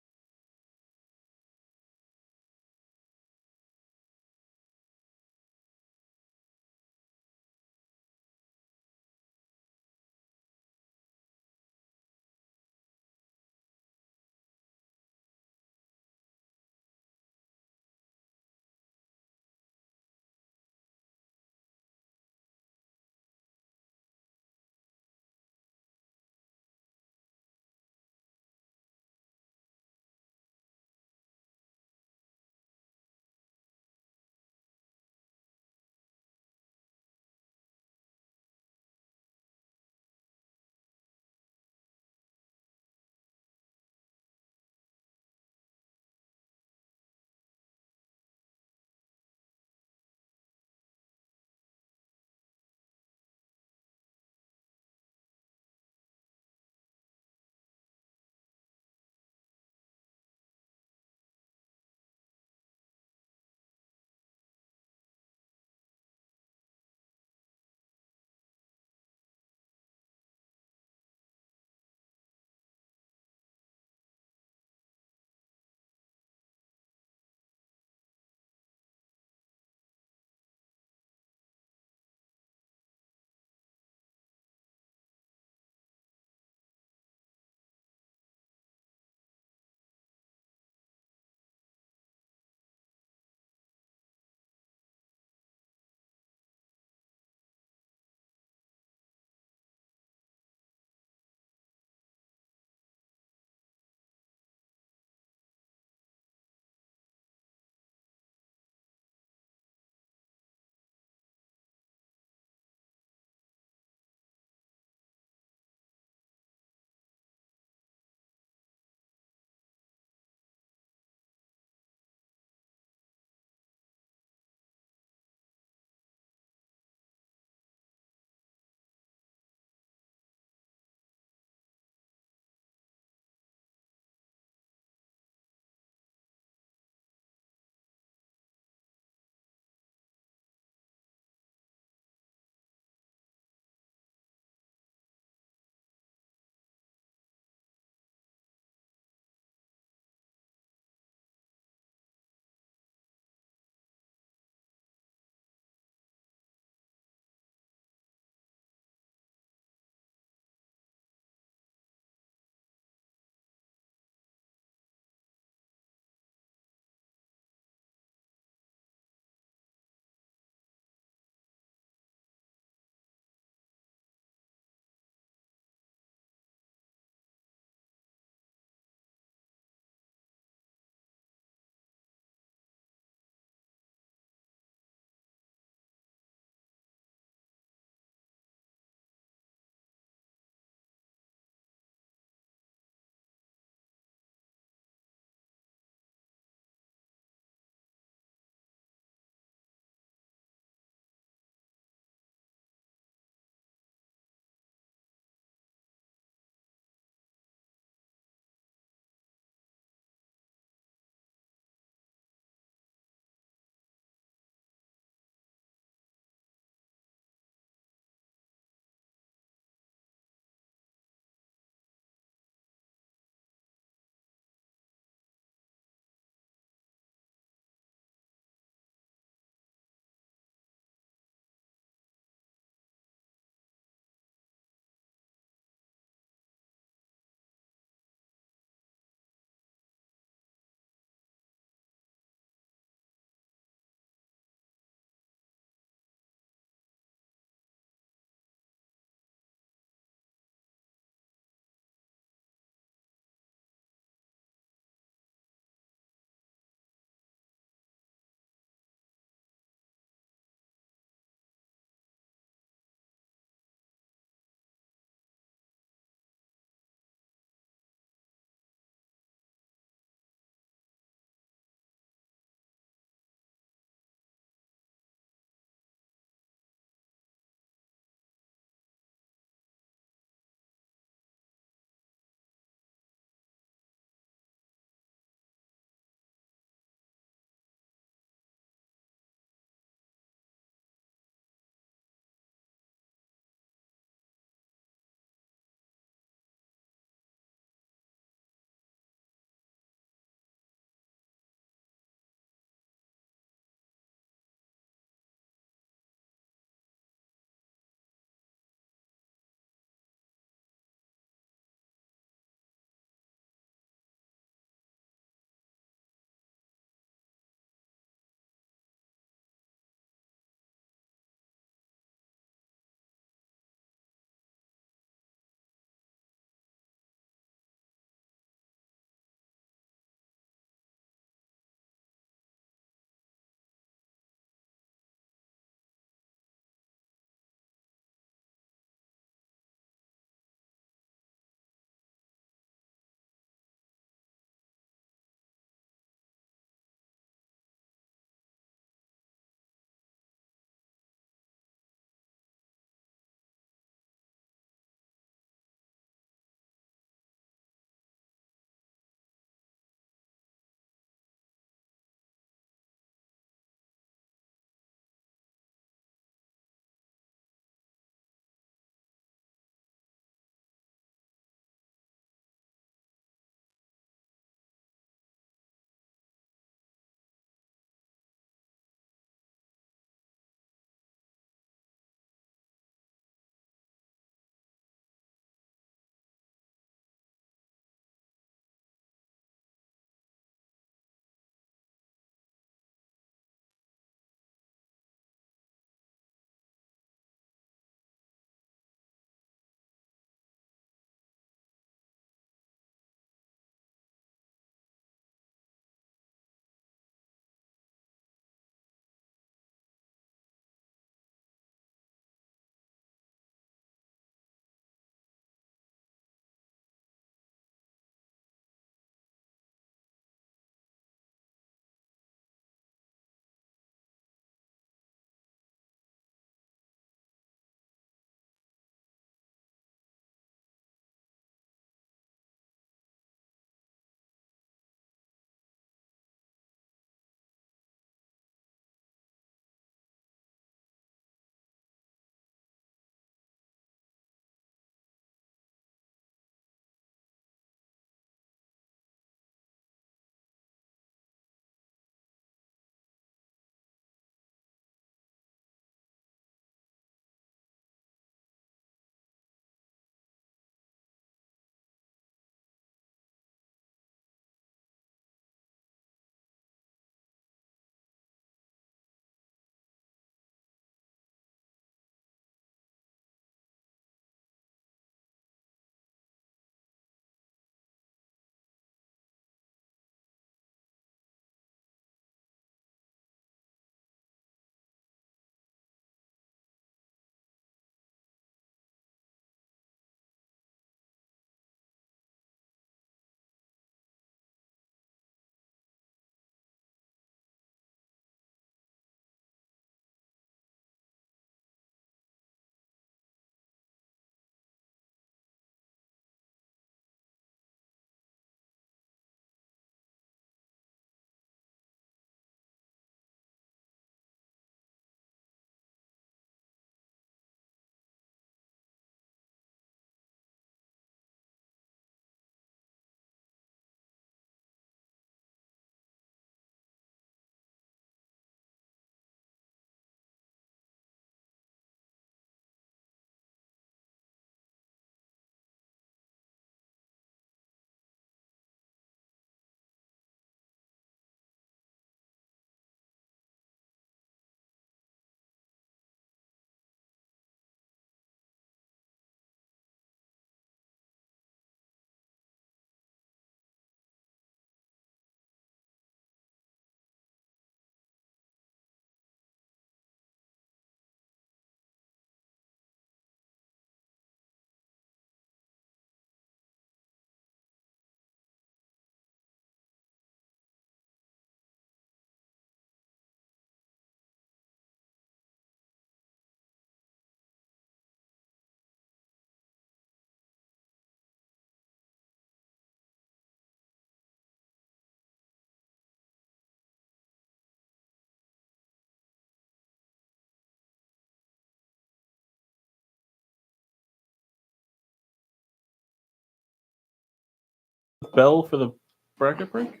Speaker 1: bell for the bracket break?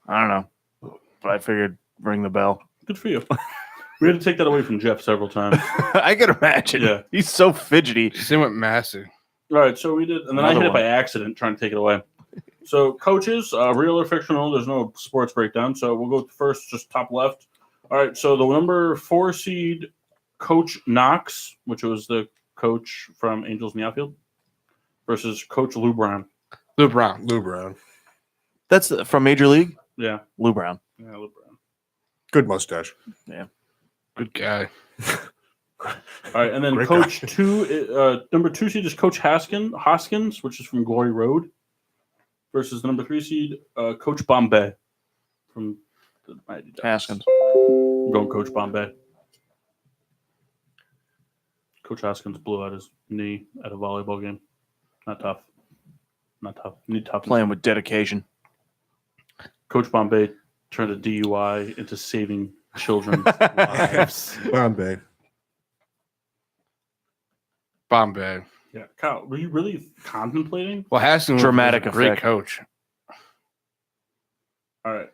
Speaker 3: I don't know, but I figured ring the bell.
Speaker 1: Good for you. We had to take that away from Jeff several times.
Speaker 3: I can imagine.
Speaker 1: Yeah.
Speaker 3: He's so fidgety.
Speaker 2: Same with Massey.
Speaker 1: All right, so we did, and then I
Speaker 3: Another
Speaker 1: hit it
Speaker 3: one.
Speaker 1: by accident trying to take it away. So coaches, real or fictional? There's no sports breakdown, so we'll go first, just top left. All right, so the number 4 seed, Coach Knox, which was the coach from Angels in the outfield, versus Coach Lou Brown.
Speaker 2: Lou Brown.
Speaker 4: Lou Brown.
Speaker 3: That's from Major League.
Speaker 1: Yeah,
Speaker 3: Lou Brown.
Speaker 1: Lou Brown.
Speaker 4: Good mustache.
Speaker 2: Good guy.
Speaker 1: All right, and then
Speaker 4: Great
Speaker 1: Coach
Speaker 4: guy.
Speaker 1: 2, number 2 seed is Coach Hoskins, which is from Glory Road, versus the number 3 seed, Coach Bombay from the Mighty Ducks.
Speaker 3: Haskins.
Speaker 1: I'm going Coach Bombay. Coach Haskins blew out his knee at a volleyball game. Not tough. Not tough. Need tough.
Speaker 3: Playing with dedication.
Speaker 1: Coach Bombay turned a DUI into saving children's lives.
Speaker 4: Bombay.
Speaker 2: Bombay.
Speaker 1: Yeah, Kyle, were you really contemplating?
Speaker 2: Well, Haskins
Speaker 3: Dramatic
Speaker 2: was a great
Speaker 3: effect.
Speaker 2: coach.
Speaker 1: All right,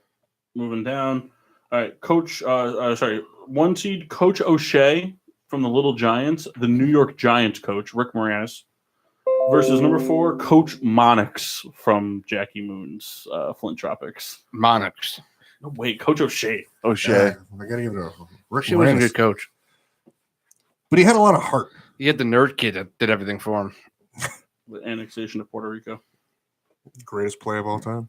Speaker 1: moving down. All right, Coach. 1 seed Coach O'Shea from the Little Giants, the New York Giants coach Rick Moranis, versus number 4 Coach Monix from Jackie Moon's Flint Tropics.
Speaker 2: Monarchs.
Speaker 1: No, wait, Coach O'Shea.
Speaker 3: O'Shea.
Speaker 4: Yeah, I gotta give it a Rick
Speaker 2: She was a
Speaker 4: Moranis.
Speaker 2: good coach.
Speaker 4: But he had a lot of heart.
Speaker 2: He had the nerd kid that did everything for him.
Speaker 1: The annexation of Puerto Rico.
Speaker 4: Greatest play of all time.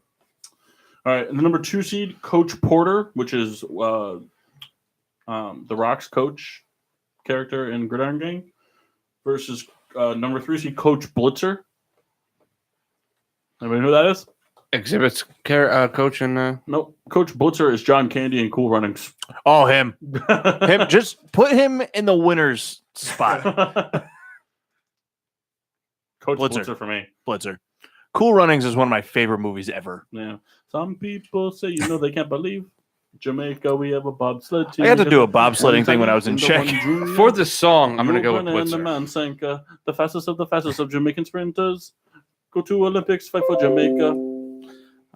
Speaker 1: All right, and the number 2 seed, Coach Porter, which is the Rock's coach character in Gridiron Gang, versus number 3 seed, Coach Blitzer. Anybody know who that is?
Speaker 2: Exhibits coach and
Speaker 1: Nope. Coach Blitzer is John Candy in Cool Runnings.
Speaker 3: Oh, him. Him. Just put him in the winner's spot.
Speaker 1: Coach
Speaker 3: Blitzer.
Speaker 1: Blitzer for me.
Speaker 3: Blitzer. Cool Runnings is one of my favorite movies ever.
Speaker 1: Yeah. Some people say, they can't believe. Jamaica, we have a bobsled team.
Speaker 3: I had to do a bobsledding thing when I was in Czech.
Speaker 2: for the song, I'm going to go with
Speaker 1: And the
Speaker 2: Blitzer.
Speaker 1: man Sanka, the fastest of Jamaican sprinters. Go to Olympics, fight for Jamaica.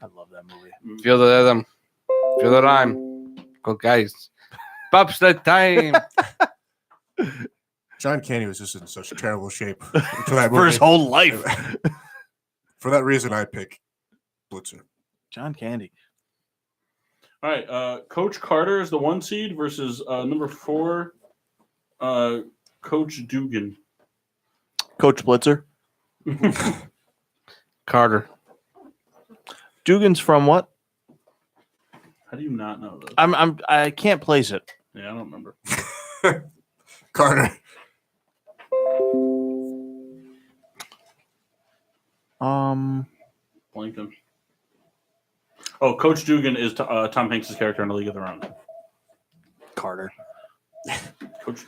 Speaker 3: I love that movie.
Speaker 2: Feel the rhythm. Feel the rhyme. Go, guys. Bobsled time.
Speaker 4: John Candy was just in such terrible shape for that
Speaker 3: For his
Speaker 4: movie.
Speaker 3: whole life.
Speaker 4: For that reason, I pick Blitzer.
Speaker 3: John Candy.
Speaker 1: All right, Coach Carter is the 1 seed versus number 4, Coach Dugan.
Speaker 3: Coach Blitzer.
Speaker 2: Carter.
Speaker 3: Dugan's from what?
Speaker 1: How do you not know this?
Speaker 3: I can't place it.
Speaker 1: Yeah, I don't remember.
Speaker 4: Carter.
Speaker 1: Blanking. Oh, Coach Dugan is Tom Hanks' character in A League of Their Own.
Speaker 3: Carter.
Speaker 1: Coach,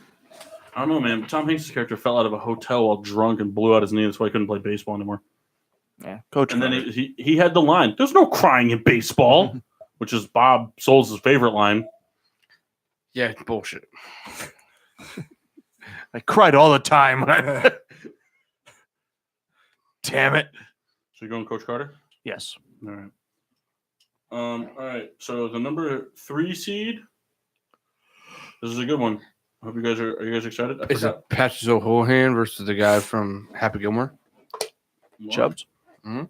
Speaker 1: I don't know, man. Tom Hanks' character fell out of a hotel while drunk and blew out his knee. That's why he couldn't play baseball anymore.
Speaker 3: Yeah. Coach
Speaker 1: And then
Speaker 3: Carter.
Speaker 1: he had the line, "There's no crying in baseball," which is Bob Souls' favorite line.
Speaker 2: Yeah, bullshit.
Speaker 3: I cried all the time. When I... Damn it.
Speaker 1: So you're going Coach Carter?
Speaker 3: Yes.
Speaker 1: All right. All right. So the number 3 seed. This is a good one. I hope you guys are you guys excited? I
Speaker 2: Is
Speaker 1: forgot.
Speaker 2: it Patches O'Hohan versus the guy from Happy Gilmore?
Speaker 3: Chubbs.
Speaker 2: Mhm.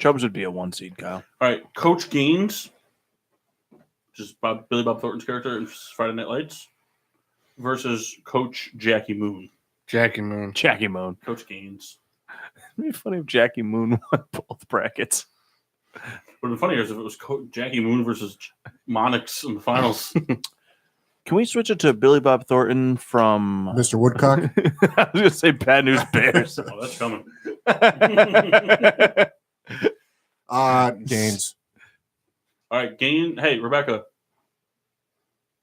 Speaker 3: Chubbs would be a 1 seed, Kyle.
Speaker 1: All right, Coach Gaines, which is Billy Bob Thornton's character in Friday Night Lights, versus Coach Jackie Moon.
Speaker 2: Jackie Moon.
Speaker 3: Jackie Moon.
Speaker 1: Coach Gaines.
Speaker 3: It'd be funny if Jackie Moon won both brackets.
Speaker 1: Would have been funnier if it was Jackie Moon versus Monix in the finals.
Speaker 3: Can we switch it to Billy Bob Thornton from
Speaker 4: Mr. Woodcock.
Speaker 3: I was gonna say Bad News Bears.
Speaker 1: Oh, that's coming.
Speaker 4: Gaines.
Speaker 1: All right, Gain. Hey, Rebecca,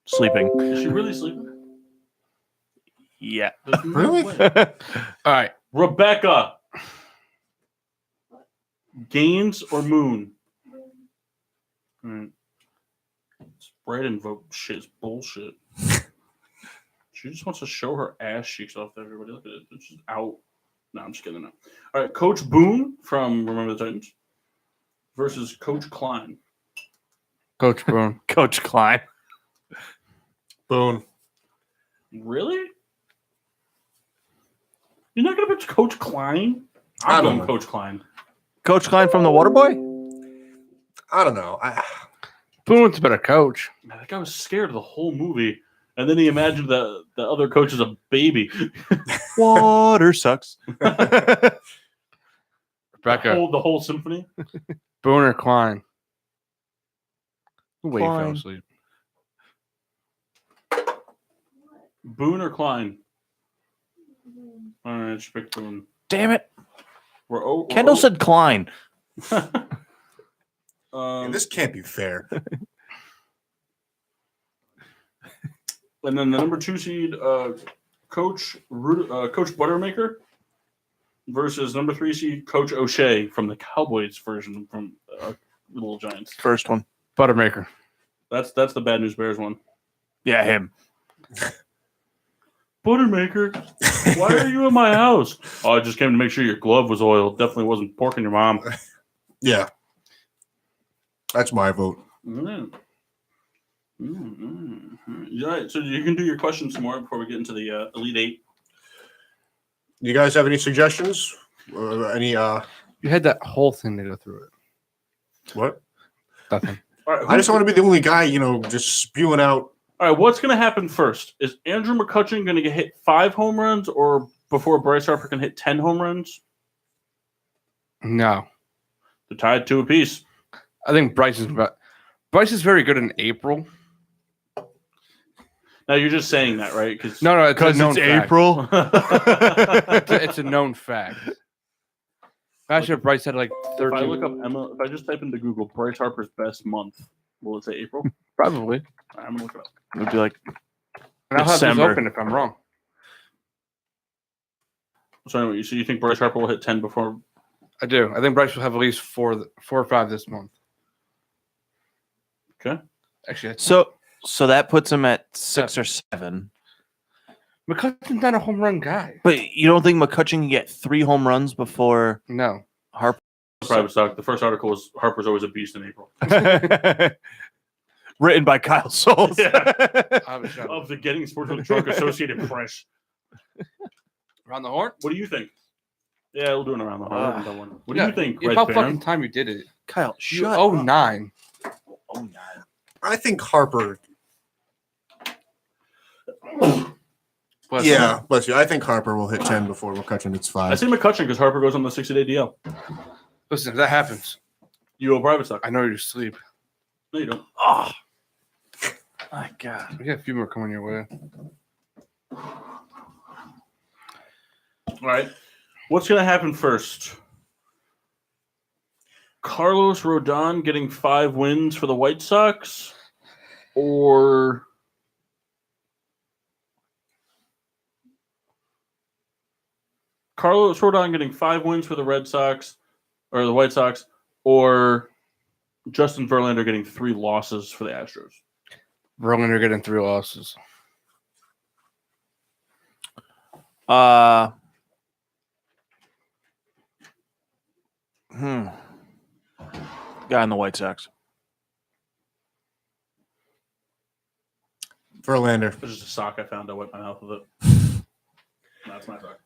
Speaker 3: Sleeping.
Speaker 1: is she really sleeping?
Speaker 3: Yeah.
Speaker 1: There's no
Speaker 4: Really?
Speaker 1: way.
Speaker 2: All right.
Speaker 1: Rebecca. Gaines or Moon? All right. Spread and vote shit is bullshit. She just wants to show her ass cheeks off to everybody. Look at it. It's just out. No, I'm just kidding. No. All right, Coach Boone from Remember the Titans versus Coach Klein.
Speaker 2: Coach Boone.
Speaker 3: Coach Klein.
Speaker 4: Boone.
Speaker 1: Really? You're not going to pitch Coach Klein?
Speaker 4: I
Speaker 1: I'm
Speaker 4: don't
Speaker 1: going
Speaker 4: know.
Speaker 1: Coach Klein.
Speaker 3: Coach Klein from the Waterboy?
Speaker 4: I don't know.
Speaker 2: Boone's a better coach.
Speaker 1: Man, that guy was scared of the whole movie. And then he imagined the other coach as a baby.
Speaker 3: Water sucks.
Speaker 2: Rebecca.
Speaker 1: The whole symphony.
Speaker 2: Boone or Klein? Wait, fell
Speaker 3: Klein.
Speaker 2: asleep.
Speaker 1: Boone or Klein? All right, she picked Boone.
Speaker 3: Damn it.
Speaker 1: We're
Speaker 3: Kendall said Klein.
Speaker 4: This can't be fair.
Speaker 1: And then the number 2 seed, Coach Buttermaker versus number 3 seed Coach O'Shea from the Cowboys version from Little Giants.
Speaker 3: First one.
Speaker 2: Buttermaker.
Speaker 1: That's the Bad News Bears one.
Speaker 3: Yeah, him.
Speaker 1: Buttermaker, why are you in my house? Oh, I just came to make sure your glove was oiled. Definitely wasn't porking your mom.
Speaker 4: Yeah. That's my vote.
Speaker 1: Mm. All right, so you can do your questions some more before we get into the Elite Eight.
Speaker 4: You guys have any suggestions? Any
Speaker 2: You had that whole thing to go through it.
Speaker 4: what?
Speaker 2: Nothing.
Speaker 1: All right,
Speaker 4: I just want to be the only guy, just spewing out.
Speaker 1: All right, what's going to happen first? Is Andrew McCutchen going to get hit 5 home runs, or before Bryce Harper can hit 10 home runs?
Speaker 2: No.
Speaker 1: They're tied 2 apiece.
Speaker 2: I think Bryce is very good in April.
Speaker 1: Now you're just saying that, right?
Speaker 2: No, it's a
Speaker 3: Because
Speaker 2: known
Speaker 3: it's
Speaker 2: fact.
Speaker 3: April.
Speaker 2: It's a known fact. Last year, Bryce had like
Speaker 1: If
Speaker 2: 13.
Speaker 1: I look up Emma, if I just type into Google Bryce Harper's best month, will it say April?
Speaker 2: Probably.
Speaker 1: All right, I'm gonna look it up.
Speaker 3: It would be like
Speaker 2: And I'll have this
Speaker 3: December.
Speaker 2: open if I'm wrong.
Speaker 1: So anyway, so you think Bryce Harper will hit 10 before?
Speaker 2: I do. I think Bryce will have at least 4 or 5 this month.
Speaker 1: Okay.
Speaker 2: Actually,
Speaker 3: so that puts him at 6 or 7.
Speaker 2: McCutchen's not a home run guy.
Speaker 3: But you don't think McCutchen can get 3 home runs before
Speaker 2: No.
Speaker 3: Harper?
Speaker 1: Private stock. The first article was Harper's always a beast in April.
Speaker 3: Written by Kyle Souls.
Speaker 1: Of the Getting Sports with Drunk Associated Press.
Speaker 2: Around the horn?
Speaker 1: What do you think? Yeah, we'll do it around the horn. I haven't done one. What do you think,
Speaker 2: It's
Speaker 1: Red
Speaker 2: about
Speaker 1: Baron?
Speaker 2: fucking time you did it.
Speaker 3: Kyle,
Speaker 2: You
Speaker 3: shut
Speaker 2: oh
Speaker 3: up.
Speaker 2: 09.
Speaker 3: Oh, no.
Speaker 4: I think Harper.
Speaker 2: Bless
Speaker 4: Yeah,
Speaker 2: him.
Speaker 4: bless you. I think Harper will hit 10 before McCutchen hits
Speaker 1: I
Speaker 4: 5.
Speaker 1: say McCutchen because Harper goes on the 60-day DL.
Speaker 2: Listen, if that happens,
Speaker 1: You owe private stock.
Speaker 2: I know you're asleep.
Speaker 1: No, you don't.
Speaker 3: Oh, my God.
Speaker 2: We got a few more coming your way.
Speaker 1: All right. What's going to happen first? Carlos Rodon getting 5 wins for the White Sox, or Carlos Rodon getting 5 wins for the Red Sox or the White Sox, or Justin Verlander getting 3 losses for the Astros?
Speaker 2: Verlander getting 3 losses.
Speaker 3: Guy in the White Sox.
Speaker 4: Verlander.
Speaker 1: This is a sock I found. I wiped my mouth with it. That's my sock.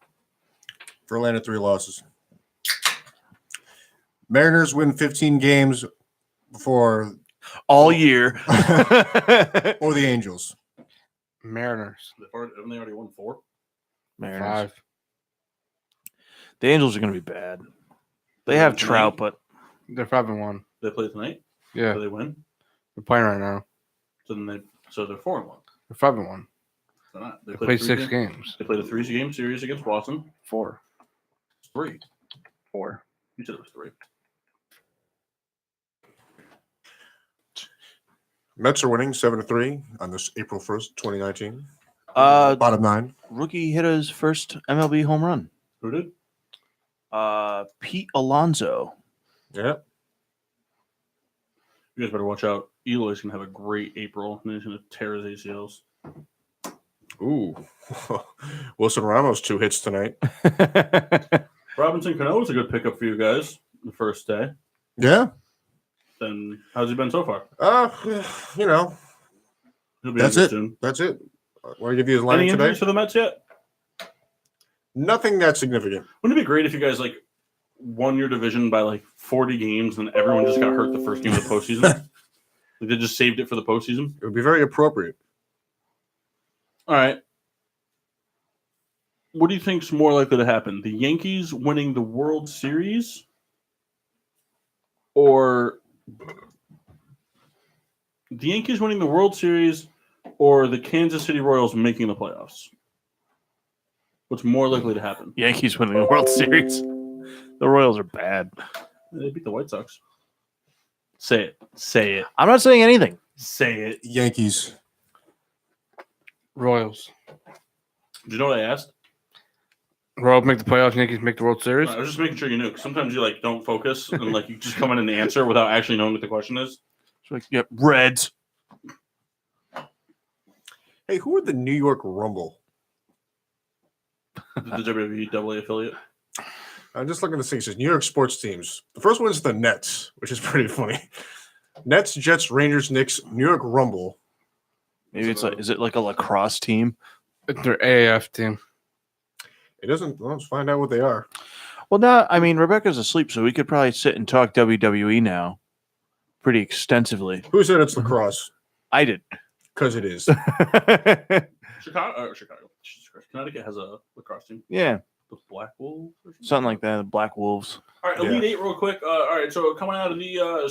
Speaker 4: Verlander, 3 losses. Mariners win 15 games before
Speaker 3: All year.
Speaker 4: or the Angels.
Speaker 2: Mariners.
Speaker 1: Haven't they already won 4?
Speaker 3: Mariners.
Speaker 2: 5.
Speaker 3: The Angels are going to be bad. They have Trout, but
Speaker 2: They're 5-1.
Speaker 1: They play tonight.
Speaker 2: Yeah,
Speaker 1: Do they win?
Speaker 2: they're playing right now.
Speaker 1: So then they're 4-1.
Speaker 2: They're 5-1.
Speaker 1: They're not.
Speaker 2: They played 6 games.
Speaker 1: They played a 3-game series against Boston.
Speaker 2: 4.
Speaker 1: 3.
Speaker 2: 4.
Speaker 1: You said it was 3.
Speaker 4: Mets are winning 7-3 on this April 1st, 2019. Bottom 9.
Speaker 3: rookie hit his first MLB home run.
Speaker 1: Who did?
Speaker 3: Pete Alonso.
Speaker 4: Yeah.
Speaker 1: You guys better watch out. Eloy's gonna have a great April, and then he's gonna tear his ACLs.
Speaker 4: Ooh. Wilson Ramos 2 hits tonight.
Speaker 1: Robinson Cano was a good pickup for you guys the first day.
Speaker 4: Yeah.
Speaker 1: Then how's he been so far?
Speaker 4: You know,
Speaker 1: He'll be
Speaker 4: that's
Speaker 1: injured
Speaker 4: it.
Speaker 1: soon.
Speaker 4: That's it. Want to give you his
Speaker 1: Any
Speaker 4: line
Speaker 1: injuries
Speaker 4: today?
Speaker 1: for the Mets yet?
Speaker 4: Nothing that significant.
Speaker 1: Wouldn't it be great if you guys like won your division by like 40 games and everyone just got hurt the first game of the postseason? Like they just saved it for the postseason.
Speaker 4: It would be very appropriate.
Speaker 1: All right. What do you think's more likely to happen? The Yankees winning the World Series or the Yankees winning the World Series or the Kansas City Royals making the playoffs? What's more likely to happen?
Speaker 3: Yankees winning the World Series. The Royals are bad.
Speaker 1: They beat the White Sox. Say it. Say it.
Speaker 3: I'm not saying anything.
Speaker 1: Say it.
Speaker 4: Yankees.
Speaker 2: Royals.
Speaker 1: Do you know what I asked?
Speaker 2: Royals make the playoffs. Yankees make the World Series.
Speaker 1: I was just making sure you knew. 'Cause sometimes you like don't focus and like you just come in and answer without actually knowing what the question is.
Speaker 3: It's like, yep, Reds.
Speaker 4: Hey, who are the New York Rumble?
Speaker 1: The WWE AA affiliate.
Speaker 4: I'm just looking at the things. It says New York sports teams. The first one is the Nets, which is pretty funny. Nets, Jets, Rangers, Knicks, New York Rumble.
Speaker 3: Maybe it's like, is it like a lacrosse team?
Speaker 2: It's their AAF team.
Speaker 4: It doesn't. Well, let's find out what they are.
Speaker 3: Well, now, I mean, Rebecca's asleep, so we could probably sit and talk WWE now pretty extensively.
Speaker 4: Who said it's lacrosse?
Speaker 3: I did.
Speaker 4: Because it is.
Speaker 1: Chicago. Jesus Christ. Connecticut has a lacrosse team.
Speaker 3: Yeah,
Speaker 1: The Black Wolves or
Speaker 3: something like that. The Black Wolves.
Speaker 1: All right, Elite Eight, real quick. All right, so coming out of the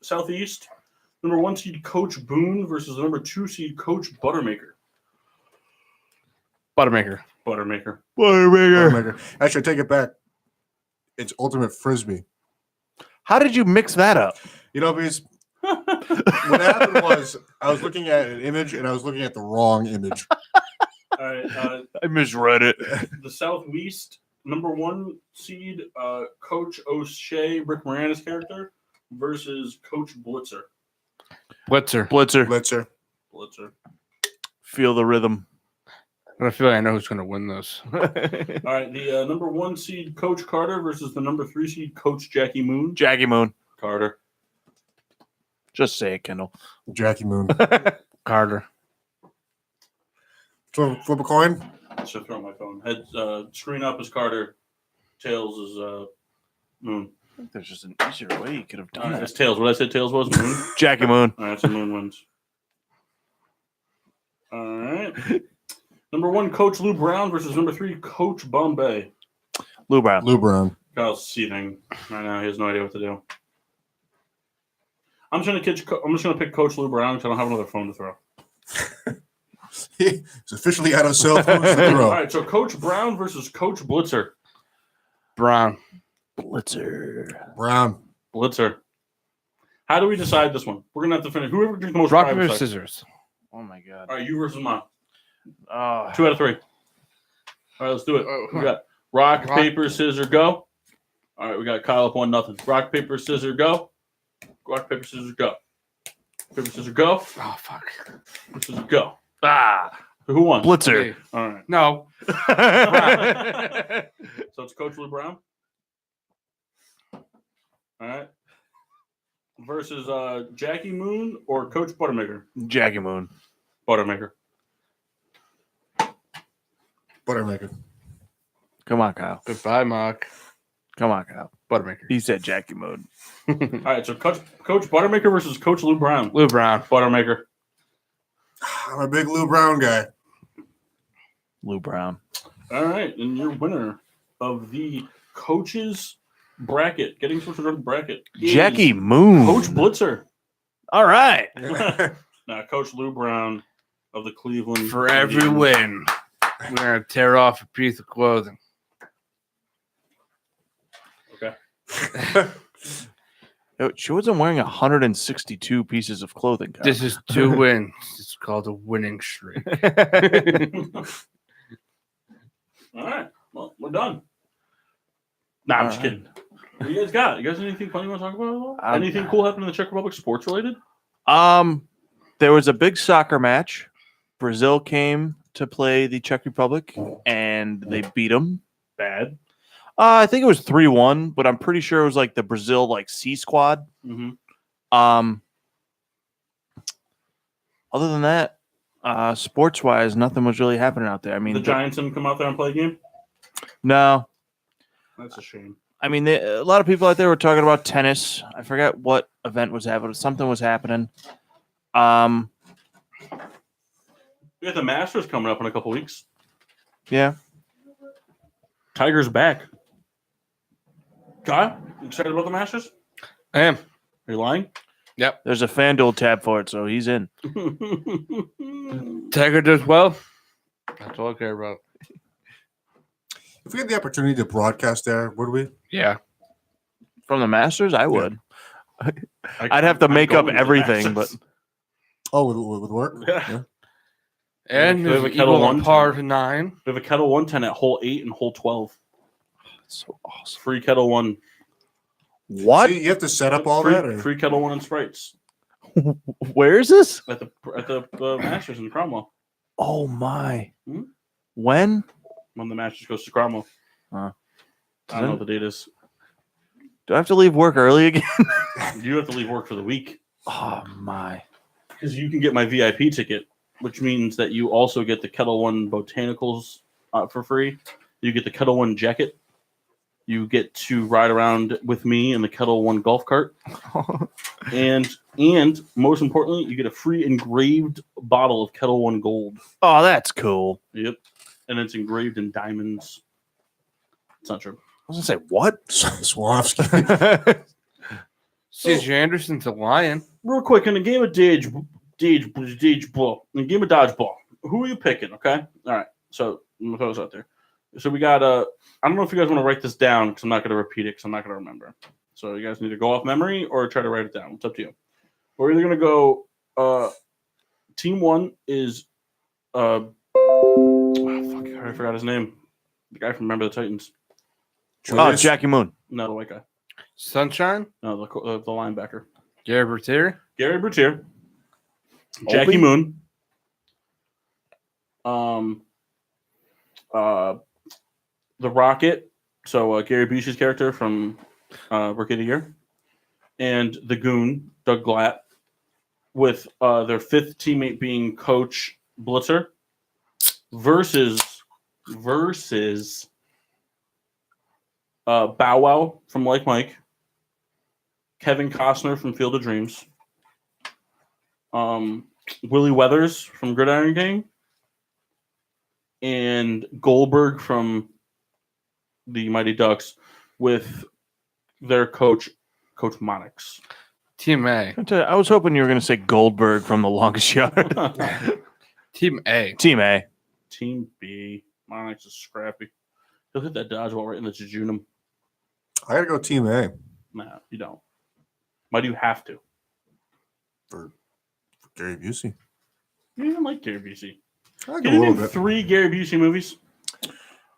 Speaker 1: southeast, number 1 seed Coach Boone versus the number 2 seed Coach Buttermaker.
Speaker 2: Buttermaker.
Speaker 4: Buttermaker. Actually, I take it back. It's Ultimate Frisbee.
Speaker 3: How did you mix that up?
Speaker 4: You know, because what happened was I was looking at an image and I was looking at the wrong image.
Speaker 1: All right,
Speaker 3: I misread it.
Speaker 1: the southeast, number 1 seed Coach O'Shea, Rick Moranis character, versus Coach Blitzer.
Speaker 2: Blitzer.
Speaker 4: Blitzer.
Speaker 3: Feel the rhythm.
Speaker 2: I feel like I know who's going to win this.
Speaker 1: All right, the number 1 seed Coach Carter versus the number 3 seed Coach Jackie Moon.
Speaker 3: Jackie Moon.
Speaker 1: Carter.
Speaker 3: Just say it, Kendall.
Speaker 4: Jackie Moon.
Speaker 2: Carter.
Speaker 4: Flip a coin.
Speaker 1: I should throw my phone. Head screen up is Carter. Tails is Moon.
Speaker 3: I think there's just an easier way you could have
Speaker 1: All
Speaker 3: done
Speaker 1: right,
Speaker 3: it.
Speaker 1: it's Tails. What I said Tails was Moon.
Speaker 3: Jackie Moon.
Speaker 1: All right, so Moon wins. All right. Number 1, Coach Lou Brown versus number 3, Coach Bombay.
Speaker 3: Lou Brown.
Speaker 4: Lou Brown.
Speaker 1: Kyle's seething right now. He has no idea what to do. I'm just gonna pick Coach Lou Brown because I don't have another phone to throw.
Speaker 4: He's officially out of cell phones to
Speaker 1: All
Speaker 4: throw.
Speaker 1: right, so Coach Brown versus Coach Blitzer.
Speaker 2: Brown.
Speaker 3: Blitzer.
Speaker 4: Brown.
Speaker 1: Blitzer. How do we decide this one? We're gonna have to finish. Whoever drinks the most
Speaker 2: Rock,
Speaker 1: private
Speaker 2: paper,
Speaker 1: sex.
Speaker 2: scissors.
Speaker 3: Oh my god.
Speaker 1: All right, you versus mom. 2
Speaker 3: Oh,
Speaker 1: out of 3. All right, let's do it.
Speaker 2: Oh,
Speaker 1: We got rock,
Speaker 2: Rock.
Speaker 1: paper, scissors, go. All right, we got Kyle up 1-0. Rock, paper, scissors, go. Rock, paper, scissors, go. Paper, scissors, go.
Speaker 2: Oh, fuck.
Speaker 1: Paper, scissors, go. Who won?
Speaker 3: Blitzer.
Speaker 2: Hey.
Speaker 1: All right.
Speaker 2: No.
Speaker 1: So it's Coach Lou Brown. All right. Versus Jackie Moon or Coach Buttermaker.
Speaker 3: Jackie Moon.
Speaker 1: Buttermaker.
Speaker 4: Buttermaker.
Speaker 3: Come on, Kyle.
Speaker 2: Goodbye, Mark.
Speaker 3: Come on, Kyle.
Speaker 2: Buttermaker.
Speaker 3: He said Jackie Moon.
Speaker 1: All right. So Coach Buttermaker versus Coach Lou Brown.
Speaker 2: Lou Brown.
Speaker 1: Buttermaker.
Speaker 4: I'm a big Lou Brown guy.
Speaker 3: Lou Brown.
Speaker 1: All right, and your winner of the coaches bracket, getting switched to the bracket, is
Speaker 3: Jackie Moon.
Speaker 1: Coach Blitzer.
Speaker 3: All right.
Speaker 1: Now, Coach Lou Brown of the Cleveland.
Speaker 2: For every
Speaker 1: Indians.
Speaker 2: win, we're going to tear off a piece of clothing.
Speaker 1: Okay.
Speaker 3: She wasn't wearing 162 pieces of clothing. Kyle.
Speaker 2: This is 2 wins. It's called a winning streak.
Speaker 1: All right. Well, we're done. Nah, I'm just
Speaker 3: All right.
Speaker 1: kidding. What do you guys got? You guys anything funny you want to talk about at all?
Speaker 3: Um,
Speaker 1: Anything cool happened in the Czech Republic sports related?
Speaker 3: There was a big soccer match Brazil came to play the Czech Republic, and they beat them.
Speaker 1: Bad.
Speaker 3: I think it was 3-1, but I'm pretty sure it was like the Brazil like C squad.
Speaker 1: Mm-hmm.
Speaker 3: Other than that, sports wise, nothing was really happening out there. I mean,
Speaker 1: The Giants didn't come out there and play a game.
Speaker 3: no.
Speaker 1: That's a shame.
Speaker 3: I mean, a lot of people out there were talking about tennis. I forgot what event was happening. Something was happening.
Speaker 1: We got the Masters coming up in a couple weeks.
Speaker 3: Yeah.
Speaker 1: Tiger's back. Kyle, you excited about the Masters?
Speaker 2: I am.
Speaker 1: Are you lying?
Speaker 3: There's a FanDuel tab for it, so he's in.
Speaker 2: Tiger does well. That's all I care about.
Speaker 4: If we had the opportunity to broadcast there, would we?
Speaker 2: Yeah.
Speaker 3: From the Masters, I would. I'd have to make up everything, but
Speaker 4: Oh, with work?
Speaker 1: Yeah.
Speaker 2: And
Speaker 1: We have
Speaker 2: there's
Speaker 1: a Kettle
Speaker 2: Eagle on
Speaker 1: 110.
Speaker 2: par 9.
Speaker 1: We have a Kettle 110 at hole 8 and hole 12.
Speaker 3: that's so awesome.
Speaker 1: Free Kettle 1.
Speaker 3: What?
Speaker 4: See, you have to set up all
Speaker 1: free,
Speaker 4: that? Or?
Speaker 1: free Kettle 1 and Sprites
Speaker 3: Where is this?
Speaker 1: at the Masters in Cromwell.
Speaker 3: Oh my!
Speaker 1: Hmm?
Speaker 3: When?
Speaker 1: When the Masters goes to Cromwell.
Speaker 3: Huh.
Speaker 1: I don't know what the date is.
Speaker 3: Do I have to leave work early again?
Speaker 1: You have to leave work for the week
Speaker 3: Oh my!
Speaker 1: because you can get my VIP ticket, which means that you also get the Kettle 1 Botanicals for free. You get the Kettle 1 jacket. You get to ride around with me in the Kettle 1 golf cart. And most importantly, you get a free engraved bottle of Kettle 1 Gold.
Speaker 3: Oh, that's cool.
Speaker 1: Yep. And it's engraved in diamonds. It's not true.
Speaker 3: I was gonna say what?
Speaker 4: Swarovski.
Speaker 2: CJ Anderson's a lion.
Speaker 1: Real quick, in a game of dodgeball, in a game of dodgeball, who are you picking? Okay. All right. So I'm gonna throw this out there. So we got I don't know if you guys want to write this down because I'm not gonna repeat it because I'm not gonna remember. So you guys need to go off memory or try to write it down. It's up to you. We're either gonna go. Team 1 is fuck, I forgot his name. The guy from Remember the Titans.
Speaker 3: Oh, Jackie Moon.
Speaker 1: No, the white guy.
Speaker 2: Sunshine.
Speaker 1: No, the linebacker.
Speaker 2: Gary Bertier.
Speaker 1: Gary Bertier. Jackie
Speaker 3: Opie?
Speaker 1: Moon. The Rocket. So Gary Busey's character from Rookie of the Year. And the Goon, Doug Glatt, with their 5th teammate being Coach Blitzer versus Bow Wow from Like Mike, Kevin Costner from Field of Dreams, Willie Weathers from Gridiron Gang, and Goldberg from the Mighty Ducks with their coach Monix.
Speaker 2: Team A.
Speaker 3: I was hoping you were gonna say Goldberg from The Longest Yard.
Speaker 2: Team A.
Speaker 3: Team A.
Speaker 1: Team B. Monix is scrappy. He'll hit that dodgeball right in the jejunum.
Speaker 4: I gotta go Team A
Speaker 1: Nah, you don't. Why do you have to?
Speaker 4: for Gary Busey.
Speaker 1: You even like Gary Busey.
Speaker 4: I
Speaker 1: Can
Speaker 4: go a
Speaker 1: you
Speaker 4: little
Speaker 1: name
Speaker 4: bit.
Speaker 1: 3 Gary Busey movies?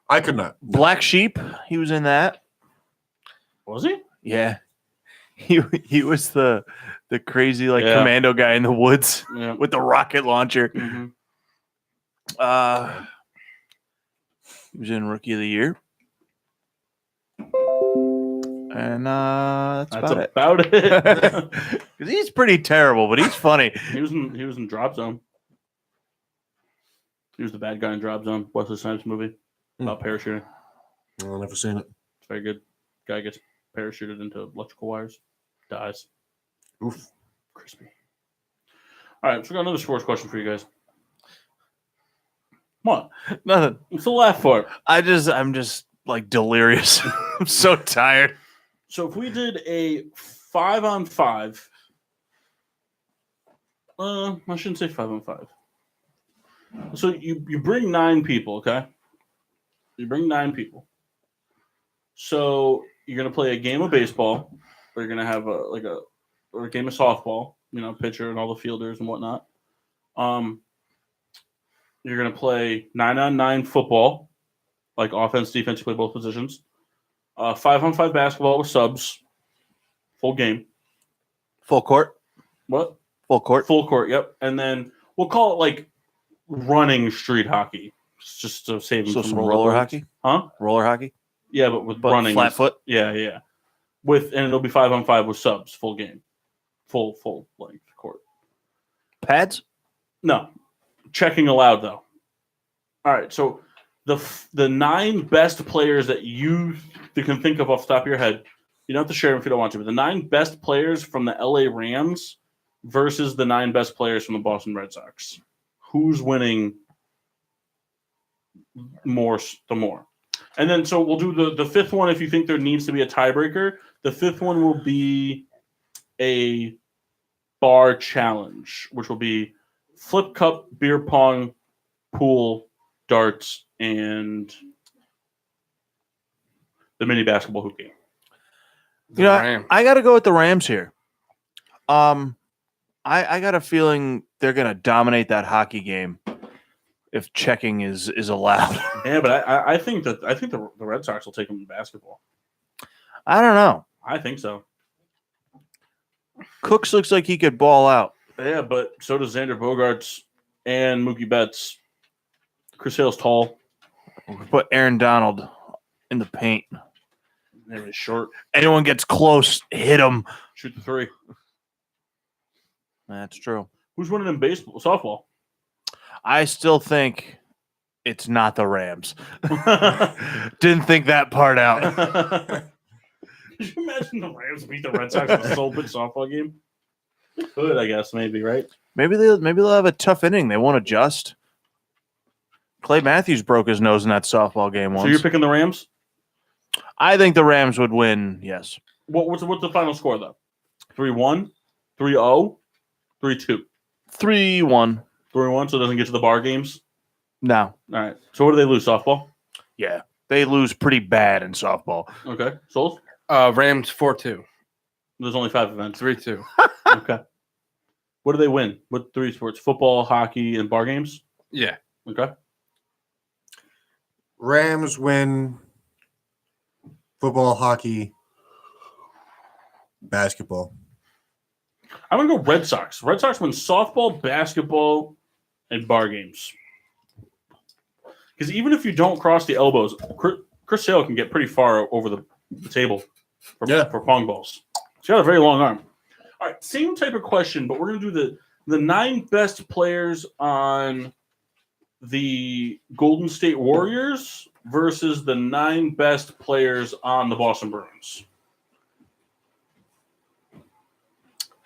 Speaker 4: I could not.
Speaker 3: Black Sheep. He was in that.
Speaker 1: Was he?
Speaker 3: Yeah. He was the crazy like
Speaker 1: Yeah.
Speaker 3: commando guy in the woods
Speaker 1: Yeah.
Speaker 3: with the rocket launcher.
Speaker 1: Mhm.
Speaker 3: He was in Rookie of the Year. And that's
Speaker 1: That's
Speaker 3: about
Speaker 1: about it.
Speaker 3: it. 'Cause he's pretty terrible, but he's funny.
Speaker 1: He was in Drop Zone. He was the bad guy in Drop Zone. Wesley Snipes movie about parachuting.
Speaker 4: I've never seen it.
Speaker 1: It's very good. Guy gets parachuted into electrical wires, dies.
Speaker 4: Oof.
Speaker 1: Crispy. All right, so we got another sports question for you guys. Come on,
Speaker 3: Nothing.
Speaker 1: what's the laugh for?
Speaker 3: I'm just like delirious. I'm so tired.
Speaker 1: So if we did a 5-on-5, I shouldn't say 5-on-5. So you bring 9 people, okay? You bring 9 people. So you're gonna play a game of baseball, or you're gonna have a game of softball. You know, pitcher and all the fielders and whatnot. You're gonna play 9-on-9 football, like offense, defense. You play both positions. 5-on-5 basketball with subs, full game.
Speaker 3: Full court.
Speaker 1: What?
Speaker 3: Full court.
Speaker 1: Full court. Yep. And then we'll call it like running street hockey. It's just to save him
Speaker 3: So
Speaker 1: from
Speaker 3: some roller
Speaker 1: rollerblades.
Speaker 3: hockey?
Speaker 1: Huh?
Speaker 3: Roller hockey?
Speaker 1: Yeah, but with
Speaker 3: But
Speaker 1: running.
Speaker 3: flat foot?
Speaker 1: Yeah. And it'll be 5-on-5 with subs, full game. Full length court.
Speaker 3: Pads?
Speaker 1: No. Checking allowed, though. All right, so the 9 best players that you can think of off the top of your head, you don't have to share them if you don't want to, but the 9 best players from the LA Rams versus the 9 best players from the Boston Red Sox. Who's winning more? And then, so we'll do the 5th one if you think there needs to be a tiebreaker. The 5th one will be a bar challenge, which will be flip cup, beer pong, pool, darts, and the mini basketball hoop game.
Speaker 2: The
Speaker 3: You know,
Speaker 2: Rams.
Speaker 3: I got to go with the Rams here. I got a feeling they're going to dominate that hockey game if checking is allowed.
Speaker 1: Yeah, but I think the Red Sox will take them in basketball.
Speaker 3: I don't know.
Speaker 1: I think so.
Speaker 3: Cooks looks like he could ball out.
Speaker 1: Yeah, but so does Xander Bogaerts and Mookie Betts. Chris Hale's tall.
Speaker 3: We could put Aaron Donald in the paint.
Speaker 1: They're really short.
Speaker 3: Anyone gets close, hit him.
Speaker 1: Shoot the 3.
Speaker 3: That's true.
Speaker 1: Who's winning in baseball? Softball.
Speaker 3: I still think it's not the Rams. Didn't think that part out.
Speaker 1: Could you imagine the Rams beat the Red Sox in a so big softball game? They could, I guess, maybe, right?
Speaker 3: Maybe they'll have a tough inning. They won't adjust. Clay Matthews broke his nose in that softball game once.
Speaker 1: So you're picking the Rams?
Speaker 3: I think the Rams would win, yes.
Speaker 1: What's the final score, though? 3-1? 3-0? 3-2?
Speaker 3: 3-1.
Speaker 1: 3-1, so it doesn't get to the bar games?
Speaker 3: No.
Speaker 1: All right. So what do they lose, softball?
Speaker 3: Yeah. They lose pretty bad in softball.
Speaker 1: Okay. Souls?
Speaker 2: Rams 4-2.
Speaker 1: There's only 5 events.
Speaker 2: 3-2.
Speaker 1: Okay. What do they win? What 3 sports? Football, hockey, and bar games?
Speaker 2: Yeah.
Speaker 1: Okay.
Speaker 4: Rams win football, hockey, basketball.
Speaker 1: I'm going to go Red Sox. Red Sox win softball, basketball, and bar games. Because even if you don't cross the elbows, Chris Sale can get pretty far over the table for pong balls. He's got a very long arm. All right, same type of question, but we're going to do the 9 best players on the Golden State Warriors versus the 9 best players on the Boston Bruins.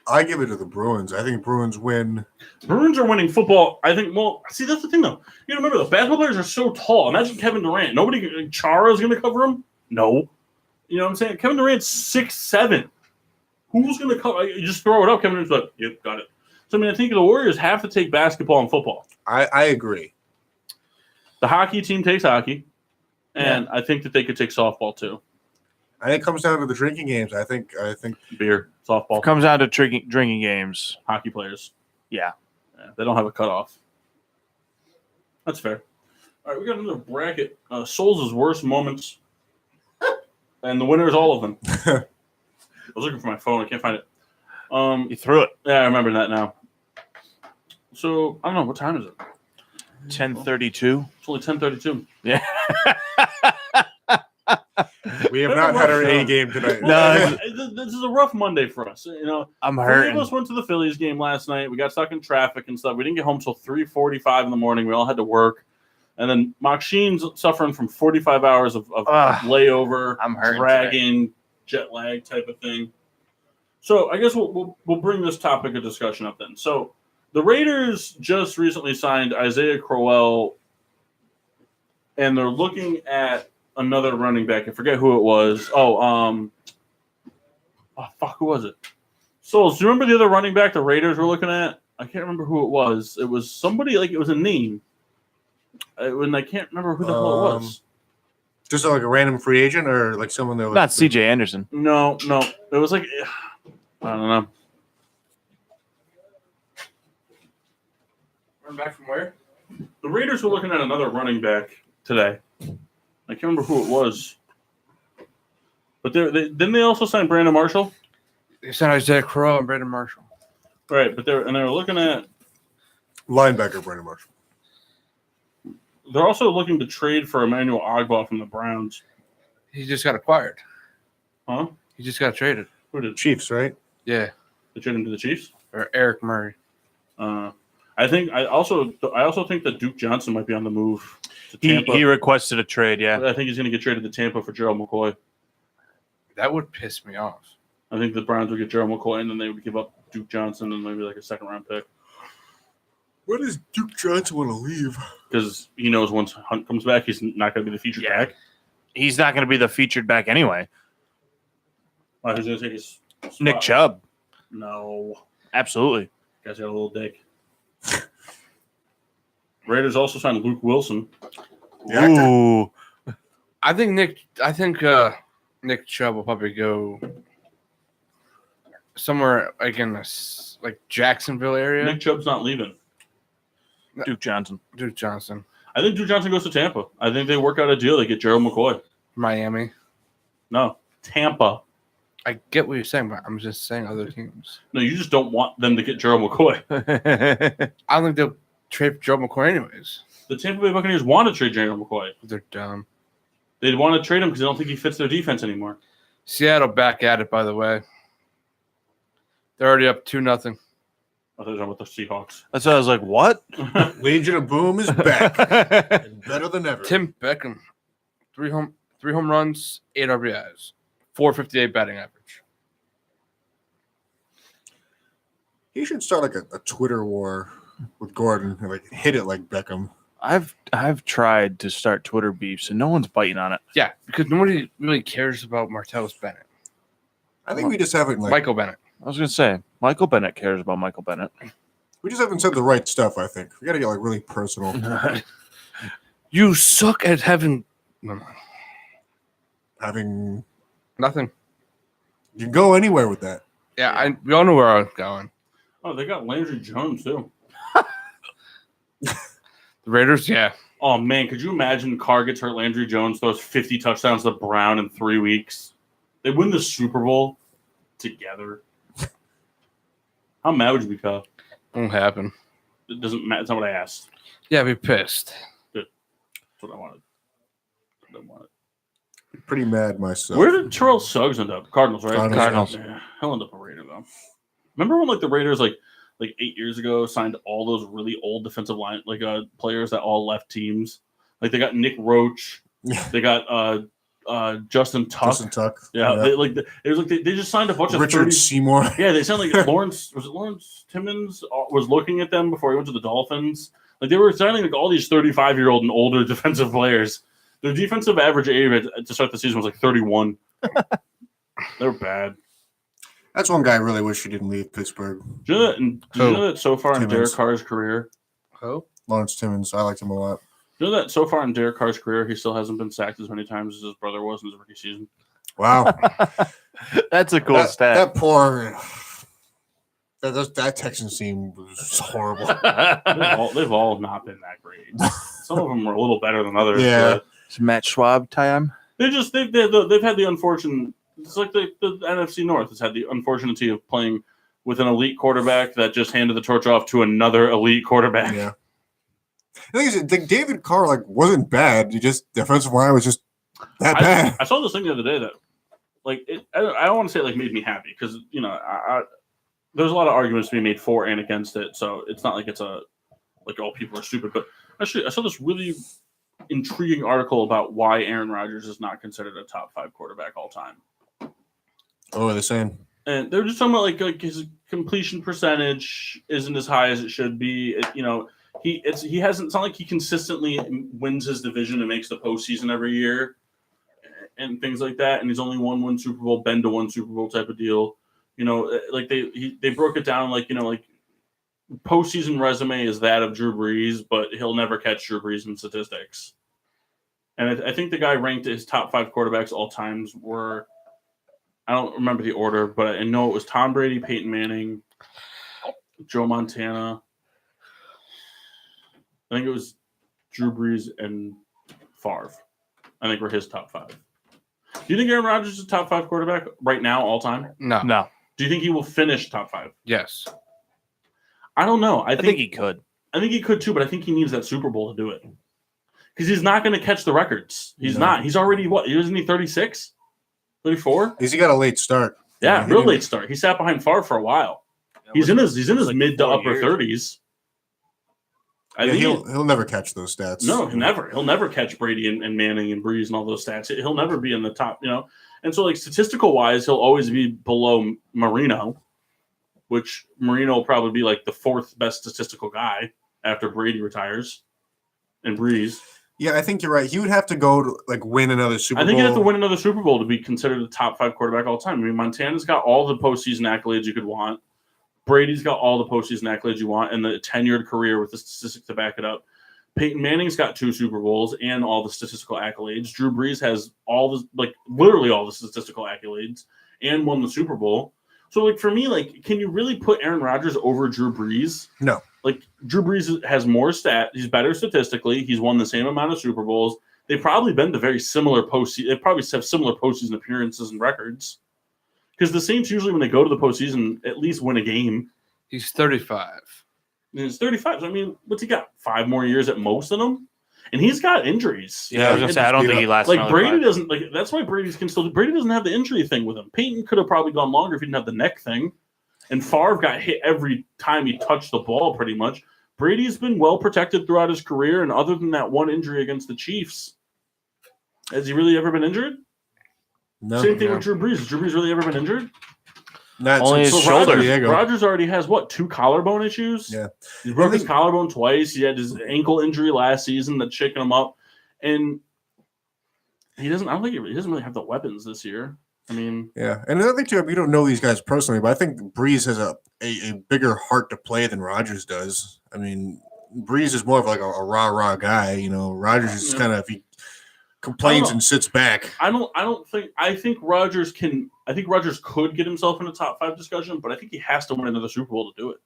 Speaker 4: I give it to the Bruins. I think Bruins win.
Speaker 1: Bruins are winning football. I think. Well, see, that's the thing, though. You remember the basketball players are so tall. Imagine Kevin Durant. Chara is going to cover him. No, you know what I'm saying. Kevin Durant's 6'7". Who's going to cover? You just throw it up. Kevin Durant's like, yep, got it. So I mean, I think the Warriors have to take basketball and football.
Speaker 4: I agree.
Speaker 1: The hockey team takes hockey, and I think that they could take softball too.
Speaker 4: I think it comes down to the drinking games. I think
Speaker 1: Beer, softball,
Speaker 3: Comes down to drinking games.
Speaker 1: hockey players.
Speaker 3: Yeah.
Speaker 1: They don't have a cutoff. That's fair. All right, we got another bracket. Souls' worst moments. And the winner is all of them. I was looking for my phone. I can't find it.
Speaker 3: You threw it.
Speaker 1: Yeah, I remember that now. So, I don't know. What time is it?
Speaker 3: 10:32.
Speaker 1: It's only 10:32.
Speaker 3: Yeah.
Speaker 4: we have not had our A game tonight.
Speaker 3: No,
Speaker 1: This is a rough Monday for us. You know,
Speaker 3: I'm
Speaker 1: 3
Speaker 3: hurting.
Speaker 1: of us went to the Phillies game last night. We got stuck in traffic and stuff. We didn't get home till 3:45 in the morning. We all had to work. And then Makshin's suffering from 45 hours of layover,
Speaker 3: I'm hurting
Speaker 1: dragging, jet lag type of thing. So I guess we'll bring this topic of discussion up then. So the Raiders just recently signed Isaiah Crowell, and they're looking at another running back. I forget who it was. Who was it? Souls, do you remember the other running back the Raiders were looking at? I can't remember who it was. It was somebody, like, it was a name. And I can't remember who the hell it was.
Speaker 4: Just like a random free agent or like someone that was
Speaker 3: Not C.J. Anderson.
Speaker 1: No. It was like, I don't know.
Speaker 2: Run back from where?
Speaker 1: The Raiders were looking at another running back today. I can't remember who it was. But didn't they also sign Brandon Marshall?
Speaker 2: They signed Isaiah Crowell and Brandon Marshall.
Speaker 1: Right, but they were looking at
Speaker 4: linebacker Brandon Marshall.
Speaker 1: They're also looking to trade for Emmanuel Ogbah from the Browns.
Speaker 2: He just got acquired.
Speaker 1: Huh?
Speaker 2: He just got traded.
Speaker 1: Who did
Speaker 4: Chiefs, right?
Speaker 2: Yeah,
Speaker 1: they trade him to the Chiefs?
Speaker 2: or Eric Murray.
Speaker 1: I also think that Duke Johnson might be on the move to
Speaker 3: He
Speaker 1: Tampa.
Speaker 3: requested a trade. Yeah.
Speaker 1: I think he's going to get traded to Tampa for Gerald McCoy.
Speaker 2: That would piss me off.
Speaker 1: I think the Browns would get Gerald McCoy, and then they would give up Duke Johnson and maybe like a second-round pick
Speaker 4: Where does Duke Johnson want to leave?
Speaker 1: because he knows once Hunt comes back, he's not going to be the featured back.
Speaker 3: He's not going to be the featured back anyway.
Speaker 1: Who's going to take his spot?
Speaker 3: Nick Chubb.
Speaker 1: No,
Speaker 3: Absolutely.
Speaker 1: guy's got a little dick. Raiders also signed Luke Wilson.
Speaker 4: The actor.
Speaker 3: Ooh.
Speaker 2: I think Nick Chubb will probably go somewhere like in this like Jacksonville area.
Speaker 1: Nick Chubb's not leaving.
Speaker 3: Duke Johnson.
Speaker 2: Duke Johnson,
Speaker 1: I think Duke Johnson goes to Tampa. I think they work out a deal. They get Gerald McCoy.
Speaker 2: Miami.
Speaker 1: No, Tampa.
Speaker 2: I get what you're saying, but I'm just saying other teams.
Speaker 1: No, you just don't want them to get Gerald McCoy.
Speaker 2: I don't think they'll trade for Joe McCoy anyways.
Speaker 1: The Tampa Bay Buccaneers want to trade Gerald McCoy.
Speaker 2: They're dumb.
Speaker 1: They'd want to trade him because they don't think he fits their defense anymore.
Speaker 2: Seattle back at it, by the way. They're already up 2-0.
Speaker 1: I thought you were talking about the Seahawks.
Speaker 3: That's why I was like, what?
Speaker 4: Legion of Boom is back. And better than ever.
Speaker 2: Tim Beckham, three home runs, 8 RBIs, 458 batting average.
Speaker 4: He should start like a Twitter war with Gordon and like hit it like Beckham.
Speaker 3: I've tried to start Twitter beefs and no one's biting on it.
Speaker 2: Yeah, because nobody really cares about Martellus Bennett.
Speaker 4: I think we just haven't like
Speaker 2: Michael Bennett.
Speaker 3: I was gonna say Michael Bennett cares about Michael Bennett.
Speaker 4: we just haven't said the right stuff. I think we got to get like really personal.
Speaker 2: You suck at having
Speaker 4: Having
Speaker 2: nothing.
Speaker 4: you can go anywhere with that.
Speaker 2: Yeah, we all know where I'm going.
Speaker 1: Oh, they got Landry Jones, too.
Speaker 2: The Raiders, yeah.
Speaker 1: Oh, man, could you imagine Carr gets hurt, Landry Jones throws 50 touchdowns to Brown in 3 weeks? They win the Super Bowl together. How mad would you be, Kyle?
Speaker 2: Won't happen.
Speaker 1: It doesn't matter. It's not what I asked.
Speaker 2: Yeah, be pissed.
Speaker 1: That's what I wanted.
Speaker 4: Pretty mad myself.
Speaker 1: Where did Terrell Suggs end up? Cardinals, right?
Speaker 3: Cardinals.
Speaker 1: Yeah, he'll end up a Raider, though. Remember when like the Raiders like 8 years ago signed all those really old defensive line players that all left teams? Like they got Nick Roach, they got Justin Tuck.
Speaker 4: Justin Tuck.
Speaker 1: Yeah, they just signed a bunch of
Speaker 4: Richard
Speaker 1: 30
Speaker 4: Seymour.
Speaker 1: Yeah, they sound like Lawrence Timmons was looking at them before he went to the Dolphins. Like they were signing like all these 35-year-old and older defensive players. Their defensive average age to start the season was like 31. They're bad.
Speaker 4: That's one guy I really wish he didn't leave Pittsburgh.
Speaker 1: Do you know that so far in
Speaker 4: Timmons.
Speaker 1: Derek Carr's career?
Speaker 2: Oh,
Speaker 4: Lawrence Timmons. I liked him a lot.
Speaker 1: Do you know that so far in Derek Carr's career, he still hasn't been sacked as many times as his brother was in his rookie season?
Speaker 4: Wow.
Speaker 3: That's a cool stat.
Speaker 4: That poor. That Texans team was horrible.
Speaker 1: They've all not been that great. Some of them were a little better than others.
Speaker 4: Yeah.
Speaker 1: But
Speaker 3: It's Matt Schwab time.
Speaker 1: they've had the unfortunate. It's like the NFC North has had the unfortunate of playing with an elite quarterback that just handed the torch off to another elite quarterback.
Speaker 4: Yeah. The thing is, like David Carr wasn't bad. Defensive line was just that bad.
Speaker 1: I saw this thing the other day that I don't want to say it made me happy because there's a lot of arguments to be made for and against it. So it's not like it's all people are stupid. But actually, I saw this really intriguing article about why Aaron Rodgers is not considered a top 5 quarterback all time.
Speaker 4: Oh, what are they saying?
Speaker 1: And they're just talking about like his completion percentage isn't as high as it should be. He hasn't. It's not like he consistently wins his division and makes the postseason every year, and things like that. And he's only won one Super Bowl, been to one Super Bowl type of deal. They broke it down like postseason resume is that of Drew Brees, but he'll never catch Drew Brees in statistics. And I think the guy ranked his top 5 quarterbacks all times were. I don't remember the order, but I know it was Tom Brady, Peyton Manning, Joe Montana. I think it was Drew Brees and Favre. I think were his top 5. Do you think Aaron Rodgers is a top 5 quarterback right now, all time?
Speaker 2: no.
Speaker 3: No,
Speaker 1: Do you think he will finish top 5?
Speaker 2: Yes.
Speaker 1: I don't know. I
Speaker 3: I think he could.
Speaker 1: I think he could too, but I think he needs that Super Bowl to do it. Because he's not going to catch the records. He's
Speaker 4: No.
Speaker 1: not. He's already, what? Isn't he 36? 34?
Speaker 4: He got a late start.
Speaker 1: Yeah,
Speaker 4: He
Speaker 1: real
Speaker 4: didn't-
Speaker 1: late start. He sat behind Favre for a while. He's in his mid to upper 30s. I
Speaker 4: Yeah,
Speaker 1: think
Speaker 4: he'll never catch those stats.
Speaker 1: no, he'll never catch Brady and Manning and Breeze and all those stats. He'll never be in the top, And so, like, statistical wise, he'll always be below Marino, which Marino will probably be like the fourth best statistical guy after Brady retires and Breeze.
Speaker 4: Yeah, I think you're right. He would have to go to like win another Super Bowl.
Speaker 1: I think you have to win another Super Bowl to be considered a top 5 quarterback all time. I mean, Montana's got all the postseason accolades you could want. Brady's got all the postseason accolades you want and the tenured career with the statistics to back it up. Peyton Manning's got 2 Super Bowls and all the statistical accolades. Drew Brees has literally all the statistical accolades and won the Super Bowl. So, like, for me, like, can you really put Aaron Rodgers over Drew Brees?
Speaker 4: No.
Speaker 1: Like, Drew Brees has more He's better statistically. He's won the same amount of Super Bowls. They've probably been to very similar postseason. They probably have similar postseason appearances and records. Because the Saints usually, when they go to the postseason, at least win a game.
Speaker 2: He's 35.
Speaker 1: And he's 35. So, I mean, what's he got? 5 more years at most in him? And he's got injuries.
Speaker 3: Yeah, I was gonna say I don't think he lasts.
Speaker 1: Like,
Speaker 3: another
Speaker 1: Brady
Speaker 3: 5.
Speaker 1: doesn't, like, that's why Brady doesn't have the injury thing with him. Peyton could have probably gone longer if he didn't have the neck thing. And Favre got hit every time he touched the ball, pretty much. Brady's been well protected throughout his career, and other than that one injury against the Chiefs, has he really ever been injured?
Speaker 4: No.
Speaker 1: Same thing with Drew Brees. Has Drew Brees really ever been injured?
Speaker 4: Not
Speaker 3: Only
Speaker 4: since
Speaker 3: his shoulder.
Speaker 4: Diego.
Speaker 1: Rodgers already has, 2 collarbone issues?
Speaker 4: Yeah.
Speaker 1: He broke his
Speaker 4: think-
Speaker 1: collarbone twice. He had his ankle injury last season that's shaking him up. And he doesn't really have the weapons this year. I mean,
Speaker 4: Yeah, and another thing too, we don't know these guys personally, but I think Breeze has a bigger heart to play than Rodgers does. I mean, Breeze is more of like a rah guy. Rodgers is kind of he complains and sits back.
Speaker 1: I think Rodgers could get himself in a top 5 discussion, but I think he has to win another Super Bowl to do it.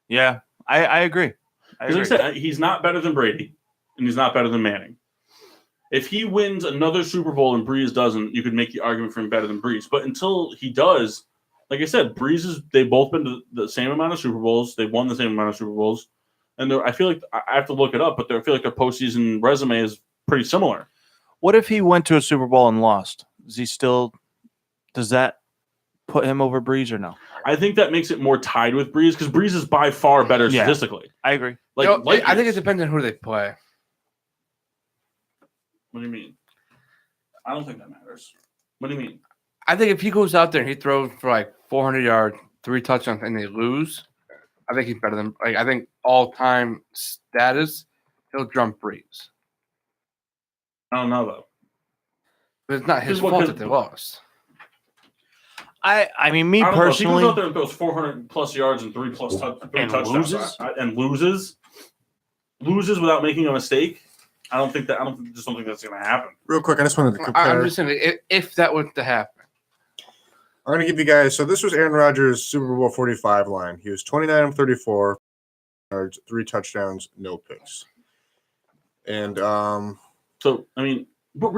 Speaker 3: Yeah, I agree.
Speaker 1: Because like I said, he's not better than Brady, and he's not better than Manning. If he wins another Super Bowl and Breeze doesn't, you could make the argument for him better than Breeze. But until he does, like I said, they've both been to the same amount of Super Bowls. They've won the same amount of Super Bowls. And I feel like I have to look it up, but I feel like their postseason resume is pretty similar.
Speaker 3: What if he went to a Super Bowl and lost? Does that put him over Breeze or no?
Speaker 1: I think that makes it more tied with Breeze because Breeze is by far better
Speaker 3: Yeah.
Speaker 1: statistically.
Speaker 3: I agree.
Speaker 2: I think it depends on who they play.
Speaker 1: What do you mean? I don't think that matters. What do you mean?
Speaker 2: I think if he goes out there and he throws for like 400 yards, 3 touchdowns, and they lose, I think he's better than. Like, I think all-time status, he'll jump Breeze.
Speaker 1: I don't know though.
Speaker 2: But it's not his
Speaker 1: Because what
Speaker 2: fault
Speaker 1: could-
Speaker 2: that they lost.
Speaker 3: I mean, me
Speaker 1: I don't know. If
Speaker 3: personally,
Speaker 1: he goes out there and throws 400 plus yards and 3 touchdowns
Speaker 3: loses?
Speaker 1: and loses without making a mistake, I don't think that's going to happen.
Speaker 4: Real quick, I just wanted to compare.
Speaker 2: I'm just saying, if that were to happen.
Speaker 4: I'm going to give you guys. So this was Aaron Rodgers' Super Bowl 45 line. He was 29 of 34 yards, 3 touchdowns, no picks. And
Speaker 1: So I mean, but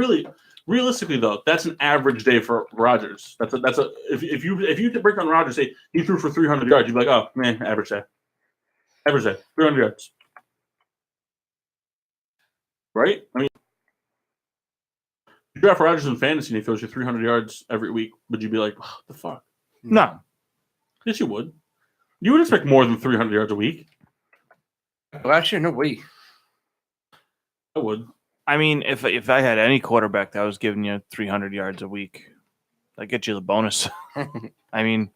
Speaker 1: realistically though, that's an average day for Rodgers. If you break on Rodgers, say he threw for 300 yards, you'd be like, oh man, average day, 300 yards, right? I mean, if you draft Rodgers in fantasy and he throws you 300 yards every week, would you be like, what the fuck?
Speaker 3: no.
Speaker 1: Yes, you would. You would expect more than 300 yards a week.
Speaker 2: Last year, no way.
Speaker 1: I would.
Speaker 3: I mean, if I had any quarterback that was giving you 300 yards a week, that get you the bonus. I mean,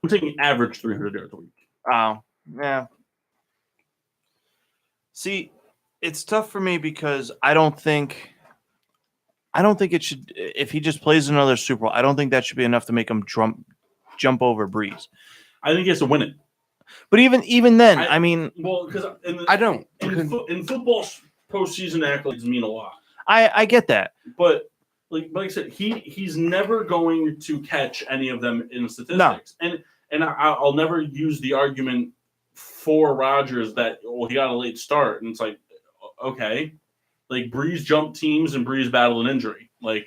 Speaker 1: I'm taking average 300 yards a week.
Speaker 3: yeah. See, it's tough for me because I don't think it should. If he just plays another Super Bowl, I don't think that should be enough to make him jump over Breeze.
Speaker 1: I think he has to win it.
Speaker 3: But even then,
Speaker 1: I-
Speaker 3: I mean,
Speaker 1: Well, because
Speaker 2: I don't.
Speaker 1: in football, postseason accolades mean a lot.
Speaker 3: I get that.
Speaker 1: But like I said, he's never going to catch any of them in statistics. And I'll never use the argument for Rodgers that he got a late start, and it's like, okay, like Breeze jumped teams and Breeze battled an injury. Like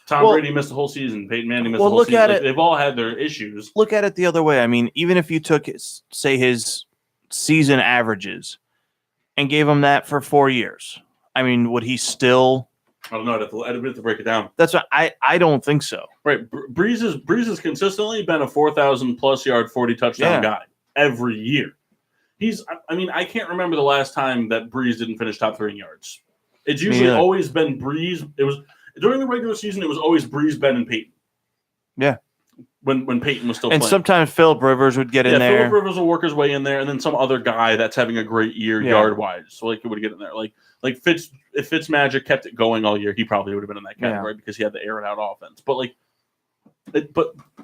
Speaker 1: Tom Brady missed the whole season, Peyton Manning missed the whole
Speaker 3: look
Speaker 1: season.
Speaker 3: at
Speaker 1: Like,
Speaker 3: it.
Speaker 1: they've all had their issues.
Speaker 3: Look at it the other way. I mean, even if you took, say, his season averages and gave him that for 4 years, I mean, would he still?
Speaker 1: I don't know. I'd have to break it down.
Speaker 3: That's what I don't think so.
Speaker 1: Right. Breeze has consistently been a 4,000 plus yard, 40 touchdown guy every year. I mean, I can't remember the last time that Breeze didn't finish top 3 in yards. It's usually always been Breeze. It was during the regular season. It was always Breeze, Ben, and Peyton.
Speaker 3: Yeah.
Speaker 1: When Peyton was still
Speaker 3: and
Speaker 1: playing.
Speaker 3: Sometimes Phillip Rivers would get in there.
Speaker 1: Phillip Rivers will work his way in there, and then some other guy that's having a great year yard wise, so like it would get in there. Like if Fitzmagic kept it going all year, he probably would have been in that category because he had the air and out offense. But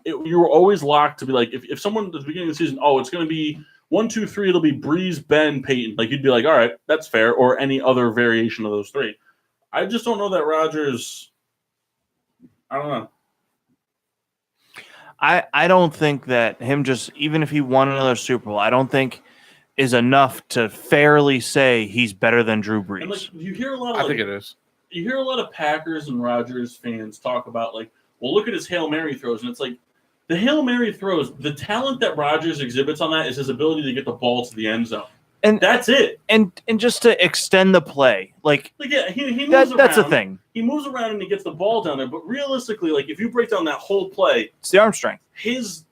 Speaker 1: you were always locked to be like if someone at the beginning of the season, it's going to be 1, 2, 3, it'll be Breeze, Ben, Peyton. Like you'd be like, all right, that's fair, or any other variation of those 3. I just don't know that Rodgers. I don't know.
Speaker 3: I don't think that him just even if he won another Super Bowl, I don't think is enough to fairly say he's better than Drew Brees.
Speaker 1: And you hear a lot of
Speaker 2: I think it is.
Speaker 1: You hear a lot of Packers and Rodgers fans talk about look at his Hail Mary throws, and it's like the Hail Mary throws, the talent that Rodgers exhibits on that is his ability to get the ball to the end zone. And that's it.
Speaker 3: And just to extend the play.
Speaker 1: He moves around.
Speaker 3: That's the thing.
Speaker 1: He moves around and he gets the ball down there. But realistically, if you break down that whole play,
Speaker 3: it's the arm strength.
Speaker 1: His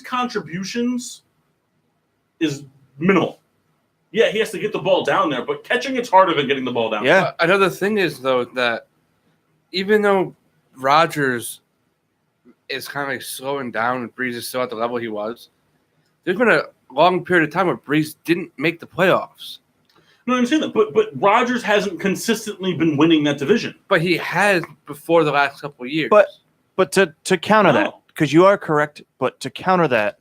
Speaker 1: contributions is minimal. Yeah, he has to get the ball down there, but catching it's harder than getting the ball down.
Speaker 3: Yeah.
Speaker 2: Another thing is though that even though Rodgers is kind of slowing down and Breeze is still at the level he was, there's been a long period of time where Breeze didn't make the playoffs.
Speaker 1: No, I understand that, but Rodgers hasn't consistently been winning that division.
Speaker 2: But he has before the last couple of years.
Speaker 3: But to counter that, because you are correct, but to counter that,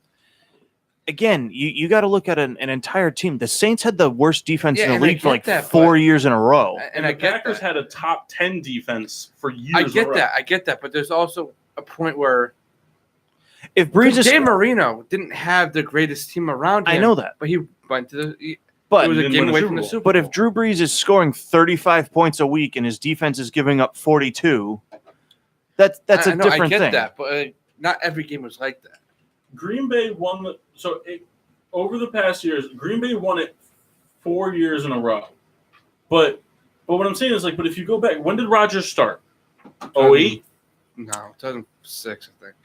Speaker 3: again, you got to look at an entire team. The Saints had the worst defense in the league for 4 years in a row.
Speaker 1: And the Packers had a top 10 defense for years.
Speaker 2: I get that, but there's also a point where
Speaker 3: if Breeze
Speaker 2: Dan Marino didn't have the greatest team around him.
Speaker 3: I know that,
Speaker 2: but he went to the.
Speaker 3: But
Speaker 2: it was a game away from the Super Bowl.
Speaker 3: But if Drew Brees is scoring 35 points a week and his defense is giving up 42, that's a different thing.
Speaker 2: I get that, but not every game was like that.
Speaker 1: Green Bay won over the past years. Green Bay won it 4 years in a row. But what I'm saying is but if you go back, when did Rodgers start? 08?
Speaker 2: No, 2006, I think.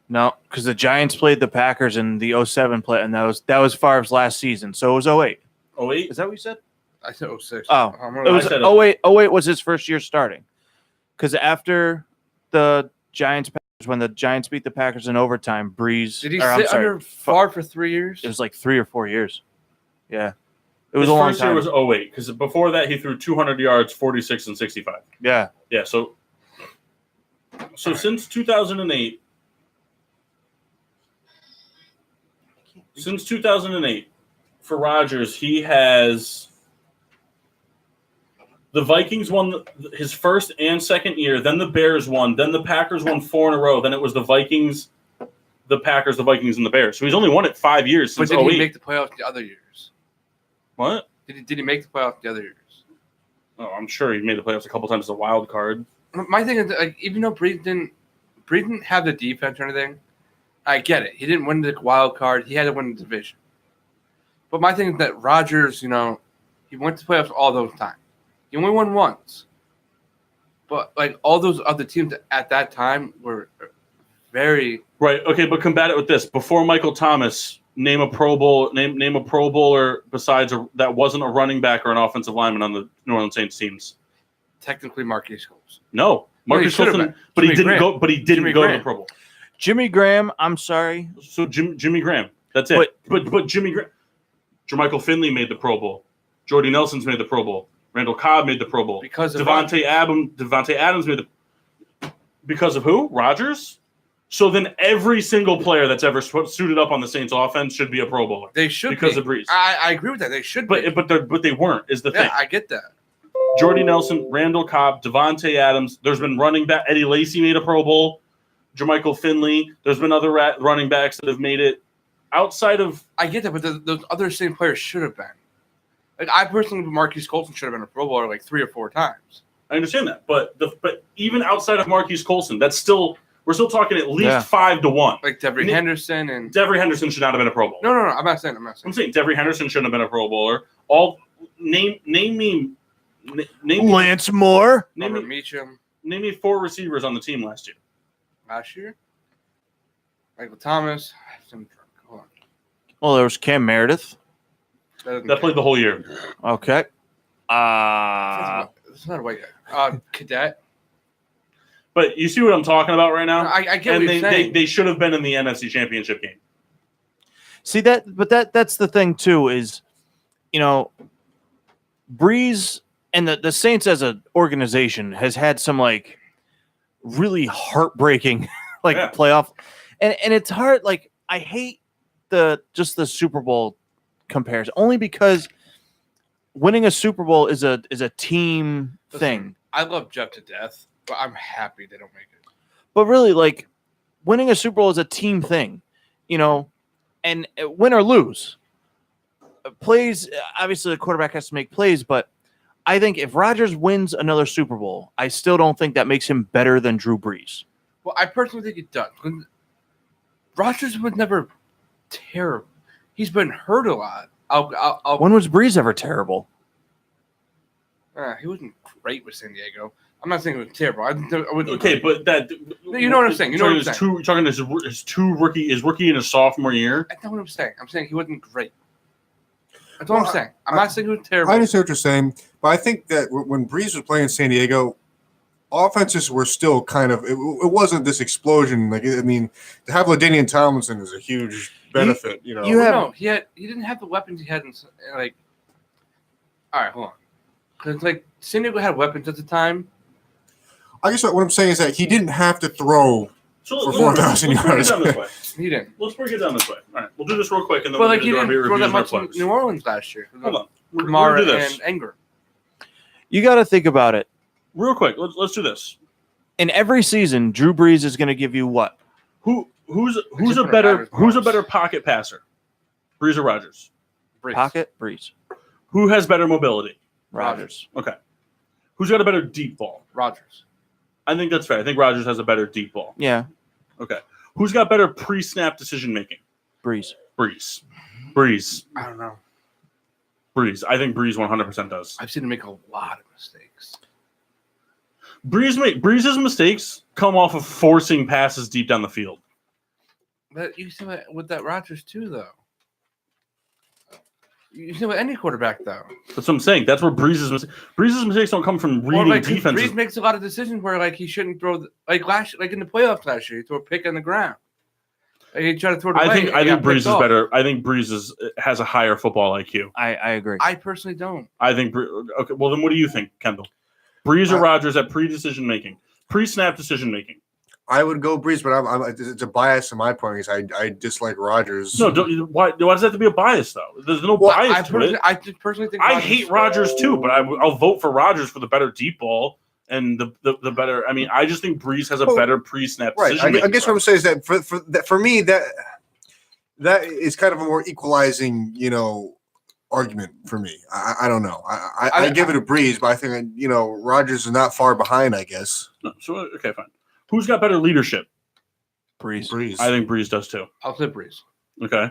Speaker 3: No, because the Giants played the Packers in the 07 play, and that was Favre's last season. So it was 08.
Speaker 1: 08?
Speaker 3: Is that what you said?
Speaker 2: I said 06.
Speaker 3: Oh, it was 08. 08 was his first year starting. Because after the Giants, when the Giants beat the Packers in overtime, Breeze.
Speaker 2: Did he sit under Favre for 3 years?
Speaker 3: It was 3 or 4 years. Yeah. It was
Speaker 1: his
Speaker 3: a long
Speaker 1: first
Speaker 3: time.
Speaker 1: year was 08, because before that he threw 200 yards, 46 and 65.
Speaker 3: Yeah.
Speaker 1: Yeah, so since 2008, for Rodgers, he has the Vikings won his first and second year, then the Bears won, then the Packers won 4 in a row, then it was the Vikings, the Packers, the Vikings, and the Bears. So he's only won it 5 years since 08.
Speaker 2: But did he make the playoffs the other years?
Speaker 1: What?
Speaker 2: Did he make the playoffs the other years?
Speaker 1: Oh, I'm sure he made the playoffs a couple times as a wild card.
Speaker 2: My thing is, even though Breeze didn't have the defense or anything, I get it. He didn't win the wild card. He had to win the division. But my thing is that Rodgers, he went to playoffs all those times. He only won once. But all those other teams at that time were very
Speaker 1: right. Okay, but combat it with this: before Michael Thomas, name a Pro Bowl, name a Pro Bowler besides that wasn't a running back or an offensive lineman on the New Orleans Saints teams.
Speaker 2: Technically, Marquise Colston.
Speaker 1: No, Marquise Colston, but he didn't go. But he didn't go to the Pro Bowl.
Speaker 3: Jimmy Graham, I'm sorry.
Speaker 1: So Jimmy Graham, that's it. But Jimmy Graham, Jermichael Finley made the Pro Bowl. Jordy Nelson's made the Pro Bowl. Randall Cobb made the Pro Bowl.
Speaker 2: Because of
Speaker 1: Devontae Adams made the. Because of who? Rodgers. So then every single player that's ever suited up on the Saints offense should be a Pro Bowler.
Speaker 2: They should
Speaker 1: because of Breeze.
Speaker 2: I agree with that. They should be.
Speaker 1: But they weren't. Is the thing?
Speaker 2: Yeah, I get that.
Speaker 1: Jordy Nelson, Randall Cobb, Devontae Adams. There's been running back. Eddie Lacy made a Pro Bowl. Jermichael Finley. There's been other running backs that have made it. Outside of,
Speaker 2: I get that, but those other same players should have been. I personally, Marquise Colston should have been a Pro Bowler 3 or 4 times.
Speaker 1: I understand that, but even outside of Marquise Colston, we're still talking at least 5 to 1.
Speaker 2: Devery Henderson and
Speaker 1: Devery Henderson should not have been a Pro Bowler.
Speaker 2: No, I'm not saying.
Speaker 1: I'm saying Devery Henderson shouldn't have been a Pro Bowler. name me
Speaker 3: Lance Moore.
Speaker 1: name
Speaker 2: Robert
Speaker 1: me,
Speaker 2: Meacham
Speaker 1: name me 4 receivers on the team last year.
Speaker 2: last year. Michael Thomas. Hold on.
Speaker 3: Well, there was Cam Meredith.
Speaker 1: That played the whole year.
Speaker 3: Okay.
Speaker 2: It's not a white guy. Cadet.
Speaker 1: But you see what I'm talking about right now?
Speaker 2: I get
Speaker 1: and
Speaker 2: what you're saying.
Speaker 1: they should have been in the NFC Championship game.
Speaker 3: See that's the thing too is, Breeze and the Saints as an organization has had some like really heartbreaking playoff, and it's hard. Like I hate the Super Bowl comparison only because winning a Super Bowl is a team thing.
Speaker 2: I love Jeff to death, but I'm happy they don't make it.
Speaker 3: But really, like winning a Super Bowl is a team thing, and win or lose. Plays, obviously, the quarterback has to make plays, but I think if Rodgers wins another Super Bowl, I still don't think that makes him better than Drew Brees.
Speaker 2: Well, I personally think it does. Rodgers was never terrible. He's been hurt a lot.
Speaker 3: When was Brees ever terrible?
Speaker 2: He wasn't great with San Diego. I'm not saying it was terrible. I wouldn't
Speaker 1: Okay, but that
Speaker 2: you know what I'm saying. You know what I'm saying.
Speaker 1: You're talking his rookie in his sophomore year.
Speaker 2: That's not what I'm saying. I'm saying he wasn't great. That's what I'm saying. I'm not saying he was terrible.
Speaker 4: I understand what you're saying, but I think that when Breeze was playing in San Diego, offenses were still kind of it wasn't this explosion. Like I mean, to have LaDainian Tomlinson is a huge benefit.
Speaker 3: You
Speaker 2: No, he didn't have the weapons he had in like. All right, hold on. Because like San Diego had weapons at the time.
Speaker 4: I guess what I'm saying is that he didn't have to throw for 4,000
Speaker 1: yards.
Speaker 4: yards.
Speaker 1: Let's break it down this way.
Speaker 2: He didn't.
Speaker 1: Let's break it down this way. All right, we'll do this real quick, and then
Speaker 2: But
Speaker 1: we'll
Speaker 2: like he
Speaker 1: do our
Speaker 2: didn't throw that
Speaker 1: reviews and our
Speaker 2: much in
Speaker 1: plugs.
Speaker 2: New Orleans last year.
Speaker 1: Hold on, we're gonna
Speaker 2: Kamara
Speaker 1: do this
Speaker 2: and Ingram.
Speaker 3: You got to think about it.
Speaker 1: real quick. Let's do this.
Speaker 3: In every season, Drew Brees is going to give you what?
Speaker 1: Who's a better pocket passer, Brees or Rodgers?
Speaker 2: Brees.
Speaker 3: Pocket Brees.
Speaker 1: Who has better mobility?
Speaker 3: Rodgers.
Speaker 1: Okay. Who's got a better deep ball?
Speaker 2: Rodgers.
Speaker 1: I think that's fair. I think Rodgers has a better deep ball.
Speaker 3: Yeah,
Speaker 1: Okay. Who's got better pre-snap decision making?
Speaker 3: Brees.
Speaker 1: Brees.
Speaker 2: I don't know.
Speaker 1: Brees. I think Brees 100% does.
Speaker 2: I've seen him make a lot of mistakes.
Speaker 1: Breeze's mistakes come off of forcing passes deep down the field.
Speaker 2: But you see what with that Rodgers too, though. You see with any quarterback though.
Speaker 1: That's what I'm saying. That's where Breeze's mistakes don't come from reading defenses.
Speaker 2: Brees makes a lot of decisions where like he shouldn't throw like in the playoffs last year, he threw a pick on the ground. Like, he tried to throw it away.
Speaker 1: I think Brees is better. I think Brees has a higher football IQ.
Speaker 3: I agree.
Speaker 2: I personally don't.
Speaker 1: I think okay. Well, then what do you think, Kendall? Brees or Rodgers at pre-decision making, pre-snap decision making?
Speaker 4: I would go Breeze, but it's a bias in my point because I dislike Rodgers.
Speaker 1: No, why does that have to be a bias though? There's no bias to it.
Speaker 2: I just personally think
Speaker 1: I hate Rodgers too, but I'll vote for Rodgers for the better deep ball and the better. I mean, I just think Brees has a better pre-snap decision.
Speaker 4: I guess what I'm saying is that for me that is kind of a more equalizing, argument for me. I don't know. I give it a Breeze, but I think Rodgers is not far behind. I guess.
Speaker 1: No, so okay, fine. Who's got better leadership?
Speaker 3: Brees.
Speaker 1: I think Brees does too.
Speaker 2: I'll say Brees.
Speaker 1: Okay.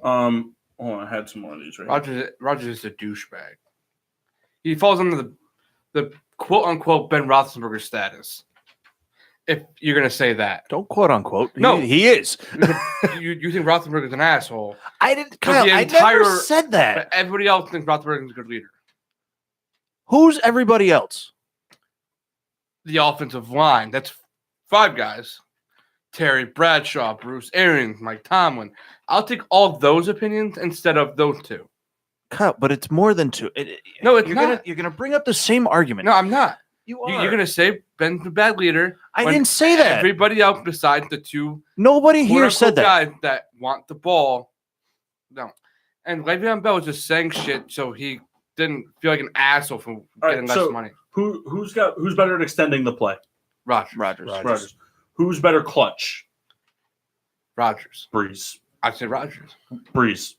Speaker 1: Oh, I had some more of these. Right.
Speaker 2: Rodgers is a douchebag. He falls under the quote unquote Ben Roethlisberger status. If you're gonna say that,
Speaker 3: Don't quote unquote.
Speaker 2: No.
Speaker 3: He is.
Speaker 2: you think Roethlisberger's an asshole?
Speaker 3: I didn't.
Speaker 2: But
Speaker 3: Kyle,
Speaker 2: the
Speaker 3: I
Speaker 2: entire-
Speaker 3: never said that.
Speaker 2: But everybody else thinks Roethlisberger's a good leader.
Speaker 3: Who's everybody else?
Speaker 2: The offensive line. That's 5 guys. Terry Bradshaw, Bruce Arians, Mike Tomlin. I'll take all those opinions instead of those 2.
Speaker 3: Kyle, but it's more than 2.
Speaker 2: No, it's
Speaker 3: you're
Speaker 2: not.
Speaker 3: You're gonna bring up the same argument.
Speaker 2: No, I'm not.
Speaker 3: you are.
Speaker 2: You're gonna say Ben's a bad leader.
Speaker 3: I
Speaker 2: when
Speaker 3: didn't say that.
Speaker 2: Everybody else besides the 2
Speaker 3: Nobody here
Speaker 2: quote-unquote
Speaker 3: said that.
Speaker 2: guys that want the ball don't. And Le'Veon Bell was just saying shit so he didn't feel like an asshole for getting less money.
Speaker 1: Who's better at extending the play?
Speaker 3: Rodgers.
Speaker 1: Who's better clutch?
Speaker 2: Rodgers.
Speaker 1: Brees.
Speaker 2: I'd say Rodgers.
Speaker 1: Brees.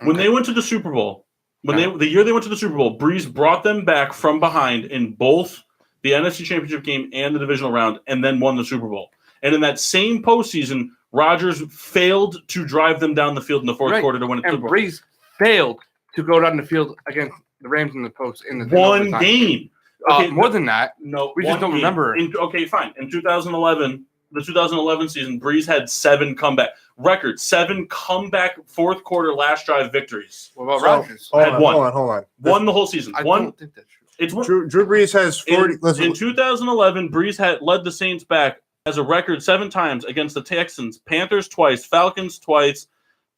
Speaker 1: When they went to the Super Bowl, the year they went to the Super Bowl, Brees brought them back from behind in both the NFC Championship game and the divisional round, and then won the Super Bowl. And in that same postseason, Rodgers failed to drive them down the field in the fourth quarter to win the Super
Speaker 2: And
Speaker 1: Bowl.
Speaker 2: Brees failed to go down the field against the Rams in the post in the
Speaker 1: One
Speaker 2: overtime.
Speaker 1: game.
Speaker 2: More than that.
Speaker 1: No,
Speaker 2: We just
Speaker 1: one
Speaker 2: don't
Speaker 1: game.
Speaker 2: remember.
Speaker 1: Okay, fine. In 2011, the 2011 season, Breeze had 7 comeback fourth quarter last drive victories.
Speaker 2: What about
Speaker 4: So,
Speaker 2: Rodgers?
Speaker 4: hold
Speaker 1: Had
Speaker 4: on,
Speaker 1: one.
Speaker 4: hold on.
Speaker 1: Won the whole season.
Speaker 2: I
Speaker 1: One.
Speaker 2: don't think that's true.
Speaker 1: It's
Speaker 4: Drew Brees has 40.
Speaker 1: in 2011. Breeze had led the Saints back as a record 7 times against the Texans, Panthers twice, Falcons twice,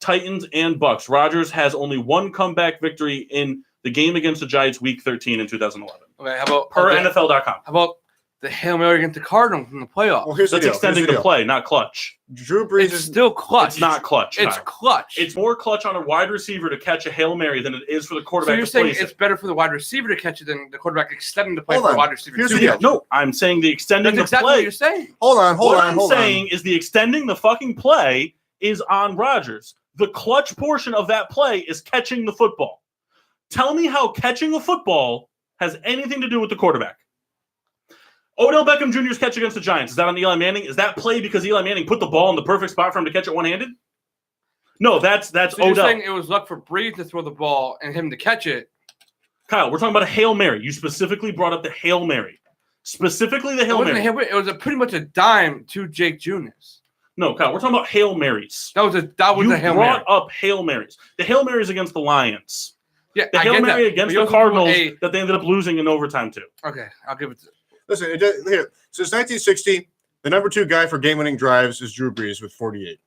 Speaker 1: Titans and Bucks. Rodgers has only 1 comeback victory in the game against the Giants, Week 13 in 2011.
Speaker 2: Okay, how about
Speaker 1: Per NFL.com.
Speaker 2: How about the Hail Mary against the Cardinals in the playoffs?
Speaker 4: Well, here's
Speaker 1: That's
Speaker 4: the deal.
Speaker 1: extending the play, not clutch.
Speaker 4: Drew Brees
Speaker 2: It's
Speaker 4: is
Speaker 2: still clutch.
Speaker 1: It's not clutch.
Speaker 2: It's
Speaker 1: Kyle.
Speaker 2: clutch.
Speaker 1: It's more clutch on a wide receiver to catch a Hail Mary than it is for the
Speaker 2: so
Speaker 1: quarterback
Speaker 2: you're
Speaker 1: to
Speaker 2: saying
Speaker 1: place
Speaker 2: it's
Speaker 1: it.
Speaker 2: better for the wide receiver to catch it than the quarterback extending the play
Speaker 4: Hold
Speaker 2: for
Speaker 4: on.
Speaker 2: the wide receiver
Speaker 4: Here's
Speaker 2: to
Speaker 4: the
Speaker 2: catch
Speaker 4: deal.
Speaker 2: it?
Speaker 1: No, I'm saying the extending
Speaker 2: That's
Speaker 1: the
Speaker 2: exactly what
Speaker 1: play.
Speaker 2: you're saying.
Speaker 4: hold on.
Speaker 1: What I'm saying is the extending the fucking play is on Rodgers. The clutch portion of that play is catching the football. Tell me how catching a football has anything to do with the quarterback. Odell Beckham Jr.'s catch against the Giants. Is that on Eli Manning? Is that play because Eli Manning put the ball in the perfect spot for him to catch it one-handed? No, that's
Speaker 2: So you're
Speaker 1: Odell.
Speaker 2: saying it was luck for Breeze to throw the ball and him to catch it.
Speaker 1: Kyle, we're talking about a Hail Mary. You specifically brought up the Hail Mary. Specifically the
Speaker 2: It
Speaker 1: Hail
Speaker 2: wasn't
Speaker 1: Mary.
Speaker 2: a Hail Mary. It was pretty much a dime to Jake Junis.
Speaker 1: No, Kyle, we're talking about Hail Marys.
Speaker 2: That was
Speaker 1: You
Speaker 2: a Hail Mary.
Speaker 1: brought up Hail Marys. The Hail Marys against the Lions.
Speaker 2: Yeah,
Speaker 1: The
Speaker 2: I
Speaker 1: Hail
Speaker 2: get
Speaker 1: Mary
Speaker 2: that.
Speaker 1: against
Speaker 2: But you
Speaker 1: the
Speaker 2: also threw
Speaker 1: Cardinals that they ended up losing in overtime to.
Speaker 2: Okay, I'll give it to
Speaker 4: Listen, here since 1960, the number 2 guy for game-winning drives is Drew Brees with 48.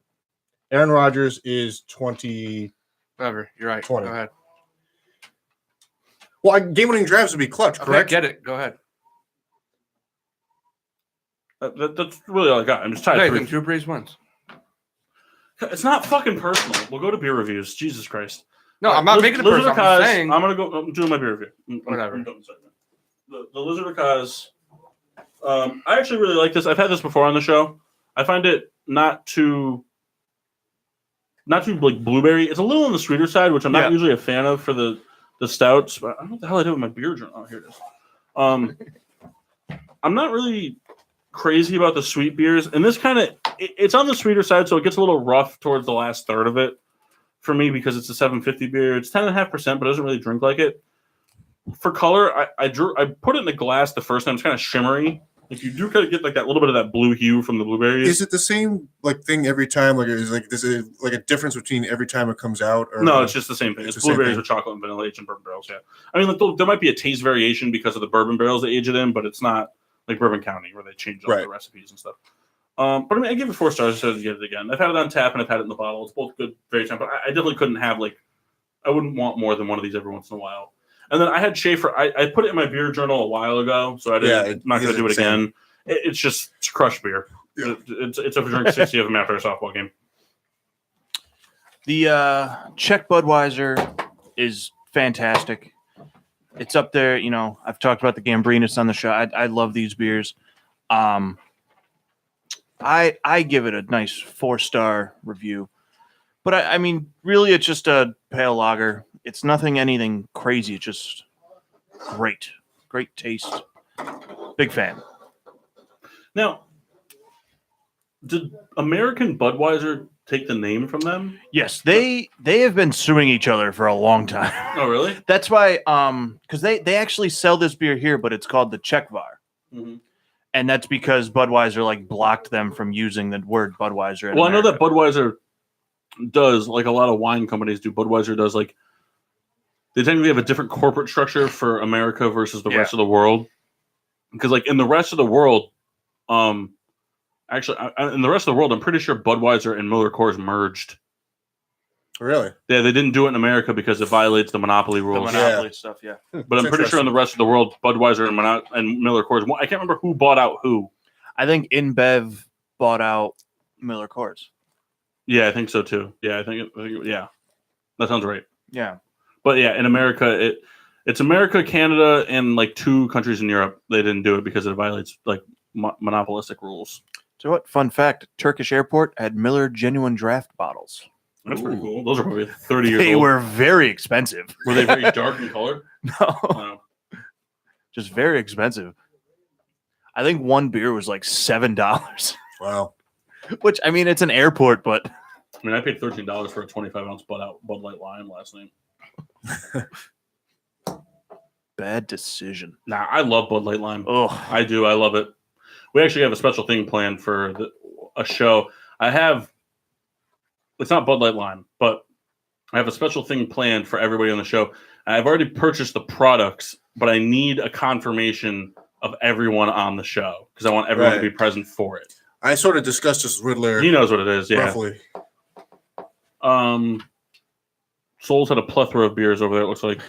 Speaker 4: Aaron Rodgers is 20.
Speaker 2: whatever. You're right.
Speaker 4: 20.
Speaker 2: Go ahead.
Speaker 4: Well, game-winning drives would be clutch,
Speaker 2: Okay,
Speaker 4: correct?
Speaker 2: get it. Go ahead.
Speaker 1: That's really all I got. I'm just tired.
Speaker 2: Okay,
Speaker 1: of
Speaker 2: then Drew Brees wins.
Speaker 1: It's not fucking personal. We'll go to beer reviews. Jesus Christ.
Speaker 2: No,
Speaker 1: All
Speaker 2: I'm not
Speaker 1: right,
Speaker 2: making it
Speaker 1: Lizard
Speaker 2: personal.
Speaker 1: of
Speaker 2: I'm
Speaker 1: Kaz,
Speaker 2: saying.
Speaker 1: I'm gonna go. I'm doing my beer review.
Speaker 2: Whatever.
Speaker 1: The Lizard of Kaz. I actually really like this. I've had this before on the show. I find it not too like blueberry. It's a little on the sweeter side, which I'm not usually a fan of for the stouts. But I don't know what the hell I did with my beer journal. Oh, here it is. I'm not really crazy about the sweet beers, and this kind of it's on the sweeter side, so it gets a little rough towards the last third of it for me because it's a 750 beer. It's 10.5%, but it doesn't really drink like it. For color, I put it in the glass the first time. It's kind of shimmery. Like you do kind of get like that little bit of that blue hue from the blueberries.
Speaker 4: Is it the same like thing every time? Like is like there's like a difference between every time it comes out? Or
Speaker 1: No, it's just the same thing. It's
Speaker 4: the same
Speaker 1: blueberries
Speaker 4: thing.
Speaker 1: with chocolate and vanilla aged in bourbon barrels. Yeah, I mean, like there might be a taste variation because of the bourbon barrels they age it in, but it's not like Bourbon County where they change up the recipes and stuff. But I mean, I give it 4 stars. So I get it again. I've had it on tap and I've had it in the bottle. It's both good, very time. But I definitely couldn't have I wouldn't want more than one of these every once in a while. And then I had Schaefer. I put it in my beer journal a while ago, so I'm not going to do it again. It's just crushed beer. Yeah. It's if I drink 60 of them after a softball game.
Speaker 3: The Czech Budweiser is fantastic. It's up there. You know, I've talked about the Gambrinus on the show. I love these beers. I give it a nice 4-star review. But I mean, really, it's just a pale lager. It's anything crazy. It's just great taste. Big fan.
Speaker 1: Now, did American Budweiser take the name from them?
Speaker 3: Yes, they have been suing each other for a long time.
Speaker 1: Oh, really?
Speaker 3: That's why, because they actually sell this beer here, but it's called the Czechvar.
Speaker 1: Mm-hmm.
Speaker 3: And that's because Budweiser blocked them from using the word Budweiser.
Speaker 1: Well, I know that Budweiser does, like a lot of wine companies do. Budweiser does, they technically have a different corporate structure for America versus the rest of the world. Because, in the rest of the world, actually, in the rest of the world, I'm pretty sure Budweiser and Miller Coors merged.
Speaker 4: Really?
Speaker 1: Yeah, they didn't do it in America because it violates the monopoly rules.
Speaker 3: The monopoly stuff, yeah.
Speaker 1: But I'm pretty sure in the rest of the world, Budweiser and Miller Coors. I can't remember who bought out who.
Speaker 3: I think InBev bought out Miller Coors.
Speaker 1: Yeah, I think so too. Yeah, I think yeah, that sounds right.
Speaker 3: Yeah,
Speaker 1: but yeah, in America, it's America, Canada, and 2 countries in Europe. They didn't do it because it violates monopolistic rules.
Speaker 3: So what? Fun fact: Turkish airport had Miller genuine draft bottles.
Speaker 1: That's pretty cool. Those are probably 30 years old.
Speaker 3: They were very expensive.
Speaker 1: Were they very dark in color?
Speaker 3: No, just very expensive. I think one beer was $7.
Speaker 4: Wow.
Speaker 3: Which, I mean, it's an airport, but
Speaker 1: I mean, I paid $13 for a 25-ounce Bud Light Lime last night.
Speaker 3: Bad decision.
Speaker 1: Nah, I love Bud Light Lime.
Speaker 3: Oh,
Speaker 1: I do. I love it. We actually have a special thing planned for a show. It's not Bud Light Lime, but I have a special thing planned for everybody on the show. I've already purchased the products, but I need a confirmation of everyone on the show because I want everyone to be present for it.
Speaker 4: I sort of discussed this with Riddler.
Speaker 1: He knows what it is, yeah.
Speaker 4: Roughly.
Speaker 1: Souls had a plethora of beers over there, it looks like.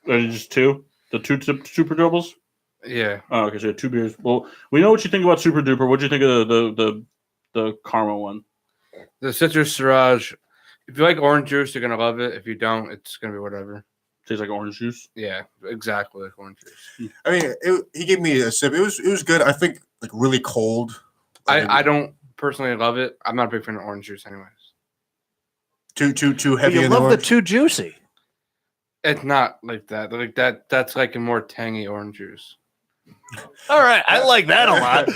Speaker 1: Just two? The two Super Doubles?
Speaker 2: Yeah.
Speaker 1: Oh, okay, so you had 2 beers. Well, we know what you think about Super Duper. What do you think of the caramel one?
Speaker 2: The Citrus Siraj. If you like orange juice, you're gonna love it. If you don't, it's gonna be whatever.
Speaker 1: Tastes like orange juice.
Speaker 2: Yeah, exactly like orange juice.
Speaker 4: I mean, he gave me a sip. It was good. I think like really cold.
Speaker 2: I don't personally love it. I'm not a big fan of orange juice, anyways.
Speaker 4: Too heavy.
Speaker 3: you
Speaker 4: in
Speaker 3: love the
Speaker 4: orange.
Speaker 3: too juicy.
Speaker 2: It's not like that. Like that. That's like a more tangy orange juice.
Speaker 3: All right, I like that a lot.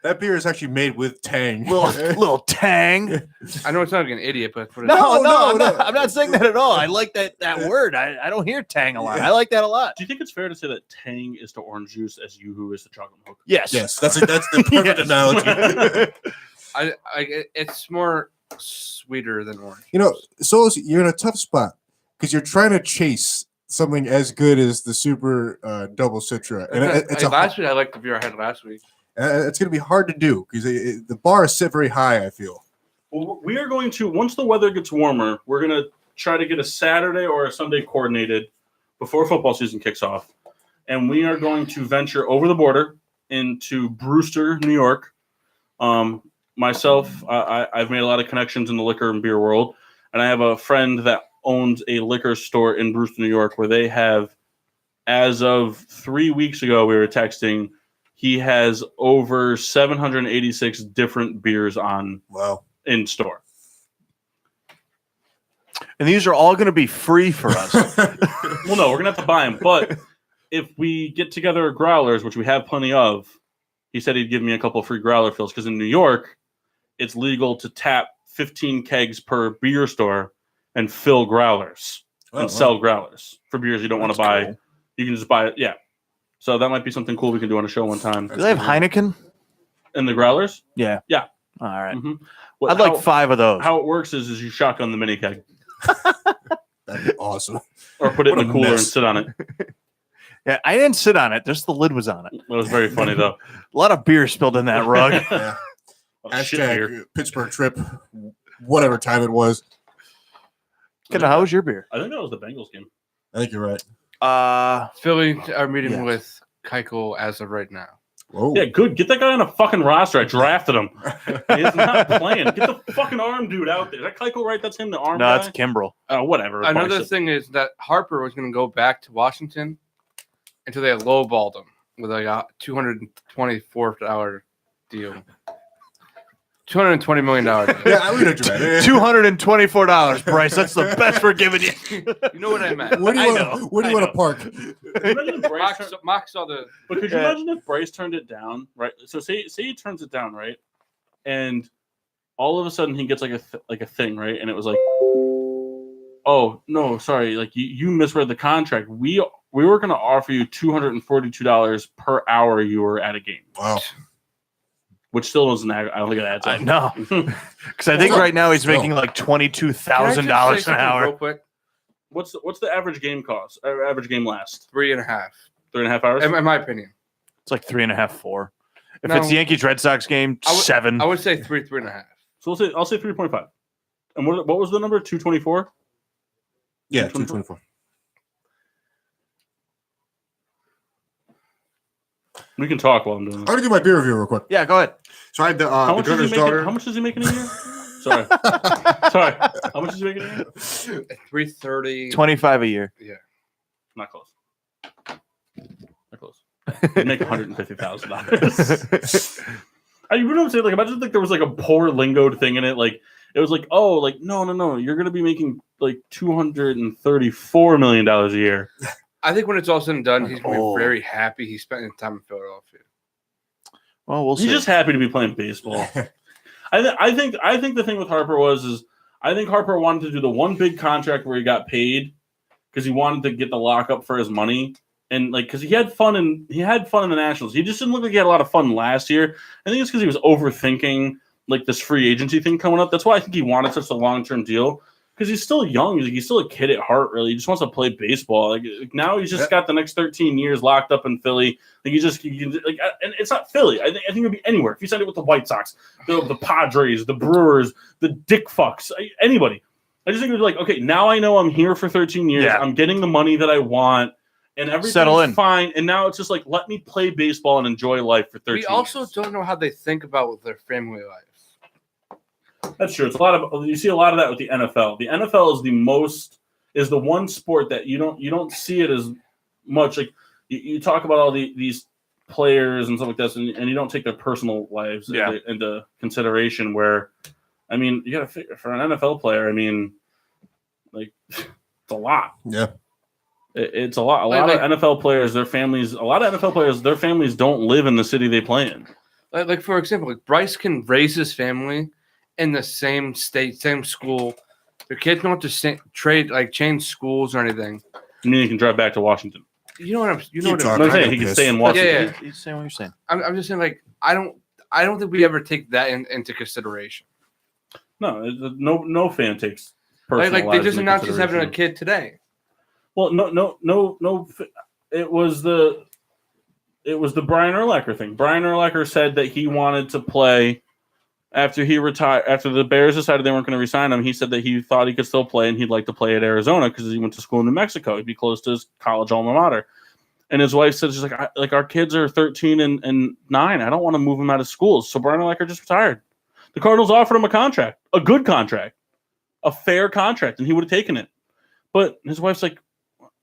Speaker 4: That beer is actually made with tang.
Speaker 3: little tang.
Speaker 2: I know it's not like an idiot, but for
Speaker 3: No,
Speaker 4: No,
Speaker 3: I'm not saying that at all. I like that word. I don't hear tang a lot. I like that a lot.
Speaker 1: Do you think it's fair to say that Tang is to orange juice as Yoo-Hoo is to chocolate milk?
Speaker 3: Yes.
Speaker 4: Yes, that's the perfect analogy.
Speaker 2: it's more sweeter than orange.
Speaker 4: You know, Souls, you're in a tough spot because you're trying to chase something as good as the Super Double Citra, and it's
Speaker 2: Last week I liked the beer I had last week.
Speaker 4: it's going to be hard to do because the bar is set very high. I feel.
Speaker 1: Well, we are going to, once the weather gets warmer, we're going to try to get a Saturday or a Sunday coordinated before football season kicks off. And we are going to venture over the border into Brewster, New York. Myself, I've made a lot of connections in the liquor and beer world. And I have a friend that owns a liquor store in Brewster, New York, where they have, as of 3 weeks ago, we were texting, he has over 786 different beers on in store.
Speaker 3: And these are all going to be free for us.
Speaker 1: Well, no, we're going to have to buy them. But if we get together growlers, which we have plenty of, he said he'd give me a couple of free growler fills because in New York, it's legal to tap 15 kegs per beer store and fill growlers and sell growlers for beers you don't want to buy.
Speaker 3: Cool.
Speaker 1: You can just buy it. Yeah. So that might be something cool we can do on a show one time.
Speaker 3: Do they have Heineken?
Speaker 1: In the growlers?
Speaker 3: Yeah.
Speaker 1: Yeah.
Speaker 3: All right.
Speaker 1: Mm-hmm.
Speaker 3: I'd like 5 of those.
Speaker 1: How it works is you shotgun the mini keg.
Speaker 4: That'd be awesome.
Speaker 1: Or put it
Speaker 4: What
Speaker 1: in the
Speaker 4: a
Speaker 1: cooler
Speaker 4: mess.
Speaker 1: and sit on it.
Speaker 3: Yeah, I didn't sit on it. Just the lid was on it.
Speaker 1: It was very funny, though.
Speaker 3: A lot of beer spilled in that rug.
Speaker 4: Yeah.
Speaker 1: Oh, shit beer.
Speaker 4: Hashtag Pittsburgh trip, whatever time it was.
Speaker 3: How was your beer?
Speaker 1: I think that was the Bengals game.
Speaker 4: I think you're right.
Speaker 2: Philly are meeting
Speaker 4: Yes.
Speaker 2: with Keuchel as of right now.
Speaker 4: Whoa.
Speaker 1: Yeah, good. Get that guy on a fucking roster. I drafted him. He's not playing. Get the fucking arm dude out there. Is that Keuchel right? That's him, the arm
Speaker 3: No,
Speaker 1: guy?
Speaker 3: it's Kimbrel.
Speaker 1: Whatever.
Speaker 2: Another
Speaker 1: Bicep.
Speaker 2: thing is that Harper was going to go back to Washington until they lowballed him with like a $224 deal. $220 million deal.
Speaker 4: Yeah, we know what you meant.
Speaker 3: $224, Bryce. That's the best we're giving you.
Speaker 2: You know what I meant.
Speaker 4: Where do you
Speaker 3: I
Speaker 4: want?
Speaker 3: know.
Speaker 4: Where do you
Speaker 3: I
Speaker 4: want to park?
Speaker 1: Could you imagine if Bryce
Speaker 2: Mock saw the.
Speaker 1: But could you
Speaker 3: Yeah.
Speaker 1: imagine if Bryce turned it down, right? So say he turns it down, right? And all of a sudden he gets like a thing, right? And it was like, oh no, sorry, like you misread the contract. We were going to offer you $242 per hour you were at a game,
Speaker 4: Wow.
Speaker 1: which still doesn't. I don't think it adds
Speaker 3: I
Speaker 1: up.
Speaker 3: know. Because I think right now he's making like $22,000 an hour.
Speaker 2: Real quick.
Speaker 1: What's the average game cost? Average game last
Speaker 2: 3.5.
Speaker 1: 3.5 hours.
Speaker 2: In my opinion.
Speaker 3: It's like 3.5, 4. If
Speaker 2: No.
Speaker 3: it's the Yankees Red Sox game, 7.
Speaker 2: I would say 3.5.
Speaker 1: So I'll say 3.5. And what was the number? 224.
Speaker 4: Yeah, 224.
Speaker 1: We can talk while I'm doing
Speaker 4: I'm
Speaker 1: this.
Speaker 4: gonna do my beer review real quick.
Speaker 3: Yeah, go ahead.
Speaker 4: So I had the
Speaker 1: How much, is he
Speaker 4: Gunner's
Speaker 1: making,
Speaker 4: daughter.
Speaker 1: how much is he making a year? Sorry. Sorry. How much is he making a year?
Speaker 2: 330.
Speaker 3: 25 a year.
Speaker 1: Not close. Not close. He'd make $150,000. You know what I'm saying? Like, imagine like there was like a poor lingo thing in it. Like, it was like, oh, like no, you're gonna be making like $234 million a year.
Speaker 2: I think when it's all said and done, he's going to
Speaker 3: Oh.
Speaker 2: be very happy he's spending time in Philadelphia.
Speaker 3: Well, we'll see.
Speaker 1: He's just happy to be playing baseball. I think the thing with Harper is I think Harper wanted to do the one big contract where he got paid because he wanted to get the lockup for his money. And like, because he had fun in the Nationals. He just didn't look like he had a lot of fun last year. I think it's because he was overthinking like this free agency thing coming up. That's why I think he wanted such a long-term deal, because he's still young. He's still a kid at heart, really. He just wants to play baseball. Like now, he's just got the next 13 years locked up in Philly. Like and it's not Philly. I think it would be anywhere. If he signed it with the White Sox, the Padres, the Brewers, the Dick Fucks, anybody. I just think it would be like, okay, now I know I'm here for 13 years. Yeah. I'm getting the money that I want. And everything's fine. And now it's just like, let me play baseball and enjoy life for 13 years.
Speaker 2: We also don't know how they think about with their family life.
Speaker 1: That's true. It's you see a lot of that with the NFL. The NFL is the one sport that you don't see it as much. Like you talk about all these players and stuff like this, and you don't take their personal lives into consideration. Where, I mean, you got to figure for an NFL player. I mean, like it's a lot.
Speaker 4: Yeah.
Speaker 1: It's a lot. A lot of NFL players, their families don't live in the city they play in.
Speaker 2: Like for example, like Bryce can raise his family in the same state, same school. Their kids don't have to change schools or anything.
Speaker 1: You mean he can drive back to Washington?
Speaker 2: You know what I'm
Speaker 1: saying? He can stay in Washington.
Speaker 2: Yeah.
Speaker 3: He's saying what you're saying.
Speaker 2: I'm just saying, like, I don't think we ever take that into consideration.
Speaker 1: No fan takes personal
Speaker 2: like they just announced he's having a kid today.
Speaker 1: Well, no. It was the Brian Urlacher thing. Brian Urlacher said that he wanted to play after he retired. After the Bears decided they weren't going to resign him, he said that he thought he could still play and he'd like to play at Arizona because he went to school in New Mexico. He'd be close to his college alma mater. And his wife said, "She's like our kids are 13 and 9. I don't want to move them out of school." So Brian Urlacher just retired. The Cardinals offered him a contract, a good contract, a fair contract, and he would have taken it. But his wife's like,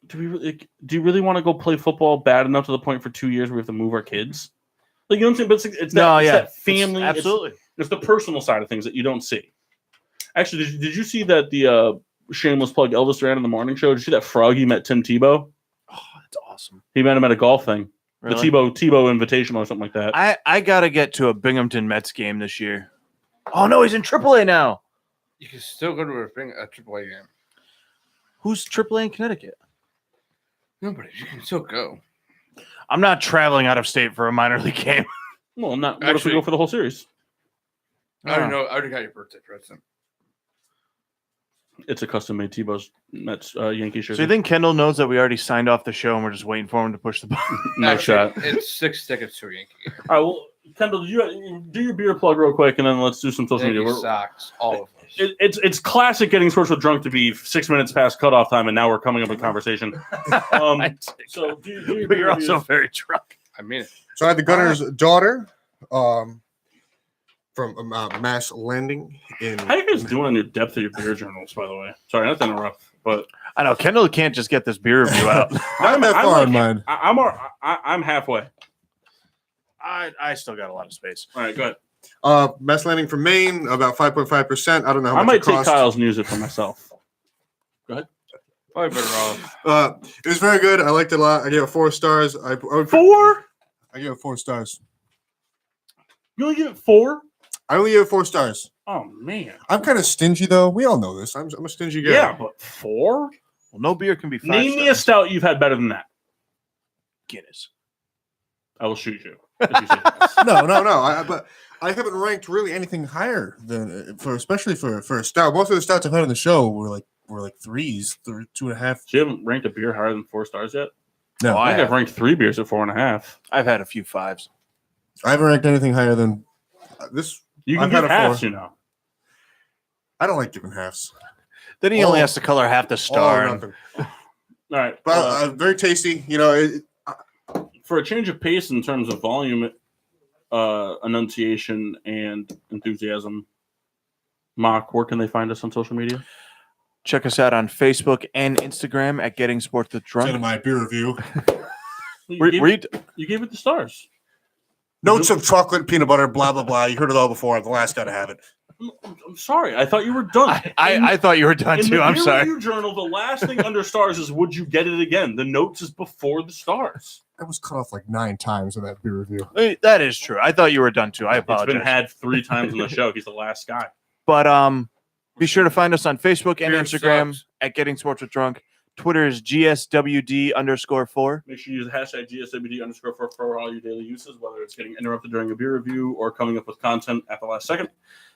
Speaker 1: do you really want to go play football bad enough to the point for 2 years where we have to move our kids? Like, you know what I'm saying? But it's that family.
Speaker 3: Absolutely.
Speaker 1: It's the personal side of things that you don't see. Actually, did you see that the shameless plug Elvis Duran in the morning show? Did you see that Froggy met Tim Tebow?
Speaker 3: Oh, that's awesome.
Speaker 1: He met him at a golf thing.
Speaker 3: Really?
Speaker 1: The Tebow Invitational or something like that.
Speaker 3: I got to get to a Binghamton Mets game this year. Oh, no, he's in AAA now.
Speaker 2: You can still go to a AAA game.
Speaker 3: Who's AAA in Connecticut?
Speaker 2: Nobody. You can still go.
Speaker 3: I'm not traveling out of state for a minor league game.
Speaker 1: Well, I'm not. What if we go for the whole series?
Speaker 2: I don't know. I already got your birthday present.
Speaker 1: It's a custom-made Tebow's Mets Yankee shirt.
Speaker 3: So you think Kendall knows that we already signed off the show and we're just waiting for him to push the button?
Speaker 1: No shot.
Speaker 2: It's 6 tickets to a Yankee game.
Speaker 1: All right, well, Kendall, did you do your beer plug real quick, and then let's do some social media.
Speaker 2: Socks, all of us.
Speaker 1: It's classic getting sports with drunk to be 6 minutes past cutoff time, and now we're coming up with conversation. So
Speaker 3: but you're also very drunk.
Speaker 2: I mean it.
Speaker 4: So I had the Gunner's daughter from Mass Landing in.
Speaker 1: How you guys doing on your depth of your beer journals, by the way? Sorry, not to interrupt, but
Speaker 3: I know Kendall can't just get this beer review out.
Speaker 4: I'm that far in mine.
Speaker 1: I'm halfway.
Speaker 3: I still got a lot of space.
Speaker 1: All right, go ahead.
Speaker 4: Mass Landing from Maine, about 5.5%. I don't know how much
Speaker 1: I might
Speaker 4: it
Speaker 1: take
Speaker 4: costs.
Speaker 1: Kyle's news it for myself. Go ahead.
Speaker 2: Probably better off.
Speaker 4: It was very good. I liked it a lot. I gave it 4 stars. I would
Speaker 1: 4?
Speaker 4: I gave it 4 stars.
Speaker 1: You only give it 4?
Speaker 4: I only gave it 4 stars.
Speaker 1: Oh man,
Speaker 4: I'm kind of stingy though. We all know this. I'm a stingy guy.
Speaker 1: yeah, but 4?
Speaker 3: Well, no beer can be 5
Speaker 1: Name me a stout you've had better than that.
Speaker 3: Guinness.
Speaker 1: I will shoot you. If you say that.
Speaker 4: No. But I haven't ranked really anything higher than especially for a stout. Most of the stouts I've had on the show were like 3s, 2.5.
Speaker 1: So you haven't ranked a beer higher than 4 stars yet?
Speaker 4: No,
Speaker 1: I think I've ranked 3 beers at 4.5.
Speaker 3: I've had a few 5s.
Speaker 4: I haven't ranked anything higher than this.
Speaker 1: You can
Speaker 4: I've
Speaker 1: give
Speaker 4: had a
Speaker 1: halves,
Speaker 4: 4.
Speaker 1: you know.
Speaker 4: I don't like giving halves.
Speaker 3: Then he only has to color half the
Speaker 4: All
Speaker 3: star.
Speaker 4: or nothing.
Speaker 1: All right,
Speaker 4: But very tasty. You know,
Speaker 1: for a change of pace in terms of volume, enunciation, and enthusiasm, Mock, where can they find us on social media?
Speaker 3: Check us out on Facebook and Instagram at Getting Sports with
Speaker 4: it's in
Speaker 3: Drunk.
Speaker 4: my beer review.
Speaker 1: You gave it the stars.
Speaker 4: Notes of chocolate, peanut butter, blah blah blah. You heard it all before. I'm the last guy to have it.
Speaker 1: I'm sorry. I thought you were done.
Speaker 3: I thought you were done
Speaker 1: in
Speaker 3: too.
Speaker 1: the
Speaker 3: I'm
Speaker 1: beer
Speaker 3: sorry.
Speaker 1: review journal, the last thing under stars is would you get it again? The notes is before the stars.
Speaker 4: I was cut off like 9 times in that beer review.
Speaker 3: That is true. I thought you were done too. I
Speaker 1: It's
Speaker 3: apologize.
Speaker 1: been had 3 times on the show. He's the last guy.
Speaker 3: But be sure to find us on Facebook and
Speaker 2: Beer
Speaker 3: Instagram
Speaker 2: sucks.
Speaker 3: at Getting Sports with Drunk. Twitter is GSWD_4.
Speaker 1: Make sure you use the hashtag GSWD_4 for all your daily uses, whether it's getting interrupted during a beer review or coming up with content at the last second.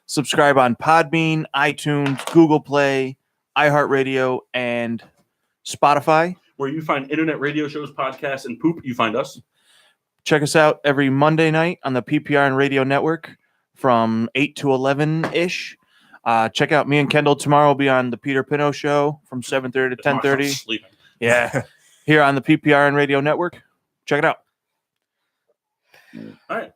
Speaker 3: Subscribe on Podbean, iTunes, Google Play, iHeartRadio, and Spotify.
Speaker 1: Where you find internet radio shows, podcasts, and poop, you find us.
Speaker 3: Check us out every Monday night on the PPR and Radio Network from 8 to 11-ish. Check out me and Kendall tomorrow. Will be on the Peter Pino Show from 7:30 to
Speaker 1: If Mark's not
Speaker 3: 10:30.
Speaker 1: sleeping.
Speaker 3: Yeah, here on the PPR and Radio Network. Check it out.
Speaker 1: All right.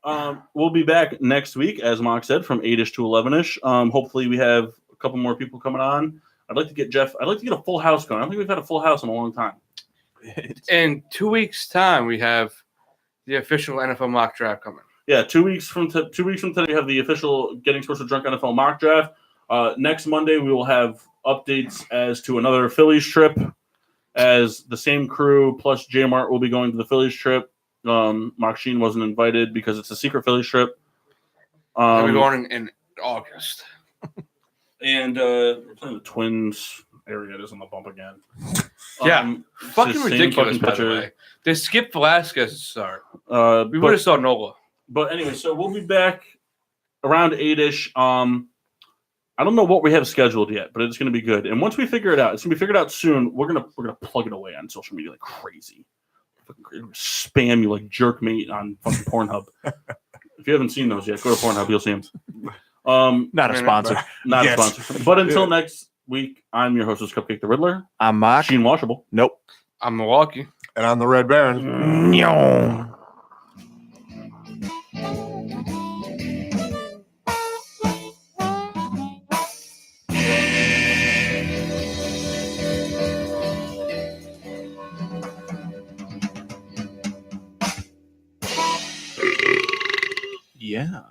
Speaker 1: We'll be back next week, as Mark said, from 8-ish to 11-ish. Hopefully we have a couple more people coming on. I'd like to get Jeff. I'd like to get a full house going. I don't think we've had a full house in a long time.
Speaker 2: In 2 weeks' time, we have the official NFL mock draft coming.
Speaker 1: Yeah, 2 weeks from today, we have the official Getting Sports with Drunk NFL mock draft. Next Monday, we will have updates as to another Phillies trip, as the same crew plus J Mart will be going to the Phillies trip. Mark Sheen wasn't invited because it's a secret Phillies trip.
Speaker 2: We'll be going in August.
Speaker 1: And we're playing the Twins. Area is on the bump again.
Speaker 2: Yeah, fucking
Speaker 1: it's the same
Speaker 2: ridiculous.
Speaker 1: fucking
Speaker 2: By the
Speaker 1: pitcher.
Speaker 2: way, they skipped Velasquez to start. We
Speaker 1: But,
Speaker 2: would have saw Nola.
Speaker 1: but anyway, so we'll be back around 8-ish. I don't know what we have scheduled yet, but it's going to be good. And once we figure it out, it's going to be figured out soon. We're gonna plug it away on social media like crazy. Fucking crazy. Spam you like jerk mate on fucking Pornhub. If you haven't seen those yet, go to Pornhub. You'll see them.
Speaker 3: Not a sponsor.
Speaker 1: Not
Speaker 4: Yes.
Speaker 1: a sponsor. But until next week, I'm your hostess, Cupcake the Riddler.
Speaker 3: I'm Mark.
Speaker 1: Sheen Washable.
Speaker 3: Nope.
Speaker 2: I'm Milwaukee.
Speaker 4: And I'm the Red Baron.
Speaker 3: Nyong. Yeah.